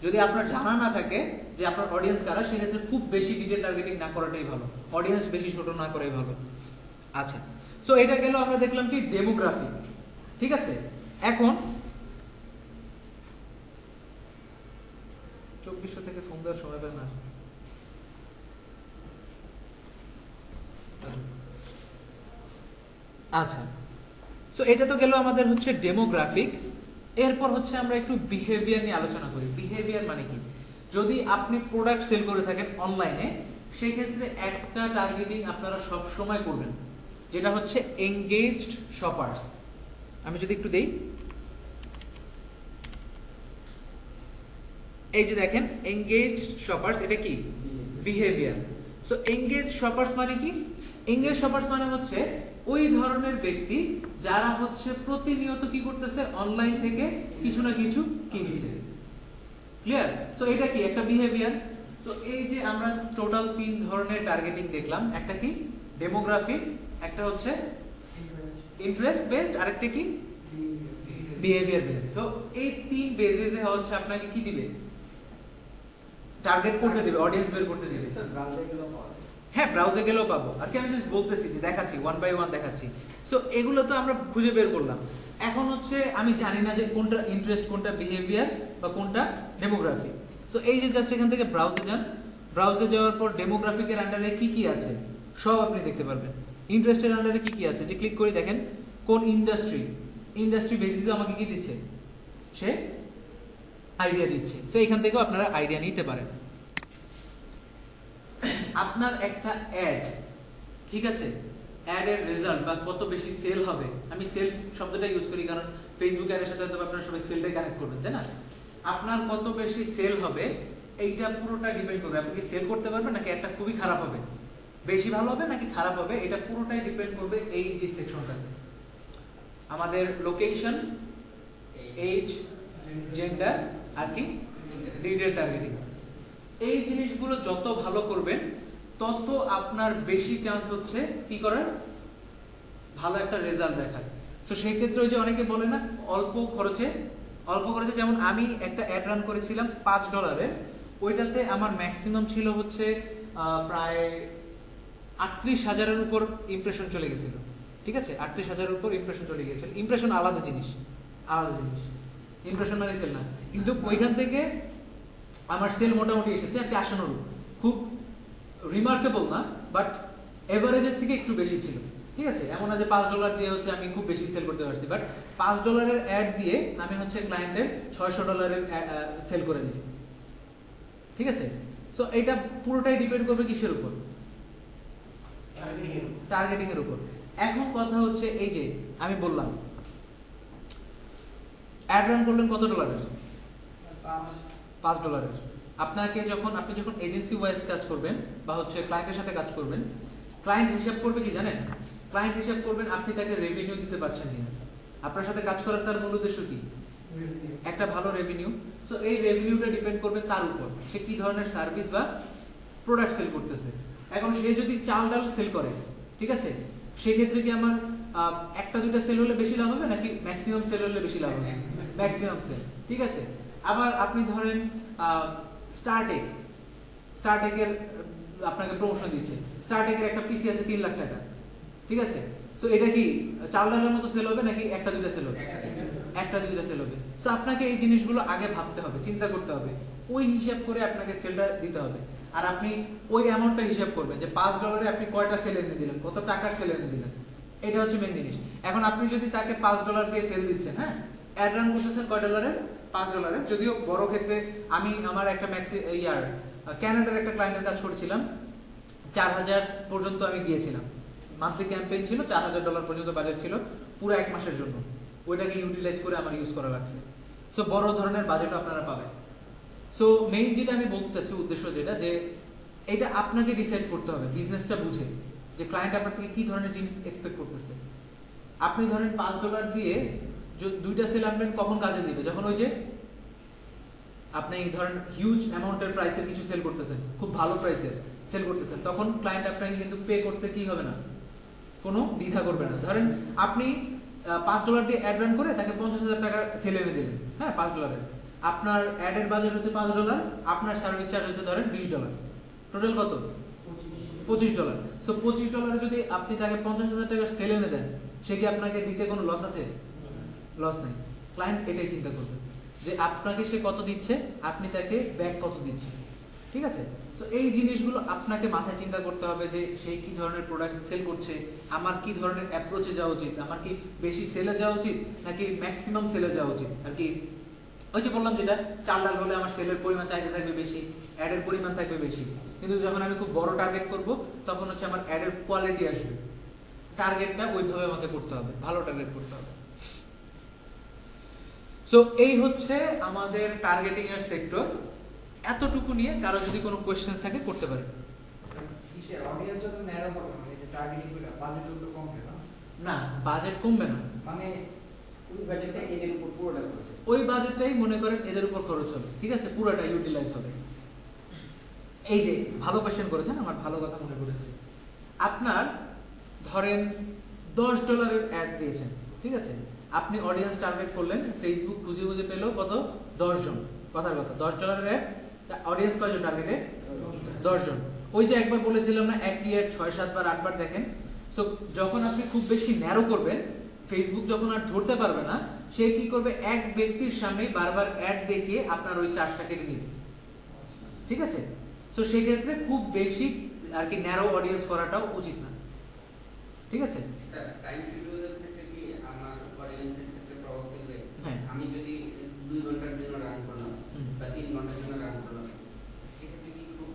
যদি আপনার জানা না থাকে যে আপনার অডিয়েন্স কারা, সেক্ষেত্রে খুব বেশি ডিটেল টার্গেটিং না করাটাই ভালো, অডিয়েন্স বেশি ছোট না করাই ভালো। আচ্ছা, সো এটা গেল, আমরা দেখলাম কি ডেমোগ্রাফি, ঠিক আছে। এখন 2400 থেকে ফোন দেওয়ার সময় পায় না। আচ্ছা, সো এটা তো গেল আমাদের হচ্ছে ডেমোগ্রাফিক। এরপর হচ্ছে আমরা একটু বিহেভিয়ার নিয়ে আলোচনা করি। বিহেভিয়ার মানে কি? যদি আপনি প্রোডাক্ট সেল করে থাকেন অনলাইনে, সেই ক্ষেত্রে একটা টার্গেটিং আপনারা সব সময় করবেন, যেটা হচ্ছে এনগেজড শপার্স। আমি যদি একটু দেই, এই যে দেখেন এঙ্গেজ শপার্স, এটা কি বিহেভিয়ার। সো এঙ্গেজ শপার্স মানে কি? এঙ্গেজ শপার্স মানে হচ্ছে ওই ধরনের ব্যক্তি যারা হচ্ছে প্রতিনিয়ত কি করতেছে, অনলাইন থেকে কিছু না কিছু কিনছে। ক্লিয়ার? সো এটা কি একটা বিহেভিয়ার। তো এই যে আমরা টোটাল 3 ধরনের টার্গেটিং দেখলাম, একটা কি ডেমোগ্রাফিক, একটা হচ্ছে ইন্টারেস্ট বেসড, আরেকটা কি বিহেভিয়ার বেসড। সো এই 3 বেসিসে হচ্ছে আপনাকে কি দিবে, টার্গেট করতে দিবে, অডিয়েন্স বের করতে দিবে। স্যার ব্রাউজার গুলো পাওয়া যায়। হ্যাঁ, ব্রাউজে গেলেও পাবো। আর কি আমি জাস্ট বলতেছি যে দেখাচ্ছি, ওয়ান বাই ওয়ান দেখাচ্ছি। সো এগুলো তো আমরা খুঁজে বের করলাম। এখন হচ্ছে আমি জানি না যে কোনটা ইন্টারেস্ট, কোনটা বিহেভিয়ার বা কোনটা ডেমোগ্রাফি। সো এই যে জাস্ট এখান থেকে ব্রাউজে যান, ব্রাউজে যাওয়ার পর ডেমোগ্রাফিকের আন্ডারে কি কি আছে সব আপনি দেখতে পারবেন। ইন্টারেস্টের আন্ডারে কি কি আছে, যে ক্লিক করে দেখেন কোন ইন্ডাস্ট্রি, ইন্ডাস্ট্রি বেসিসে আমাকে কি দিচ্ছে, সে আইডিয়া দিচ্ছে। সো এখান থেকেও আপনারা আইডিয়া নিতে পারেন। আপনার একটা অ্যাড, ঠিক আছে, অ্যাড এর রেজাল্ট বা কত বেশি সেল হবে, আমি সেল শব্দটা ইউজ করি কারণ ফেসবুক অ্যাডের সাথে হয়তো আপনারা সবাই সেলটাই কানেক্ট করবেন, তাই না? আপনার কত বেশি সেল হবে এইটা পুরোটা ডিপেন্ড করবে আপনি কি সেল করতে পারবেন নাকি একটা খুবই খারাপ হবে, বেশি ভালো হবে নাকি খারাপ হবে, এটা পুরোটাই ডিপেন্ড করবে এই যে সেকশনটাতে। আমাদের লোকেশন, এজ, জেন্ডার আর কি ডিটেইল টার্গেটিং। এই জিনিসগুলো যত ভালো করবেন তত আপনার বেশি চান্স হচ্ছে কি করার, ভালো একটা রেজাল্ট দেখার। সো সেই ক্ষেত্রে ওই যে অনেকে বলে না অল্প খরচে, যেমন আমি একটা অ্যাড রান করেছিলাম $5, ওইটাতে আমার ম্যাক্সিমাম ছিল হচ্ছে প্রায় 38,000-এর উপর ইমপ্রেশন চলে গেছিল। ঠিক আছে, 38,000-এর উপর ইমপ্রেশন চলে গিয়েছিল। ইমপ্রেশন আলাদা জিনিস, ইমপ্রেশন মানে সেল না, কিন্তু ওইখান থেকে আমার সেল মোটামুটি এসেছে আর কি আশানুরূপ, খুব রিমার্কেবল না, বাট এভারেজের থেকে একটু বেশি ছিল। ঠিক আছে, এমন না যে $5 দিয়ে হচ্ছে আমি খুব বেশি সেল করতে পারছি, বাট $5 অ্যাড দিয়ে আমি হচ্ছে ক্লায়েন্টের $600 সেল করে দিছি। ঠিক আছে, সো এটা পুরোটাই ডিপেন্ড করবে কিসের উপর, টার্গেটিং এর উপর। এখন কথা হচ্ছে এই যে আমি বললাম অ্যাড রান করলেন কত ডলারের, $5। আপনি যখন এজেন্সি ওয়াইজ কাজ করবেন বা হচ্ছে ক্লায়েন্টের সাথে কাজ করবেন, ক্লায়েন্ট হিসাব করবে কি জানেন, ক্লায়েন্ট হিসাব করবেন আপনি তাকে রেভিনিউ দিতে পারছেন কিনা। আপনার সাথে কাজ করার তার মূল উদ্দেশ্য কি, একটা ভালো রেভিনিউ। সো এই রেভিনিউটা ডিপেন্ড করবে তার উপর, সে কি ধরনের সার্ভিস বা প্রোডাক্ট সেল করতেছে। এখন সে যদি চাল ডাল সেল করে, ঠিক আছে, সেক্ষেত্রে কি আমার একটা দুইটা সেল হলে বেশি লাভ হবে নাকি ম্যাক্সিমাম সেল হলে বেশি লাভ হবে, ম্যাক্সিমাম সেল। ঠিক আছে, আবার আপনি ধরেন স্টারটেকের আপনাকে প্রমোশন দিচ্ছে, স্টারটেকের একটা পিসি আছে $3 লাখ। ঠিক আছে, সো এটা কি চাল ডালের মতো সেল হবে নাকি একটা দুইটা সেল হবে, একটা দুইটা সেল হবে। সো আপনাকে এই জিনিসগুলো আগে ভাবতে হবে, চিন্তা করতে হবে, ওই হিসাব করে আপনাকে সেলটা দিতে হবে। আর আপনি ওই অ্যামাউন্টটা হিসাব করবেন যে $5 আপনি কয়টা সেল এনে দিলেন, কত টাকার সেল এনে দিলেন, এটা হচ্ছে মেইন জিনিস। এখন আপনি যদি তাকে $5 দিয়ে সেল দিচ্ছেন, হ্যাঁ, অ্যাড রান করতেছেন কয় ডলারের, $5। যদিও বড় ক্ষেত্রে আমি আমার একটা ক্যানাডার একটা ক্লায়েন্টের কাজ করেছিলাম, 4,000 পর্যন্ত আমি গিয়েছিলাম, মান্থলি ক্যাম্পেইন ছিল, $4,000 পর্যন্ত বাজেট ছিল পুরো 1 মাসের জন্য। ওইটাকে ইউটিলাইজ করে আমার ইউজ করা লাগছে। সো বড় ধরনের বাজেটও আপনারা পাবেন। সো মেইন যেটা আমি বলতে চাচ্ছি, উদ্দেশ্য যেটা, যে এটা আপনাকে ডিসাইড করতে হবে বিজনেসটা বুঝে যে ক্লায়েন্ট আপনার থেকে কি ধরনের জিনিস এক্সপেক্ট করতেছে। আপনি ধরেন $5 দিয়ে দুইটা সেল আনবেন, কখন কাজে দিবে, যখন ওই যে আপনি ধরেন হিউজ অ্যামাউন্টের প্রাইসের কিছু সেল করতেছেন, খুব ভালো প্রাইসের সেল করতেছেন, তখন ক্লায়েন্ট আপনাকে কিন্তু পে করতে কি হবে না, কোনো দ্বিধা করবে না। ধরেন আপনি $5 দিয়ে অ্যাড রান করে তাকে $50,000 সেল এনে দিলেন, হ্যাঁ, $5, আপনার অ্যাডের বাজেট হচ্ছে $5, আপনার সার্ভিস চার্জ হচ্ছে ধরেন $20, টোটাল কত, $25। সো $25 যদি আপনি তাকে $50,000 সেল এনে দেন, সে কি আপনাকে দিতে কোনো লস আছে, লস নাই। ক্লায়েন্ট এটাই চিন্তা করবে যে আপনাকে সে কত দিচ্ছে, আপনি তাকে ব্যাক কত দিচ্ছেন। ঠিক আছে, সো এই জিনিসগুলো আপনাকে মাথায় চিন্তা করতে হবে যে সে কি ধরনের প্রোডাক্ট সেল করছে, আমার কি ধরনের অ্যাপ্রোচে যাওয়া উচিত, আমার কি বেশি সেলে যাওয়া উচিত নাকি ম্যাক্সিমাম সেলে যাওয়া উচিত। আর কি ওই যে বললাম যেটা, চাল ডাল হলে আমার সেলের পরিমাণ চাইতে থাকবে বেশি, অ্যাডের পরিমাণ থাকবে বেশি, কিন্তু যখন আমি খুব বড় টার্গেট করব তখন হচ্ছে আমার অ্যাডের কোয়ালিটি আসবে। টার্গেটটা ওইভাবে আমাকে করতে হবে, ভালো টার্গেট করতে হবে। সো এই হচ্ছে আমাদের টার্গেটিং এর সেক্টর। এতটুকু নিয়ে কারো যদি কোনো কোয়েশ্চেন্স থাকে করতে পারে। কিসের অডিয়েন্স যত ন্যারো হবে মানে যে টার্গেটিং করে বাজেট তো কমবে না, না বাজেট কমবে না, মানে ওই বাজেটটা এদের উপর পুরোটা খরচ। ওই বাজেটটাই মনে করেন এদের উপর খরচ হবে, ঠিক আছে, পুরোটা ইউটিলাইজ হবে। এই যে ভালো কোয়েশ্চেন করেছেন, আমার ভালো কথা মনে করেছে। আপনার ধরেন $10 অ্যাড দিয়েছেন, ঠিক আছে, আপনি অডিয়েন্স টার্গেট করলেন, ফেসবুক খুঁজে খুঁজে পেলো কত, 10 জন, কথার কথা $10 অ্যাড, অডিয়েন্স কয়জন টার্গেটে, 10 জন। ওই যে একবার বলেছিলাম না একই অ্যাড 6-7 বার 8 বার দেখেন। সো যখন আপনি খুব বেশি ন্যারো করবেন, ফেসবুক যখন আর ধরতে পারবে না, সে কি করবে, এক ব্যক্তির সামনেই বারবার অ্যাড দেখিয়ে আপনার ওই চার্জটা কেটে নিবে, ঠিক আছে। সো সেক্ষেত্রে খুব বেশি আর কি ন্যারো অডিয়েন্স করাটাও উচিত না, ঠিক আছে। টাইম শিডিউলের ক্ষেত্রে কি আমার অডিয়েন্সের ক্ষেত্রে প্রভাব ফেলবে? হ্যাঁ। আমি যদি 2 ঘন্টার জন্য রান করলাম হুম। বা 3 ঘন্টার জন্য রান করলাম, সেক্ষেত্রে কি খুব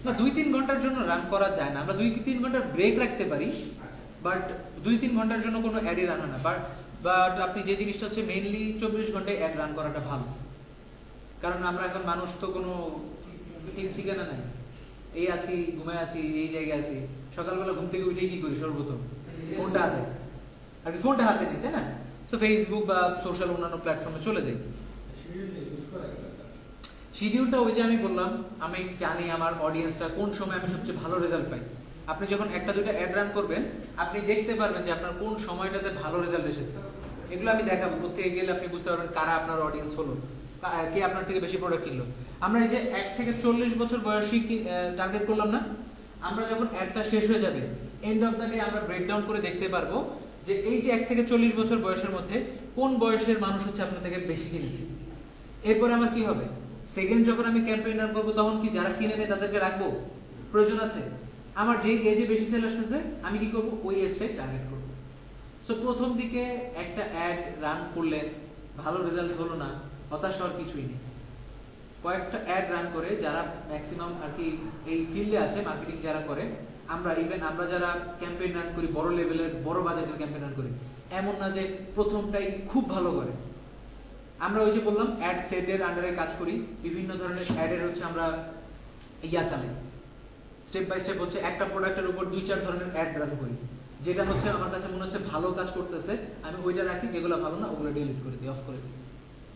না 2-3 ঘন্টার জন্য রান করা যায় না, আমরা 2-3 ঘন্টার ব্রেক রাখতে পারি, বাট 2-3 ঘন্টার জন্য কোনো অ্যাডই রান হয় না। বাট আপনি যে জিনিসটা হচ্ছে মেইনলি 24 ঘন্টায় অ্যাড রান করাটা ভালো, কারণ আমরা এখন মানুষ তো কোনো ঠিক ঠিকানা নাই, এই আছি, ঘুমায় আছি, এই জায়গায় আছি, সকালবেলা ঘুম থেকে উঠে কি করি, সর্বপ্রথম ফোনটা হাতে, আর কি ফোনটা হাতে নিতে না, সো ফেসবুক বা সোশ্যাল অন্যান্য প্ল্যাটফর্মে চলে যাই। শিডিউলটা ওই যে আমি বললাম, আমি জানি আমার অডিয়েন্সটা কোন সময় আমি সবচেয়ে ভালো রেজাল্ট পাই। আপনি যখন একটা দুইটা অ্যাড রান করবেন, আপনি দেখতে পারবেন যে আপনার কোন সময়টাতে ভালো রেজাল্ট এসেছে। এগুলো আমি দেখাবো, প্রত্যেকে গেলে আপনি বুঝতে পারবেন কারা আপনার অডিয়েন্স হলো, কে আপনার থেকে বেশি প্রোডাক্ট কিনলো। আমরা এই যে 1 থেকে 40 বছর বয়সী টার্গেট করলাম না, আমরা যখন অ্যাডটা শেষ হয়ে যাবে, এন্ড অফ দ্য ডে আমরা ব্রেকডাউন করে দেখতে পারবো যে এই যে 1 থেকে 40 বছর বয়সের মধ্যে কোন বয়সের মানুষ হচ্ছে আপনার থেকে বেশি কিনেছে। এরপরে আমার কি হবে, সেকেন্ড যখন আমি ক্যাম্পেইন রান করবো, তখন কি যারা কিনে নেয় তাদেরকে রাখবো, প্রয়োজন আছে। আমার যেই এজে বেশি সেল আসতেছে, আমি কি করবো, ওই এজটাই টার্গেট করবো। সো প্রথম দিকে একটা অ্যাড রান করলেন, ভালো রেজাল্ট হলো না, হতাশ হওয়ার কিছুই নেই। কয়েকটা অ্যাড রান করে যারা ম্যাক্সিমাম আর কি এই ফিল্ডে আছে, মার্কেটিং যারা করে, আমরা ইভেন আমরা যারা ক্যাম্পেইন রান করি, বড় লেভেলের বড় বাজেটের ক্যাম্পেইন রান করি, এমন না যে প্রথমটাই খুব ভালো করে। আমরা ওই যে বললাম অ্যাড সেটের আন্ডারে কাজ করি, বিভিন্ন ধরনের অ্যাডের হচ্ছে আমরা চালাই, স্টেপ বাই স্টেপ হচ্ছে একটা প্রোডাক্টের উপর 2-4 ধরনের অ্যাড রান করি, যেটা হচ্ছে আমার কাছে মনে হচ্ছে ভালো কাজ করতেছে, আমি ওইটা রাখি, যেগুলো ভালো না ওগুলো ডিলিট করে দিই, অফ করে দিই।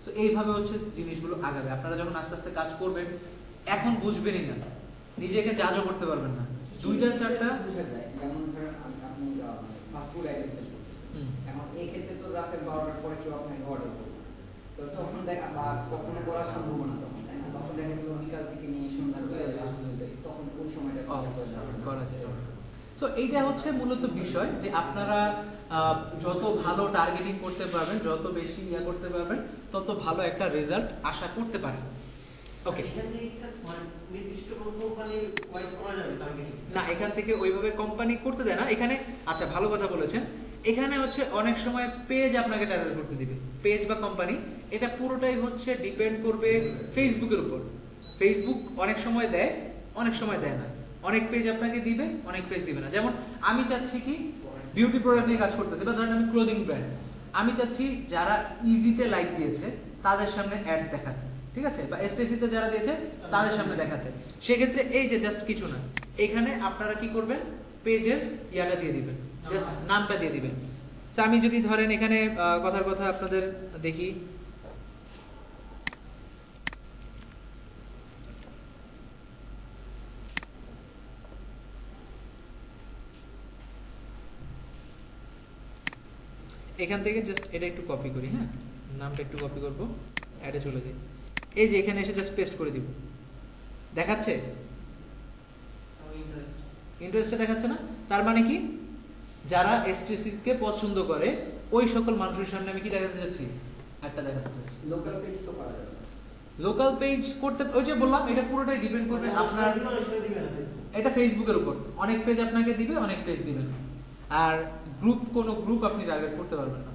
সো এইভাবে হচ্ছে জিনিসগুলো আগাবে। আপনারা যখন আস্তে আস্তে কাজ করবেন, এখন বুঝবেনই না, নিজেকে জাজও করতে পারবেন না, 2-4টা বুঝা যায়। যেমন ধরেন আপনি ফাস্ট ফুড আইটেম সেল করতেছেন, এখন এই ক্ষেত্রে তো রাতে 12টার পরে কেউ আপনাকে অর্ডার করবে, তো তখন দেখা বা কখনো করা সম্ভব না, তখন তাই না, তখন দেখা গেল বিকাল থেকে নিয়ে সন্ধ্যার বেলা, তখন কোন সময়টা অফ করা যায়। সো এইটা হচ্ছে মূলত বিষয় যে আপনারা যত ভালো টার্গেটিং করতে পারবেন, যত বেশি করতে পারবেন, তত ভালো একটা রেজাল্ট আশা করতে পারেন। ওকে, এখানে নির্দিষ্ট কোনো কোম্পানির ওয়াইজ করা যাবে টার্গেটিং না এখান থেকে ওইভাবে কোম্পানি করতে দেয় না এখানে। আচ্ছা, ভালো কথা বলেছেন। এখানে হচ্ছে অনেক সময় পেজ আপনাকে টার্গেট করতে দিবে, পেজ বা কোম্পানি, এটা পুরোটাই হচ্ছে ডিপেন্ড করবে ফেসবুকের উপর। ফেসবুক অনেক সময় দেয়, অনেক সময় দেয় না। অনেক পেজ আপনাকে দিবে, অনেক পেজ দিবে না। যেমন আমি চাচ্ছি কি বিউটি প্রোডাক্ট নিয়ে কাজ করতেছি, বা ধরেন আমি ক্লোদিং ব্র্যান্ড, আমি চাচ্ছি যারা ইজিতে লাইক দিয়েছে তাদের সামনে অ্যাড দেখাতে, ঠিক আছে, বা এসটিসিতে যারা দিয়েছে তাদের সামনে দেখাতে। সেক্ষেত্রে এই যে জাস্ট কিছু না, এখানে আপনারা কি করবেন, পেজের ইয়াটা দিয়ে দিবেন, জাস্ট নামটা দিয়ে দিবেন। আমি যদি ধরেন এখানে কথার কথা আপনাদের দেখি, এখান থেকে জাস্ট এটা একটু কপি করি, হ্যাঁ নামটা একটু কপি করবো, অ্যাডে চলে যাই, এই যে এখানে এসে জাস্ট পেস্ট করে দিব, দেখাচ্ছে ইন্টারেস্টে দেখাচ্ছে না? তার মানে কি যারা এসটিসি কে পছন্দ করে ওই সকল মানুষের সামনে আমি কি দেখাতে চাচ্ছি, একটা দেখাতে চাচ্ছি। লোকাল পেজ তো করা যাবে, লোকাল পেজ করতে, ওই যে বললাম এটা পুরোটাই ডিপেন্ড করবে আপনার, এটা ফেসবুকের উপর। অনেক পেজ আপনাকে দিবে, অনেক পেজ দিবে না। আর গ্রুপ, কোনো গ্রুপ আপনি টার্গেট করতে পারবেন না,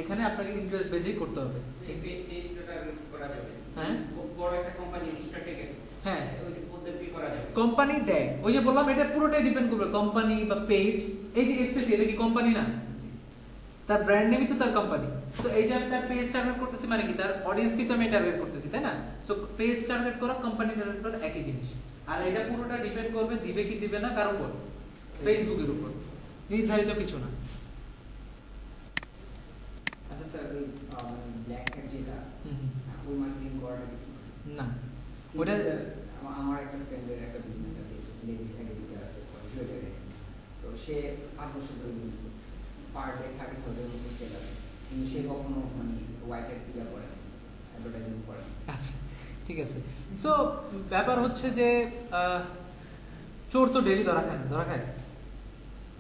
এখানে আপনাকে ইন্টারেস্ট বেজেই করতে হবে। এই পেজটা টার্গেট করা যাবে, হ্যাঁ বড় একটা কোম্পানি স্ট্র্যাটেজি, হ্যাঁ ওদের কি করা যাবে, কোম্পানি দেয়, ওই যে বললাম এটা পুরোটাই ডিপেন্ড করবে কোম্পানি বা পেজ। এই যে এসটিসি এটা কি কোম্পানি না? তার ব্র্যান্ড নেমই তো তার কোম্পানি। সো এই যে আমি তার পেজ টার্গেট করতেছি মানে কি, তার অডিয়েন্সকে তো আমি টার্গেট করতেছি, তাই না? সো পেজ টার্গেট করা, কোম্পানি টার্গেট করা একই জিনিস। আর এটা পুরোটা ডিপেন্ড করবে দিবে কি দিবে না কার উপর, ফেসবুকের উপর, নির্ধারিত কিছু না। আচ্ছা স্যার, ওই মানে ব্ল্যাক হ্যাট যেটা, ওই মার্কেটিং করাটা কি? না ওটা ওটা আমার একটা ফ্রেন্ডের একটা বিজনেস আছে, লেডিস অ্যাক্টিভিটি আছে, জুয়েলারি। তো সে 5 বছর ধরে বিজনেস করছে, পার ডে 30,000 রুপিস সেল আছে, কিন্তু সে কখনো মানে হোয়াইট হ্যাট ক্লিয়ার করে না, অ্যাডভার্টাইজমেন্ট করে না। আচ্ছা ঠিক আছে। সো ব্যাপার হচ্ছে যে চোর তো ডেলি ধরা খায় না, ধরা খায়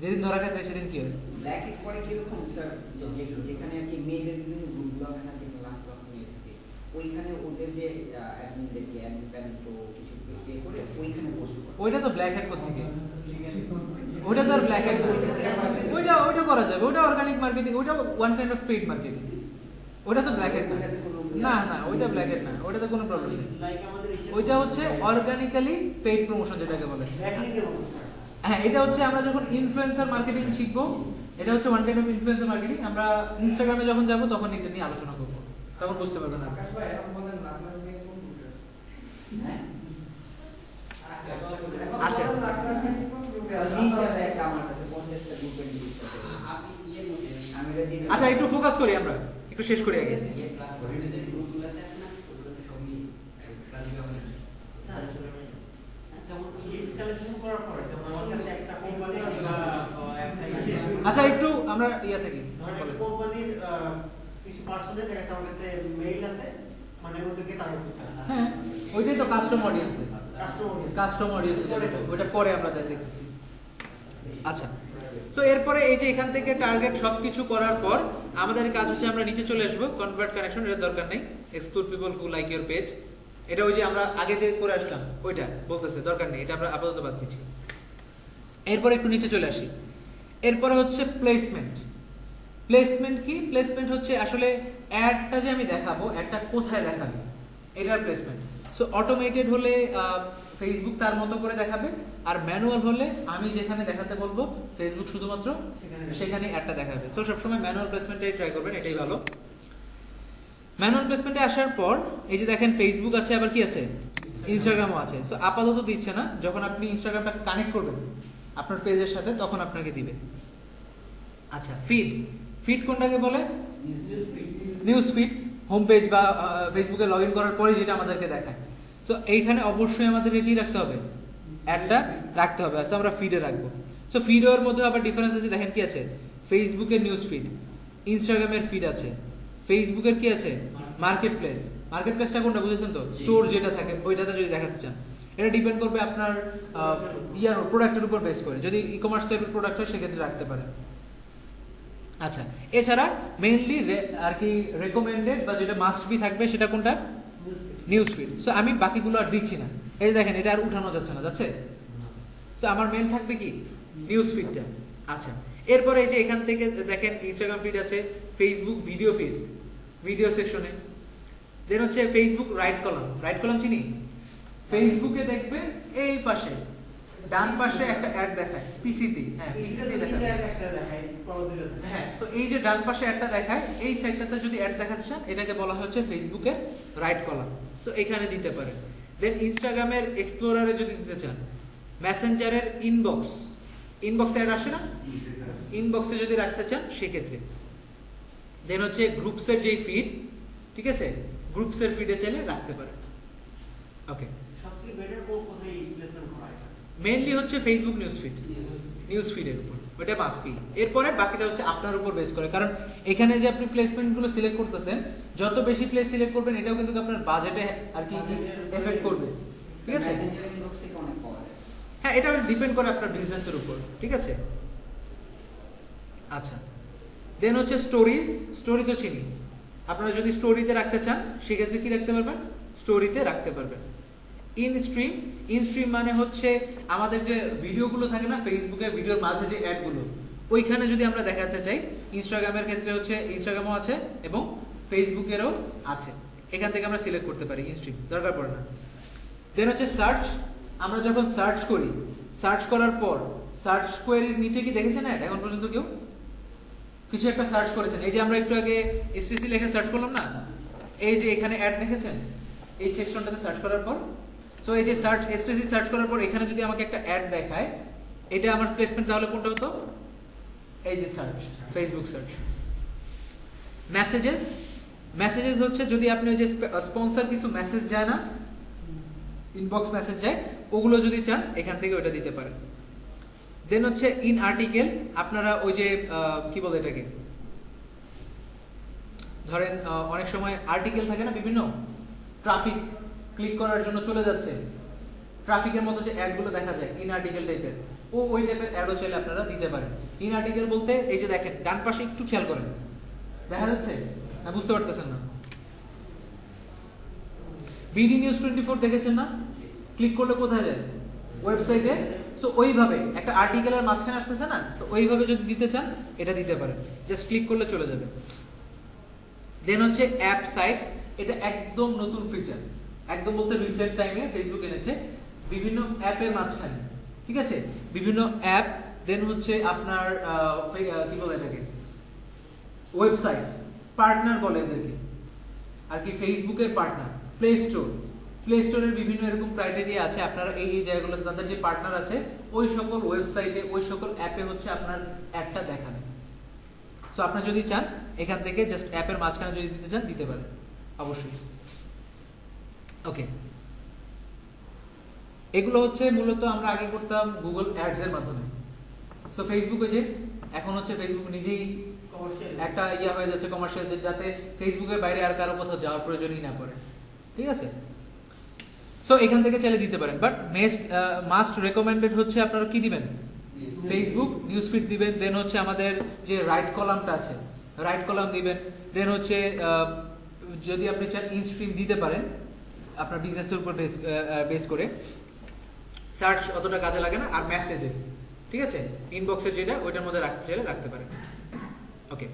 যেদিন ধরা খায় সেদিন কি হয়? ব্ল্যাক হ্যাট করে কিরকম স্যার, যেখানে আর কি মেয়েদের বিভিন্ন গ্রুপগুলো হয় না, যেখানে লাখ লাখ মেয়ে থাকে, ওইখানে ওদের যে অ্যাডমিনদেরকে অ্যাডমিন প্যানেলকেও কিছু পে করে ওইখানে পোস্ট করে। ওইটা তো ব্ল্যাক হ্যাট করতে গিয়ে, ওইটা তো আর ব্ল্যাক হ্যাট না, ওইটা করা যাবে, ওইটা অর্গানিক মার্কেটিং, ওইটা one kind of paid marketing, ওইটা তো ব্ল্যাক হ্যাট না। না ওইটা ব্ল্যাক হ্যাট না, ওইটা তো কোনো প্রবলেম নেই। লাইক আমাদের ওইটা হচ্ছে অর্গানিক্যালি পেইড প্রমোশন যেটাকে বলে। ব্যাকলিংকের মতো স্যার। হ্যাঁ, এটা হচ্ছে আমরা যখন ইনফ্লুয়েন্সার মার্কেটিং শিখবো, এটা হচ্ছে one kind of influencer marketing. আমরা ইনস্টাগ্রামে যখন যাব তখন এটা নিয়ে আলোচনা করবো, তখন বুঝতে পারবেন আকাশ ভাই এখন বলেন লাখ লাখ মেয়ে কোন গ্রুপে আছে? হ্যাঁ, আচ্ছা। লাখ লাখ মেয়ে কোন গ্রুপে আছে? লিস্ট আছে একটা আমার কাছে, 50টা গ্রুপের লিস্ট আছে। আপনি ইয়ের মধ্যে আমি এটা দিয়ে দেব। আচ্ছা একটু ফোকাস করি, আমরা একটু শেষ করি আগে। ইয়ে ক্লাস যে গ্রুপগুলোতে আছে না, ওগুলোতে সব মিল ক্লাস হবে। স্যার যেমন লিস্ট কালেকশন করার পরে যেমন আমার কাছে একটা কোম্পানি বা একটা ইসে আচ্ছা একটু আমরা থেকে ধরেন একটা কোম্পানির কিছু পার্সোনাল দেখা যাচ্ছে আমার কাছে মেইল আছে, মানে ওদেরকে টার্গেট করতে হবে। হ্যাঁ, ওইটাই তো কাস্টম অডিয়েন্সে, কাস্টমার কাস্টম অডিয়েন্সে ওইটা পরে আমরা দেখতেছি। আচ্ছা, তো এরপরে এই যে এখান থেকে টার্গেট সবকিছু করার পর আমাদের কাজ হচ্ছে আমরা নিচে চলে আসবো, কনভার্ট কানেকশন, এটা দরকার নেই। Exclude people who like your page, এটা ওই যে আমরা আগে যে করে আসলাম ওইটা বলতেছে দরকার নেই, এটা আমরা আপাতত বাদ দিচ্ছি। এরপরে একটু নিচে চলে আসি। এরপরে হচ্ছে প্লেসমেন্ট। প্লেসমেন্ট কি? প্লেসমেন্ট হচ্ছে আসলে অ্যাডটা যে আমি দেখাবো, অ্যাডটা কোথায় দেখাবে, এটার প্লেসমেন্ট। সো অটোমেটেড হলে ফেসবুক তার মতো করে দেখাবে, আর ম্যানুয়াল হলে আমি যেখানে দেখাতে বলবো ফেসবুক শুধুমাত্র সেখানে অ্যাডটা দেখাবে। সো সবসময় ম্যানুয়াল প্লেসমেন্টটাই ট্রাই করবেন, এটাই ভালো। ম্যানুয়াল প্লেসমেন্টে আসার পর এই যে দেখেন ফেসবুক আছে, আবার কি আছে, ইনস্টাগ্রামও আছে। সো আপাতত দিচ্ছে না, যখন আপনি ইনস্টাগ্রামটা কানেক্ট করবেন আপনার পেজের সাথে তখন আপনাকে দিবে। আচ্ছা, ফিড। ফিড কোনটাকে বলে? News feed. হোম পেজ বা ফেসবুকে লগ ইন করার পরে যেটা আমাদেরকে দেখায়। সো এইখানে অবশ্যই আমাদেরকে কি রাখতে হবে, অ্যাডটা রাখতে হবে। সো আমরা ফিডে রাখবো। সো ফিডের মধ্যে আবার ডিফারেন্স আছে, দেখেন কি আছে, ফেসবুকের নিউজ ফিড, ইনস্টাগ্রামের ফিড আছে, ফেসবুকের কি আছে, মার্কেট প্লেস। মার্কেট প্লেসটা কোনটা বুঝেছেন তো, স্টোর যেটা থাকে ওইটাতে যদি দেখাতে চান, এটা ডিপেন্ড করবে আপনার ইয়ার প্রোডাক্টের উপর বেস করে। যদি ই কমার্স টাইপের প্রোডাক্ট হয় সেক্ষেত্রে রাখতে পারেন। আচ্ছা, এছাড়া মেইনলি আর কি রেকমেন্ডেড বা যেটা মাস্ট বি থাকবে সেটা কোনটা, নিউজ ফিড। সো আমি বাকিগুলো আর দিচ্ছি না, এই দেখেন এটা আর উঠানো যাচ্ছে না, যাচ্ছে। সো আমার মেইন থাকবে কি, নিউজ ফিডটা। আচ্ছা, এরপরে এই যে এখান থেকে দেখেন ইনস্টাগ্রাম ফিড আছে, ফেসবুক ভিডিও ফিডস, ভিডিও সেকশনে। দেন হচ্ছে Facebook right column. Right column চিনি? ফেসবুকে দেখবে এই পাশে ডান পাশে একটা অ্যাড দেখায় পিসিতে। হ্যাঁ, পিসিতে দেখায়। হ্যাঁ, তো এই যে ডান পাশে অ্যাডটা দেখায়, এই সাইডটাতে যদি অ্যাড দেখাচ্ছেন এটাকে বলা হচ্ছে ফেসবুকের রাইট কলাম। সো এখানে দিতে পারেন। দেন ইনস্টাগ্রামের এক্সপ্লোরারে যদি দিতে চান, মেসেঞ্জারের ইনবক্স, ইনবক্সে অ্যাড আসে না, ইনবক্সে যদি রাখতে চান সেক্ষেত্রে। দেন হচ্ছে গ্রুপসের যেই ফিড, ঠিক আছে, গ্রুপসের ফিডে চাইলে রাখতে পারেন। ওকে, সবচেয়ে বেটার কোথায় প্লেসমেন্ট করা হয়? মেইনলি হচ্ছে ফেসবুক নিউজ ফিড, নিউজ ফিডের উপর, ওটা মাস্ট বি। এরপরে বাকিটা হচ্ছে আপনার উপর বেস করে, কারণ এখানে যে আপনি প্লেসমেন্টগুলো সিলেক্ট করতেছেন, যত বেশি প্লেস সিলেক্ট করবেন এটাও কিন্তু আপনার বাজেটে আর কি এফেক্ট করবে, ঠিক আছে। মেসেঞ্জারের ইনবক্স থেকে অনেক পাওয়া যায়। হ্যাঁ, এটা ডিপেন্ড করে আপনার বিজনেসের উপর, ঠিক আছে। আচ্ছা, দেন হচ্ছে স্টোরিজ। স্টোরি তো চিনি, আপনারা যদি স্টোরিতে রাখতে চান সেক্ষেত্রে কি রাখতে পারবেন, স্টোরিতে রাখতে পারবেন। ইন স্ট্রিম, ইন স্ট্রিম মানে হচ্ছে আমাদের যে ভিডিওগুলো থাকে না ফেসবুকে, ভিডিওর মাঝে যে অ্যাডগুলো, ওইখানে যদি আমরা দেখাতে চাই, ইনস্টাগ্রামের ক্ষেত্রে হচ্ছে ইনস্টাগ্রামও আছে এবং ফেসবুকেরও আছে, এখান থেকে আমরা সিলেক্ট করতে পারি। ইন স্ট্রিম দরকার পড়ে না। দেন হচ্ছে সার্চ। আমরা যখন সার্চ করি, সার্চ করার পর সার্চ কোয়েরির নিচে কি দেখেছেন অ্যাড এখন পর্যন্ত কেউ? কিছু একটা সার্চ করেছেন, এই যে আমরা একটু আগে এসটিসি লিখে সার্চ করলাম না, এই যে এখানে অ্যাড দেখেছেন এই সেকশনটাতে সার্চ করার পর, সো এই যে সার্চ এসটিসি সার্চ করার পর এখানে যদি আমাকে একটা অ্যাড দেখায়, এটা আমার প্লেসমেন্ট তাহলে কোনটা হতো? এই যে search, Facebook search. Messages, messages হচ্ছে যদি আপনি ওই যে স্পন্সর কিছু মেসেজ যায় না, ইনবক্স মেসেজ যায়, ওগুলো যদি চান এখান থেকে ওটা দিতে পারেন। দেন হচ্ছে ইন আর্টিকেল, আপনারা ওই যে কি বলে এটাকে, ধরেন অনেক সময় আর্টিকেল থাকে না বিভিন্ন, ট্রাফিক ক্লিক করার জন্য চলে যাচ্ছে, ট্রাফিকের মতো যে অ্যাডগুলো দেখা যায় ইন আর্টিকেল টাইপের, ওই টাইপের অ্যাডও চাইলে আপনারা দিতে পারেন। ইন আর্টিকেল বলতে এই যে দেখেন ডান পাশে একটু খেয়াল করেন, দেখা যাচ্ছে না? বুঝতে পারতেছেন না? বিডি নিউজ 24 দেখেছেন না? ক্লিক করলে কোথায় যায়? ওয়েবসাইটে। সো ওইভাবে একটা আর্টিকেলের মাঝখানে আসতেছে না, সো ওইভাবে যদি দিতে চান এটা দিতে পারেন, জাস্ট ক্লিক করলে চলে যাবে। দেন হচ্ছে অ্যাপ সাইটস, এটা একদম নতুন ফিচার, একদম বলতে রিসেন্ট টাইমে ফেসবুক এনেছে বিভিন্ন অ্যাপের মাঝখানে, ঠিক আছে? বিভিন্ন অ্যাপ, দেন হচ্ছে আপনার কি বলে এটাকে, ওয়েবসাইট, পার্টনার বলে এদেরকে আর কি, ফেসবুকের পার্টনার, প্লে স্টোর, প্লে স্টোরের বিভিন্ন এরকম ক্রাইটেরিয়া আছে, আপনারা এই জায়গাগুলোতে তাদের যে পার্টনার আছে ওই সকল ওয়েবসাইটে ওই সকল অ্যাপে হচ্ছে আপনার অ্যাডটা দেখাবে। সো আপনি যদি চান এখান থেকে জাস্ট অ্যাপের মাঝখানে যদি দিতে চান দিতে পারেন অবশ্যই। ওকে, এগুলো হচ্ছে মূলত আমরা আগে করতাম গুগল অ্যাডস এর মাধ্যমে। সো ফেসবুকে যে এখন হচ্ছে ফেসবুক নিজেই একটা ইয়া হয়ে যাচ্ছে কমার্শিয়াল, যাতে ফেসবুকের বাইরে আর কারো কোথাও যাওয়ার প্রয়োজনই না পড়ে, ঠিক আছে? সো এখান থেকে চাইলে দিতে পারেন, বাট মাস্ট রেকমেন্ডেড হচ্ছে আপনারা কি দিবেন? ফেসবুক নিউজ ফিড দিবেন, দেন হচ্ছে আমাদের যে রাইট কলামটা আছে রাইট কলাম দিবেন, দেন হচ্ছে যদি আপনি চান ইনস্ট্রিম দিতে পারেন আপনার বিজনেসের উপর বেস করে, সার্চ অতটা কাজে লাগে না, আর মেসেজেস, ঠিক আছে? ইনবক্সের যেটা ওইটার মধ্যে রাখতে চাইলে রাখতে পারেন। ওকে,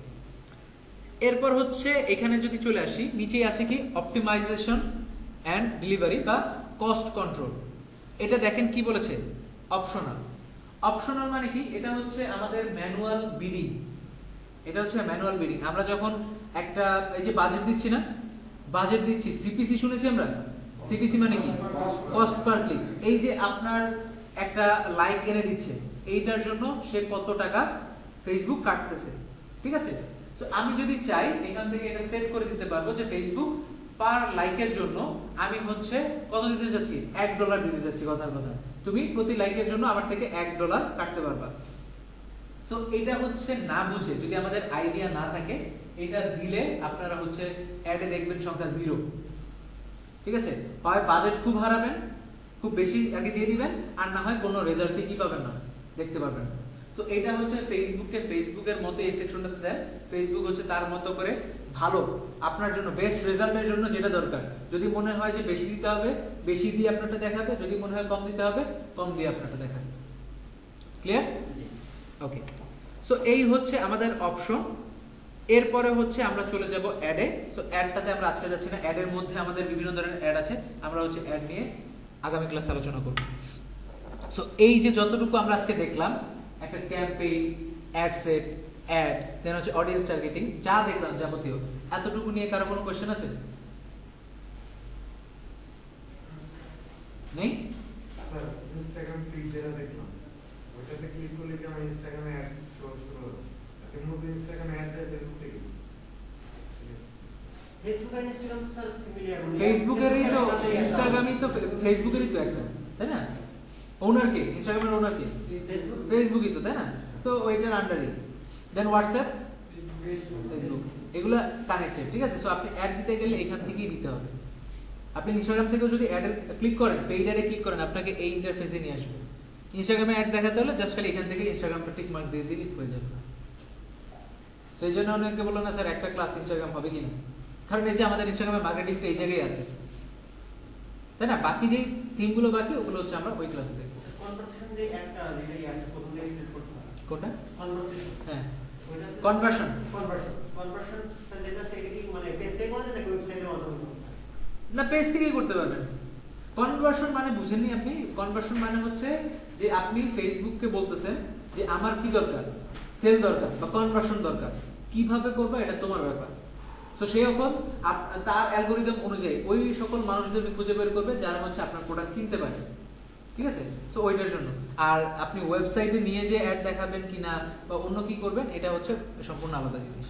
এরপর হচ্ছে এখানে যদি চলে আসি, নিচেই আছে কি অপটিমাইজেশন অ্যান্ড ডেলিভারি বা কস্ট কন্ট্রোল। এটা দেখেন কি বলেছে, অপশনাল। অপশনাল মানে কি? এটা হচ্ছে আমাদের ম্যানুয়াল বিডিং, এটা হচ্ছে ম্যানুয়াল বিডিং। আমরা যখন একটা এই যে বাজেট দিচ্ছি না, বাজেট দিচ্ছি, সিপিসি শুনেছি আমরা, সিপিসি মানে কি? Cost per click. এই যে আপনার একটা লাইক এনে দিচ্ছে, এইটার জন্য সে কত টাকা ফেসবুক কাটতেছে, ঠিক আছে? তো আমি যদি চাই এখান থেকে এটা সেট করে দিতে পারবো যে ফেসবুক পার লাইকের জন্য আমি হচ্ছে কত দিতে যাচ্ছি, $1 দিতে যাচ্ছি, কথার কথা তুমি প্রতি লাইকের জন্য আমার থেকে $1 কাটতে পারবা। সো এটা হচ্ছে না বুঝে, যদি আমাদের আইডিয়া না থাকে, এটা দিলে আপনারা হচ্ছে অ্যাডে দেখবেন সংখ্যা 0, ঠিক আছে? হয় বাজেট খুব হারাবেন, খুব বেশি আগে দিয়ে দিবেন, আর না হয় কোনো রেজাল্টই কি পাবেন না, দেখতে পাবেন না। সো এটা হচ্ছে ফেসবুককে ফেসবুকের মতো এই সেকশনটাতে দেন, ফেসবুক হচ্ছে তার মতো করে ভালো আপনার জন্য বেস্ট রেজাল্টের জন্য যেটা দরকার, যদি মনে হয় যে বেশি দিতে হবে বেশি দিয়ে আপনারটা দেখাবে, যদি মনে হয় কম দিতে হবে কম দিয়ে আপনারটা দেখাবে। ক্লিয়ার? ওকে, সো এই হচ্ছে আমাদের অপশন। এরপরে হচ্ছে আমরা চলে যাব অ্যাডে। সো অ্যাডটাতে আমরা আজকে যাচ্ছি না, অ্যাডের মধ্যে আমাদের বিভিন্ন ধরনের অ্যাড আছে, আমরা হচ্ছে অ্যাড নিয়ে আগামী ক্লাসে আলোচনা করব। সো এই যে যতটুকু আমরা আজকে দেখলাম, একটা ক্যাম্পেইন, অ্যাড সেট, অ্যাড, দেন হচ্ছে অডিয়েন্স টার্গেটিং, যা দেখলাম যাবতীয়, এতটুকু নিয়ে কারো কোনো কোশ্চেন আছে? নেই? স্যার ইনস্টাগ্রাম ফিড যেটা দেখলাম, ওইটাতে ক্লিক করলে কি আমার ইনস্টাগ্রামে অ্যাড শো শুরু হবে? আপনি মূলত ইনস্টাগ্রামে অ্যাড দেয় ফেসবুক থেকে? ফেসবুক আর ইনস্টাগ্রাম স্যার সিমিলার, ফেসবুকেরই তো, ইনস্টাগ্রামই তো ফেসবুকেরই তো একটা, তাই না? ওনার কে? ইনস্টাগ্রামের ওনার কে? ফেসবুকই তো, তাই না? সো ওইটার আন্ডারই। দেন হোয়াটসঅ্যাপ, ফেসবুক, এগুলো কানেক্টেড, ঠিক আছে? সো আপনি অ্যাড দিতে গেলে এখান থেকেই দিতে হবে। আপনি ইনস্টাগ্রাম থেকেও যদি অ্যাডে ক্লিক করেন, পেইড অ্যাডে ক্লিক করেন, আপনাকে এই ইন্টারফেসে নিয়ে আসবে। ইনস্টাগ্রামে অ্যাড দেখাতে হলে জাস্ট খালি এখান থেকে ইনস্টাগ্রামটা টিক মার্ক দিয়ে দিলেই হয়ে যাবে। তো এই জন্য অনেকে বললো না স্যার একটা ক্লাস ইনস্টাগ্রাম হবে কিনা, কারণ এই যে আমাদের ইনস্টাগ্রামের মার্কেটিংটা এই জায়গায় আছে, তাই না? বাকি যেই থিমগুলো বাকি ওগুলো হচ্ছে আমরা ওই ক্লাসে দেখব। কনভারসেশন যে একটা যেটাই আছে প্রথম থেকে সিলেক্ট করতে হবে। কোনটা? কনভারসেশন, হ্যাঁ, ওইটা কনভার্সন। কনভারসন স্যার যেটা সেটা কি মানে পেজ থেকে করা যায় নাকি ওয়েবসাইটের মাধ্যমে? না, পেজ থেকেই করতে পারবেন। কনভার্সন মানে বুঝেননি আপনি? কনভার্সন মানে হচ্ছে যে আপনি ফেসবুককে বলতেছেন যে আমার কি দরকার, সেল দরকার বা কনভার্সন দরকার, কিভাবে করবে এটা তোমার ব্যাপার। তো সেই এখন তার অ্যালগোরিদম অনুযায়ী ওই সকল মানুষদেরকে খুঁজে বের করবে যারা হচ্ছে আপনার প্রোডাক্ট কিনতে পারে, ঠিক আছে? সো ওইটার জন্য। আর আপনি ওয়েবসাইটে নিয়ে যে অ্যাড দেখাবেন কিনা বা অন্য কি করবেন এটা হচ্ছে সম্পূর্ণ আলাদা জিনিস।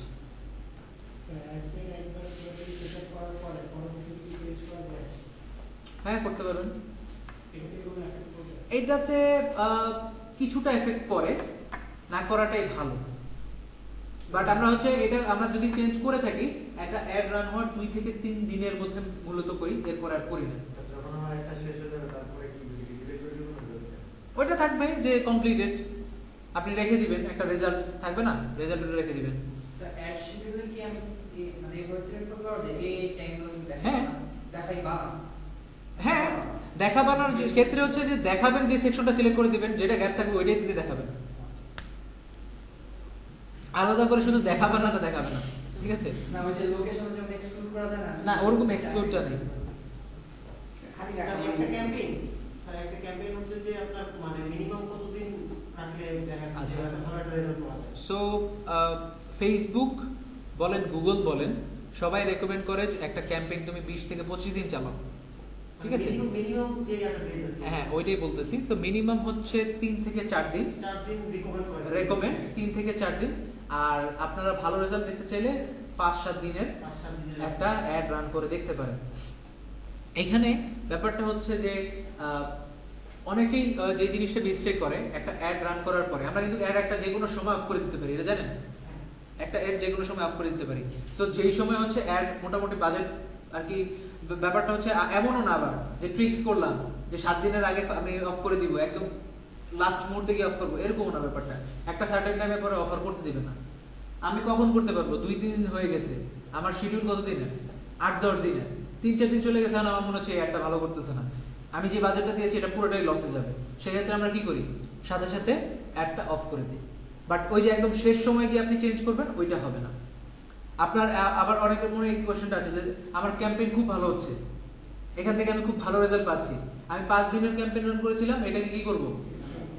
হ্যাঁ করতে পারবেন। এটাতে কিছুটা এফেক্ট পড়ে, না করাটাই ভালো। বাট আমরা হচ্ছে এটা আমরা যদি চেঞ্জ করে থাকি, একটা অ্যাড রান হওয়ার 2 থেকে 3 দিনের মধ্যে মূলত করি, এরপর আর করি না। যখন আমার একটা শেষ হয়ে যাবে তারপরে কি ডিলিট করে দেবো না? ওইটা থাকবে যে কমপ্লিটেড, আপনি রেখে দিবেন, একটা রেজাল্ট থাকবে না, রেজাল্টটা রেখে দিবেন। তো অ্যাড শিডিউলে কি আমি মানে এবার সিলেক্ট করতে পারবো যে এই টাইমগুলো হ্যাঁ। দেখাই বানাম? হ্যাঁ, দেখাবানোর যে ক্ষেত্রে হচ্ছে যে দেখাবেন যে সেকশনটা সিলেক্ট করে দিবেন, যেটা গ্যাপ থাকবে ওইটাই থেকে দেখাবেন, আলাদা করে শুধু দেখাবানোটা দেখাবে না, ঠিক আছে? না ওই যে লোকেশন যেমন এক্সক্লুড করা যায় না? না ওরকম এক্সক্লুডটা নেই। খালি স্যার, রাখা একটা ক্যাম্পেইন একটা ক্যাম্পেইন হচ্ছে যে আপনার মানে মিনিমাম কতদিন রাখলে দেখা যাচ্ছে আচ্ছা। একটা ভালো একটা রেজাল্ট পাওয়া যায়? সো ফেসবুক বলেন গুগল বলেন সবাই রেকমেন্ড করে যে একটা ক্যাম্পেইন তুমি 20 থেকে 25 দিন চালাও, ঠিক আছে? মিনিমাম যে একটা ডেট আছে হ্যাঁ ওইটাই বলতেছি। তো মিনিমাম হচ্ছে 3 থেকে 4 দিন 4 দিন রিকমেন্ড করে রেকমেন্ড, 3 থেকে 4 দিন। আর আপনারা ভালো রেজাল্ট দেখতে চাইলে 5-7 দিনের 5-7 দিনের একটা অ্যাড রান করে দেখতে পারেন। এখানে ব্যাপারটা হচ্ছে যে অনেকেই যে জিনিসটা মিস্টেক করে, একটা অ্যাড রান করার পরে আমরা কিন্তু অ্যাড একটা যে কোনো সময় অফ করে দিতে পারি, এটা জানেন? একটা অ্যাড যে কোনো সময় অফ করে দিতে পারি। সো যেই সময় হচ্ছে অ্যাড মোটামুটি বাজেট আর কি, ব্যাপারটা হচ্ছে এমনও না আবার যে ট্রিক্স করলাম যে 7 দিনের আগে আমি অফ করে দিব, একদম লাস্ট মুহূর্তে গিয়ে অফ করবো, এরকম না ব্যাপারটা। একটা সার্টেন টাইমে পরে অফার করতে দিবে না। আমি কখন করতে পারবো? 2-3 দিন হয়ে গেছে, আমার শিডিউল কত দিনের? 8-10 দিনের। 3-4 দিন চলে গেছে, আমার মনে হচ্ছে এই অ্যাডটা ভালো করতেছে না, আমি যে বাজেটটা দিয়েছি এটা পুরোটাই লসে যাবে। সেক্ষেত্রে আমরা কি করি? সাথে সাথে অ্যাডটা অফ করে দিই। বাট ওই যে একদম শেষ সময় গিয়ে আপনি চেঞ্জ করবেন, ওইটা হবে না। আপনার আবার অনেকের মনে এই কোশ্চেনটা আছে যে আমার ক্যাম্পেইন খুব ভালো হচ্ছে, এখান থেকে আমি খুব ভালো রেজাল্ট পাচ্ছি, আমি 5 দিনের ক্যাম্পেইন রান করেছিলাম, এটাকে কি করব?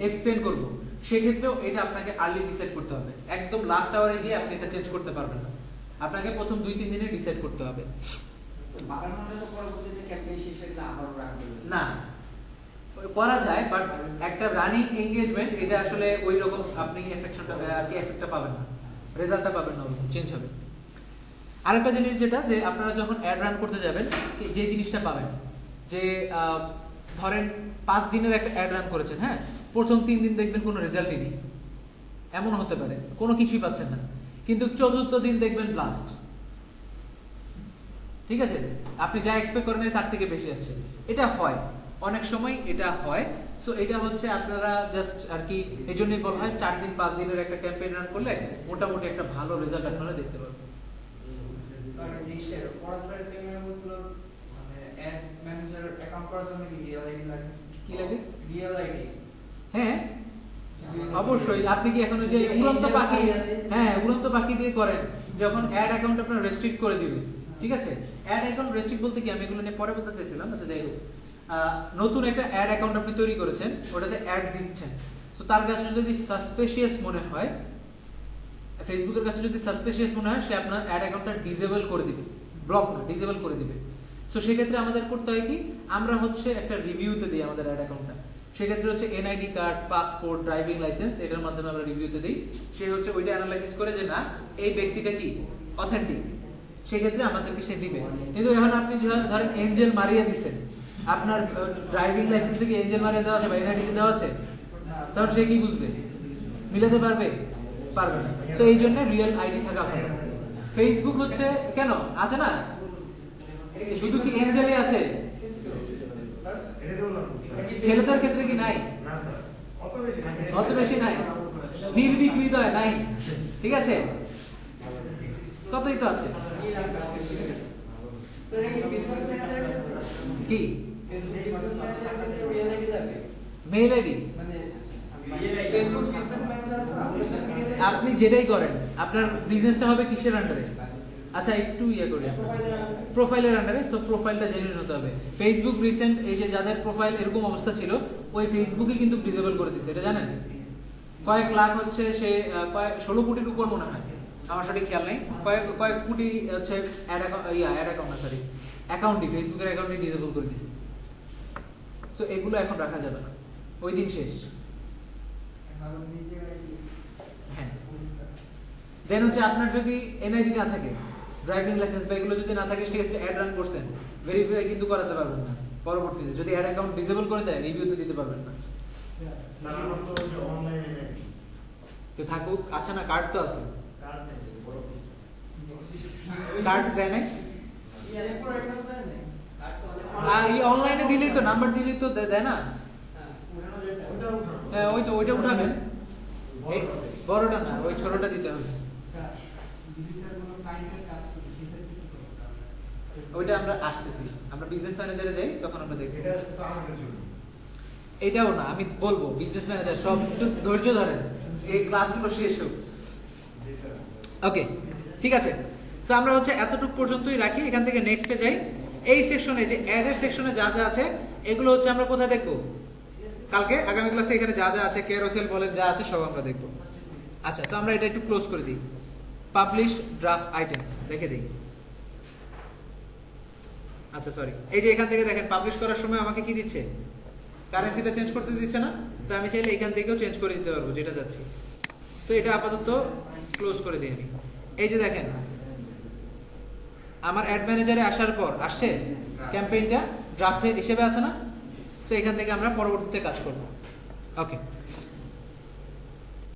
এক্সটেন্ড করব। সেক্ষেত্রেও এটা আপনাকে আর্লি ডিসাইড করতে হবে। একদম লাস্ট আওয়ারে গিয়ে আপনি এটা চেঞ্জ করতে পারবেন না, আপনাকে প্রথম 2-3 দিনে ডিসাইড করতে হবে। বাড়ানোটা তো পরবর্তীতে ক্যাম্পেইন শেষ হয়ে গেলে আবারও রাখবে না করা যায়, বাট একটা রানিং এনগেজমেন্ট এটা আসলে ওই রকম আপনি এফেক্টটা পাবেন না, রেজাল্টটা পাবেন না, ওরকম চেঞ্জ হবে। আরেকটা জিনিস যেটা যে আপনারা যখন অ্যাড রান করতে যাবেন যে জিনিসটা পাবেন যে ধরেন 5 দিনের একটা অ্যাড রান করেছেন, হ্যাঁ, প্রথম 3 দিন দেখবেন কোনো রেজাল্টই নেই, এমন হতে পারে কোনো কিছুই পাচ্ছেন না, কিন্তু 4র্থ দিন দেখবেন ব্লাস্ট, ঠিক আছে? আপনি যা এক্সপেক্ট করেন তার থেকে বেশি আসছে। এটা হয়, অনেক সময় এটা হয়। সো এটা হচ্ছে আপনারা জাস্ট আর কি এই জন্যই বলা হয় 4 দিন 5 দিনের একটা ক্যাম্পেইন রান করলে মোটামুটি একটা ভালো রেজাল্ট আপনারা দেখতে পারবেন। স্যার যে ফরেস্ট ফায়ার সেমিনার বলছিল মানে অ্যাড ম্যানেজার অ্যাকাউন্ট করার জন্য কি রিয়েল আইডি লাগে? কি লাগে? Real ID. হ্যাঁ অবশ্যই। আপনি কি এখন ওই যে উড়ন্ত পাখি, হ্যাঁ উড়ন্ত পাখি দিয়ে করেন, যখন অ্যাড অ্যাকাউন্ট আপনার রেস্ট্রিক্ট করে দিবে, ঠিক আছে? অ্যাড অ্যাকাউন্ট রেস্ট্রিক্ট বলতে কি, আমি এগুলো নিয়ে পরে বলতে চাইছিলাম। আচ্ছা যাই হোক, নতুন একটা অ্যাড অ্যাকাউন্ট আপনি তৈরি করেছেন, ওটাতে অ্যাড দিচ্ছেন। সো তার কাছে যদি সাসপিশিয়াস মনে হয়, ফেসবুকের কাছে যদি সাসপিশিয়াস মনে হয়, সে আপনার অ্যাড অ্যাকাউন্টটা ডিসেবল করে দিবে, ব্লক না ডিসেবল করে দিবে। সো সেক্ষেত্রে আমাদের করতে হয় কি, আমরা হচ্ছে একটা রিভিউতে দিই আমাদের অ্যাড অ্যাকাউন্টটা। সেক্ষেত্রে হচ্ছে NID card, passport, driving licence, এটার মাধ্যমে আমরা রিভিউতে দিই। সে হচ্ছে ওইটা অ্যানালাইসিস করে যে না এই ব্যক্তিটা কি অথেন্টিক, সেক্ষেত্রে আমাদেরকে সে দিবে। কিন্তু এখন আপনি ধরেন এঞ্জেল মারিয়া দিচ্ছেন, আপনার ড্রাইভিং লাইসেন্সে কি এঞ্জেল মারিয়া দেওয়া আছে বা এনআইডিতে দেওয়া আছে, তখন সে কি বুঝবে? মিলাতে পারবে? পারবে না। সো এই জন্য রিয়েল আইডি থাকা ভালো। ফেসবুক হচ্ছে কেন আছে না, শুধু কি এঞ্জেলই আছে? ছেলেদের ক্ষেত্রে কি নাই? না স্যার, অত বেশি নাই, নির্ভীক হৃদয় নাই, ঠিক আছে? কতই তো আছে। স্যার এই বিজনেস ম্যানেজার কি বিজনেস ম্যানেজার রিয়েল আইডি লাগে? Mail ID? মানে ফেসবুক বিজনেস ম্যানেজার আছে না? আপনি যেটাই করেন আপনার বিজনেসটা হবে কিসের আন্ডারে? আচ্ছা একটু ইয়ে করি, প্রোফাইলের আন্ডারে। সো প্রোফাইলটা জেনুইন হতে হবে। ফেসবুক রিসেন্ট এই যে যাদের প্রোফাইল এরকম অবস্থা ছিল, ওই ফেসবুকই কিন্তু ডিসেবল করে দিয়েছে, এটা জানেন? কয়েক লাখ হচ্ছে সে কয়েক 16 কোটির উপর মনে হয়, আমার সঠিক খেয়াল নেই, কয়েক কয়েক কোটি হচ্ছে অ্যাড অ্যাকাউন্ট না সরি অ্যাকাউন্টই ফেসবুকের অ্যাকাউন্টই ডিসেবল করে দিয়েছে। সো এগুলো এখন রাখা যাবে না, ওই দিন শেষ। হ্যাঁ, দেন হচ্ছে আপনার যদি এনআইডি না থাকে, ড্রাইভিং লাইসেন্স বা এগুলো যদি না থাকে, সেক্ষেত্রে অ্যাড রান করছেন, ভেরিফাই কিন্তু করাতে পারবেন না। পরবর্তীতে যদি অ্যাড অ্যাকাউন্ট ডিসেবল করে দেয়, রিভিউ তো দিতে পারবেন না। স্যার আমার তো ওই যে অনলাইনে নেই, তো থাকুক, আচ্ছা না কার্ড তো আছে, কার্ড নেই, বড় কার্ড দেয় নাই, এই অনলাইনে দিলেই তো নাম্বার দিলেই তো দেয় না। ওটা উঠানো। হ্যাঁ ওই তো ওইটা উঠাবেন, এই বড়টা না, ওই ছোটটা দিতে হবে। ওইটা আমরা আসতেছি, আমরা বিজনেস ম্যানেজারে যাই তখন আমরা দেখব। এটা তো আমাদের জন্য। এটাও না, আমি বলবো বিজনেস ম্যানেজার সব একটু ধৈর্য ধরেন, এই ক্লাসগুলো শেষ হোক। জি স্যার। ওকে, ঠিক আছে। তো আমরা হচ্ছে এতটুকু পর্যন্তই রাখি, এখান থেকে নেক্সটে যাই। এই সেকশনে যে অ্যাডের সেকশনে যা যা আছে, এগুলো হচ্ছে আমরা কোথায় দেখবো? কালকে আগামী ক্লাসে এখানে যা যা আছে, ক্যারোসেল বলেন যা আছে সব আমরা দেখবো। আচ্ছা, তো আমরা এটা একটু ক্লোজ করে দিই, পাবলিশ ড্রাফট আইটেমস রেখে দিই। আচ্ছা সরি, এই যে এখান থেকে দেখেন পাবলিশ করার সময় আমাকে কি দিচ্ছে, কারেন্সিটা চেঞ্জ করতে দিচ্ছে না? তো আমি চাইলে এখান থেকেও চেঞ্জ করে দিতে পারবো যেটা যাচ্ছি। তো এটা আপাতত ক্লোজ করে দিই আমি। এই যে দেখেন আমার অ্যাড ম্যানেজারে আসার পর আসছে ক্যাম্পেইনটা ড্রাফট হিসেবে আছে না? তো এখান থেকে আমরা পরবর্তীতে কাজ করব। ওকে।